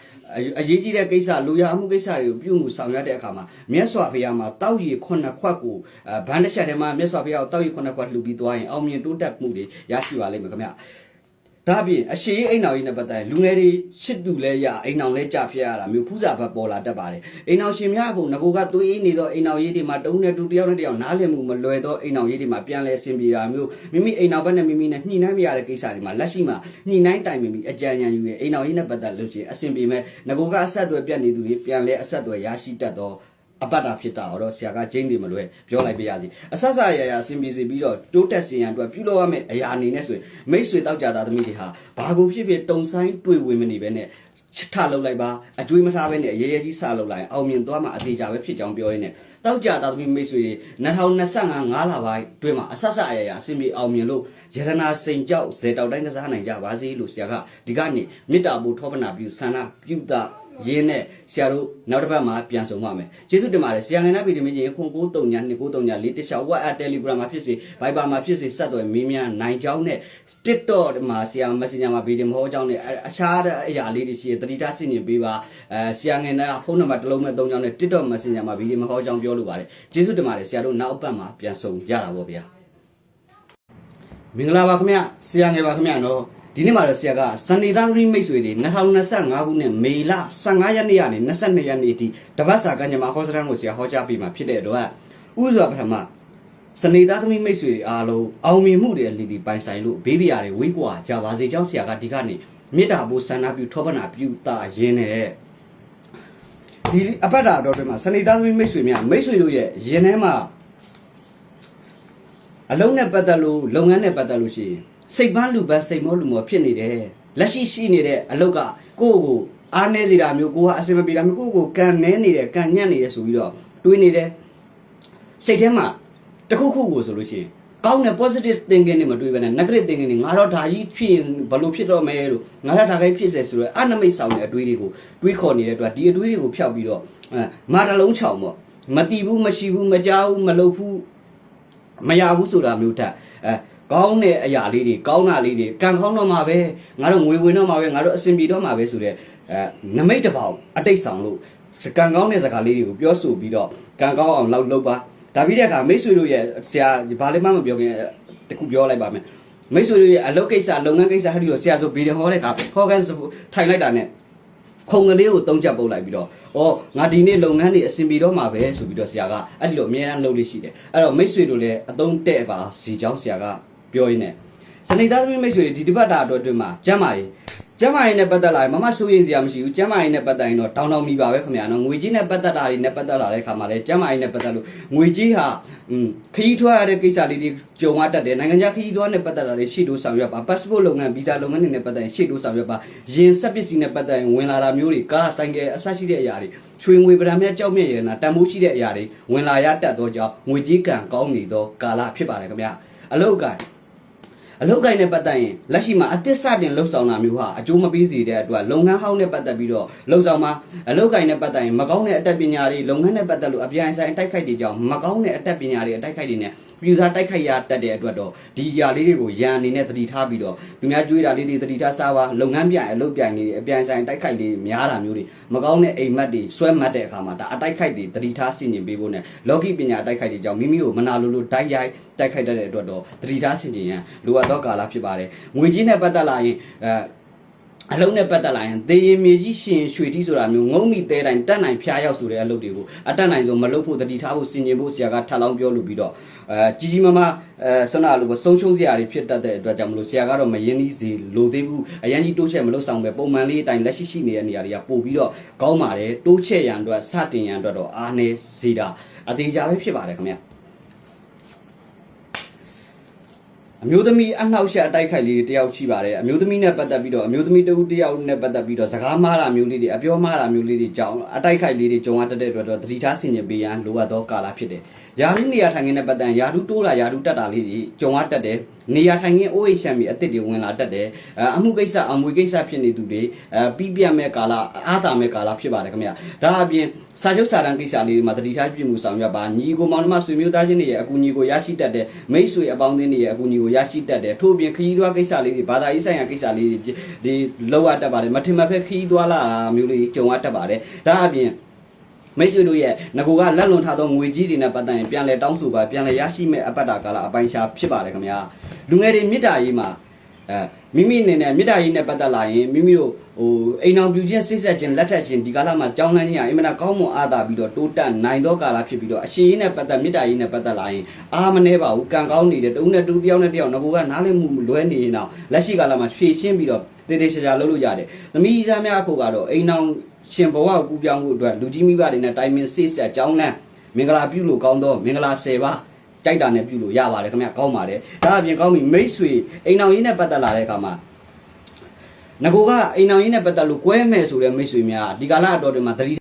အရေးကြီးတဲ့ကိစ္စလူရမှုကိစ္စတွေကိုပြုမှုဆောင်ရွက်တဲ့အခါမှာမြတ်စွာဘုရားမှာတောက်ရီ9ခွက်ကိုဗန်းတစ်ချက်ထဲမှာမြတ်စွာဘုရားကိုတောက်ရီ9ခွက်လှူပြီးသွားရင်အောင်မြင်တိုးတက်မှုတွေရရှိပါလိမ့်မယ်ခင်ဗျဒါပြင်အရှိအိမ်အောင်ကြီးနဲ့ပတ်သက်လူငယ်တွေရှစ်သူလဲရအိမ်အောင်လဲကြဖြစ်ရတာမျိုးဖူးစာဘက်ပေါ်လာတတ်ပါတယ်အိမ်အောင်ရှင်များဘုံငကိုကသွေးနေသောအိမ်အောင်ရေးတွေမှာတုံးနဲ့တူတယောက်နဲ့တယောက်နားလည်မှုမလွယ်သောအိမ်အောင်ရေးတွေမှာပြန်လဲဆင်ပြေတာမျိုးမိမိအိမ်အောင်ဘက်နဲ့မိမိနဲ့ညှိနှိုင်းမရတဲ့ကိစ္စတွေမှာလက်ရှိမှာညှိနှိုင်းတိုင်ပင်ပြီးအကြံဉာဏ်ယူရင်အိမ်အောင်ရေးနဲ့ပတ်သက်လို့ရှိရင်အဆင်ပြေမဲ့ငကိုကအဆက်အသွယ်ပြတ်နေသူတွေပြန်လဲအဆက်အသွယ်ရရှိတတ်သောအပတ်တာဖြစ်တာတော့ဆရာကကျင်းတယ်မလွယ်ပြောလိုက်ပြရစီအဆဆရရအစဉ်ပြေစီပြီးတော့တိုးတက်စီရန်အတွက်ပြုလုပ်ရမယ့်အရာအနေနဲ့ဆိုရင်မိတ်ဆွေတောက်ကြတာသမီးတွေဟာဘာကိုဖြစ်ဖြစ်တုံဆိုင်တွေ့ဝင်မနေပဲနဲ့ထလုပ်လိုက်ပါအကျွေးမထားပဲနဲ့ရဲရဲကြီးစလုပ်လိုက်အောင်မြင်သွားမှအသေးချာပဲဖြစ်ကြောင်းပြောရင်းနဲ့တောက်ကြတာသမီးမိတ်ဆွေတွေ2025 5လပိုင်းတွင်မှာအဆဆရရအစဉ်ပြေအောင်မြင်လို့ရတနာစိန်ကြောက်ဇေတောက်တိုင်းကစားနိုင်ကြပါစေလို့ဆရာကဒီကနေ့မေတ္တာပို့ထောပနာပြုဆန္ဒပြုတာရင်းနဲ့ဆရာတို့နောက်တစ်ပတ်မှာပြန်ဆုံပါမယ်ကျေးဇူးတင်ပါတယ်ဆရာငယ်နာပြည်သူမင်းကြီး09392416 WhatsApp Telegram မှာဖြစ်စေ Viber မှာဖြစ်စေဆက်သွယ်မေးမြန်းနိုင်ကြောင်းနဲ့ TikTok မှာဆရာ Messenger မှာဗီဒီယိုမဟောကြောင်းနဲ့အခြားအရာလေးတွေရှိရင်တတိထားဆင်ញင်ပေးပါဆရာငယ်နာဖုန်းနံပါတ်တစ်လုံးနဲ့3ကြောင်းနဲ့ TikTok Messenger မှာဗီဒီယိုမဟောကြောင်းပြောလို့ပါတယ်ကျေးဇူးတင်ပါတယ်ဆရာတို့နောက်ပတ်မှာပြန်ဆုံကြတာပေါ့ဗျာမင်္ဂလာပါခင်ဗျဆရာငယ်ပါခင်ဗျနော်ဒီနေ့မှာတော့ဆရာကစနေသားသမီးမိတ်ဆွေတွေ2025ခုနှစ်မေလ15ရက်နေ့ကနေ22ရက်နေ့အထိတပတ်စာကညမှာဟောစရန်ကိုဆရာဟောကြားပေးမှာဖြစ်တဲ့အတွက်ဥစွာပထမစနေသားသမီးမိတ်ဆွေတွေအားလုံးအောင်မြင်မှုတွေအလီလီပိုင်ဆိုင်လို့ဘေးပြာတွေဝေးကွာကြပါစေကြောင်းဆရာကဒီကနေ့မေတ္တာပို့ဆန္ဒပြုထောပနာပြုတာရင်းနဲ့ဒီအပတ်တာတော်တွေမှာစနေသားသမီးမိတ်ဆွေများမိတ်ဆွေတို့ရဲ့ရင်ထဲမှာအလုံးနဲ့ပတ်သက်လို့လုပ်ငန်းနဲ့ပတ်သက်လို့ရှိရင်စိတ်ပန်းလူပန်းစိတ်မောလူမောဖြစ်နေတယ်လက်ရှိနေတဲ့အလုပ်ကကိုယ့်ကိုအားနေစေတာမျိုးကိုကအစင်မပြေတာမျိုးကိုကန်နေနေတယ်ကန်ညံ့နေတယ်ဆိုပြီးတော့တွေးနေတယ်စိတ်ထဲမှာတခုခုကိုဆိုလို့ရှိရင်ကောင်းတဲ့ positive thinking နဲ့မတွေးဘဲနဲ့ negative thinking နဲ့ငါတော့ဒါကြီးဖြစ်ရင်ဘလို့ဖြစ်တော့မယ်လို့ငါတော့ဒါကြီးဖြစ်စေဆိုတော့အနမိတ်ဆောင်တဲ့အတွေးတွေကိုတွေးခေါ်နေတဲ့အတွက်ဒီအတွေးတွေကိုဖျောက်ပြီးတော့မာတလုံးချောင်ပေါ့မတီးဘူးမရှိဘူးမကြောက်ဘူးမလုပ်ဘူးမရဘူးဆိုတာမျိုးထက်ကောင်းတဲ့အရာလေးတွေကောင်းတာလေးတွေကံကောင်းတော့မှာပဲငါတို့ငွေဝင်တော့မှာပဲငါတို့အဆင်ပြေတော့မှာပဲဆိုတဲ့နမိတ်တစ်ပေါက်အတိတ်ဆောင်လို့ကံကောင်းတဲ့စကားလေးတွေကိုပြောဆိုပြီးတော့ကံကောင်းအောင်လုပ်ပါဒါပြီးတဲ့အခါမိတ်ဆွေတို့ရဲ့ဆရာဘာလေးမှမပြောခင်တခုပြောလိုက်ပါမယ်မိတ်ဆွေတို့ရဲ့အလုပ်ကိစ္စလုပ်ငန်းကိစ္စဟဲ့ဒီတော့ဆရာဆိုဗီဒီယိုဟောတဲ့အခါဟောကန်ထိုင်လိုက်တာနဲ့ခုံကလေးကို3ချက်ပုတ်လိုက်ပြီးတော့ငါဒီနေ့လုပ်ငန်းတွေအဆင်ပြေတော့မှာပဲဆိုပြီးတော့ဆရာကအဲ့ဒီလိုအများအားလုပ်လို့ရှိတယ်အဲ့တော့မိတ်ဆွေတို့လည်းအသုံးတဲ့ပါစီချောင်းဆရာကပြောရင်းနဲ့စနေသားသမီးမိတ်ဆွေတွေဒီတပတ်တာအတွင်းမှာကျမ်းမာရေး ကျမ်းမာရေးနဲ့ပတ်သက်လာရင်မမစိုးရင်စရာမရှိဘူးကျမ်းမာရေးနဲ့ပတ်သက်ရင်တော့တောင်းတောင်းမိပါပဲခင်ဗျာနော်ငွေကြီးနဲ့ပတ်သက်တာတွေနဲ့ပတ်သက်လာတဲ့ခါမှာလဲကျမ်းမာရေးနဲ့ပတ်သက်လို့ငွေကြီးဟာခရီးထွက်ရတဲ့ကိစ္စလေးတွေကြုံရတတ်တယ်နိုင်ငံခြားခရီးသွားနဲ့ပတ်သက်တာတွေရှေ့တိုးဆောင်ရွက်ပါ passport လုပ်ငန်း visa လုပ်ငန်းတွေနဲ့ပတ်သက်ရင်ရှေ့တိုးဆောင်ရွက်ပါရင်စက်ပစ္စည်းနဲ့ပတ်သက်ရင်ဝင်လာတာမျိုးတွေကားဆိုင်ကယ်အဆရှိတဲ့အရာတွေရွှေငွေပဒံမြတ်ကြောက်မြတ်ရတနာတန်ဖိုးရှိတဲ့အရာတွေဝင်လာရတတ်သောကြောင့်ငွေကြီးကံကောင်းနေသောကာလဖြစ်ပါတယ်ခင်ဗျာအလောက်ကိုင်းနဲ့ပတ်သက်ရင်လက်ရှိမှာအသစ်စတင်လှုပ်ဆောင်တာမျိုးဟာအကျိုးမပေးစေတဲ့အတွက်လုပ်ငန်းဟောင်းနဲ့ပတ်သက်ပြီးတော့လှုပ်ဆောင်မှာအလောက်ကိုင်းနဲ့ပတ်သက်ရင်မကောင်းတဲ့အတတ်ပညာတွေလုပ်ငန်းနဲ့ပတ်သက်လို့အပြိုင်ဆိုင်တိုက်ခိုက်တွေကြောင့်မကောင်းတဲ့အတတ်ပညာတွေအတိုက်ခိုက်တွေနဲ့ပြည်စားတိုက်ခိုက်ရတတ်တဲ့အတွက်တော့ဒီຢာလေးတွေကိုရန်အနေနဲ့တတိထားပြီးတော့သူများကြွေးတာလေးတွေတတိထားစားပါလုပ်ငန်းပြိုင်အလုပ်ပြိုင်လေးတွေအပြိုင်ဆိုင်တိုက်ခိုက်လေးများတာမျိုးတွေမကောင်းတဲ့အိမ်မက်တွေဆွဲမှတ်တဲ့အခါမှာဒါအတိုက်ခိုက်တွေတတိထားဆင်ခြင်ပေးဖို့နဲ့လောကီပညာတိုက်ခိုက်တွေကြောင့်မိမိကိုမနာလိုတိုက်ရိုက်တိုက်ခိုက်တတ်တဲ့အတွက်တော့တတိထားဆင်ခြင်ရန်လိုအပ်သောကာလဖြစ်ပါတယ်ငွေကြီးနဲ့ပတ်သက်လာရင်အလုံးနဲ့ပတ်သက်လာရင်သေရင်မြေကြီးရှင်ရွှေတိဆိုတာမျိုးငုံမိသေးတိုင်းတက်နိုင်ဖျားရောက်ဆိုတဲ့အလုပ်တွေကိုအတက်နိုင်ဆုံးမလုပ်ဖို့တတိထားဖို့စင်ကျင်ဖို့ဆရာကထပ်လောင်းပြောလို့ပြီးတော့ကြီးကြီးမားမားဆွမ်းနာလို့ဆုံးရှုံးစရာတွေဖြစ်တတ်တဲ့အတွက်ကြောင့်မလို့ဆရာကတော့မရင်းနှီးစေလိုသေးဘူးအရင်ကြီးတိုးချက်မလုပ်ဆောင်ပဲပုံမှန်လေးအတိုင်းလက်ရှိနေတဲ့နေရာတွေကပို့ပြီးတော့ကောင်းပါတယ်တိုးချက်ရန်အတွက်စတင်ရန်အတွက်တော့အားနည်းစေတာအသေးချာပဲဖြစ်ပါတယ်ခင်ဗျာအမျိုးသမီးအနှောက်အယှက်အတိုက်ခိုက်လေးတယောက်ရှိပါတယ်အမျိုးသမီးနဲ့ပတ်သက်ပြီးတော့အမျိုးသမီးတဦးတယောက်နဲ့ပတ်သက်ပြီးတော့စကားမှားတာမျိုးလေးတွေအပြောမှားတာမျိုးလေးတွေကြောင့်အတိုက်ခိုက်လေးတွေကြုံရတတ်တဲ့အတွက်တော့သတိထားဆင်ခြင်ပေးရန်လိုအပ်သောကာလဖြစ်တယ်ယာရုနေရာထိုင်ခင်းနဲ့ပတ်သက်ယာရုတိုးတာယာရုတက်တာလေးတွေကြုံရတတ်တယ်နေရာထိုင်ခင်းအိုးအိမ်ရှမ်းပြီးအစ်စ်တွေဝင်လာတတ်တယ်အမှုကိစ္စအမွေကိစ္စဖြစ်နေသူတွေပြီးပြတ်မဲ့ကာလအားသာမဲ့ကာလဖြစ်ပါတယ်ခင်ဗျဒါအပြင်စာချုပ်စာတမ်းကိစ္စလေးတွေမှာတတိထားပြမှုဆောင်ရွက်ပါညီကိုမောင်နှမဆွေမျိုးသားချင်းတွေရဲ့အကူအညီကိုရရှိတတ်တယ်မိတ်ဆွေအပေါင်းအသင်းတွေရဲ့အကူအညီကိုရရှိတတ်တယ်ထို့ပြင်ခရီးသွားကိစ္စလေးတွေဘာသာရေးဆိုင်ရာကိစ္စလေးတွေဒီလောက်ရတတ်ပါတယ်မထင်မှတ်ဖက်ခရီးသွားလာတာမျိုးလေးကြုံရတတ်ပါတယ်ဒါအပြင်မိတ်ဆွေတို့ရဲ့ငကိုကလက်လွန်ထားသောငွေကြီးတွေနဲ့ပတ်သက်ရင်ပြန်လဲတောင်းဆိုပါပြန်လဲရရှိမဲ့အပတ်တာကာလအပိုင်းရှားဖြစ်ပါတယ်ခင်ဗျာလူငယ်တွေမေတ္တာရေးမှာမိမိအနေနဲ့မေတ္တာရေးနဲ့ပတ်သက်လာရင်မိမိတို့အိမ်အောင်ပြူချင်းစိတ်ဆက်ခြင်းလက်ထက်ခြင်းဒီကာလမှာကြောင်းလန်းခြင်းအင်မတန်ကောင်းမွန်အားသာပြီးတော့တိုးတက်နိုင်သောကာလဖြစ်ပြီးတော့အရှင်ရေးနဲ့ပတ်သက်မေတ္တာရေးနဲ့ပတ်သက်လာရင်အားမနှဲပါဘူးကံကောင်းနေတယ်တဦးနဲ့တူတယောက်နဲ့တယောက်ငကိုကနားလည်မှုလွဲနေရင်တော့လက်ရှိကာလမှာဖြည့်ရှင်းပြီးတော့တည်တည်ချာချာလုပ်လို့ရတယ်သမီးစားများအဖို့ကတော့အိမ်အောင်ရှင်ဘဝကိုကူပြောင်းဖို့အတွက်လူကြီးမိဘတွေနဲ့တိုင်ပင်စိတ်ဆက်ကြောင်းလန်းမင်္ဂလာပြုလို့ကောင်းသောမင်္ဂလာ10ပါးကြိုက်တာနဲ့ပြုလို့ရပါတယ်ခင်ဗျကောင်းပါတယ်ဒါအပြင်ကောင်းပြီမိတ်ဆွေအိမ်အောင်ရေးနဲ့ပတ်သက်လာတဲ့အခါမှာငကိုကအိမ်အောင်ရေးနဲ့ပတ်သက်လို့ကွဲမဲ့ဆိုတဲ့မိတ်ဆွေများဒီကာလအတော်တွေမှာသတိ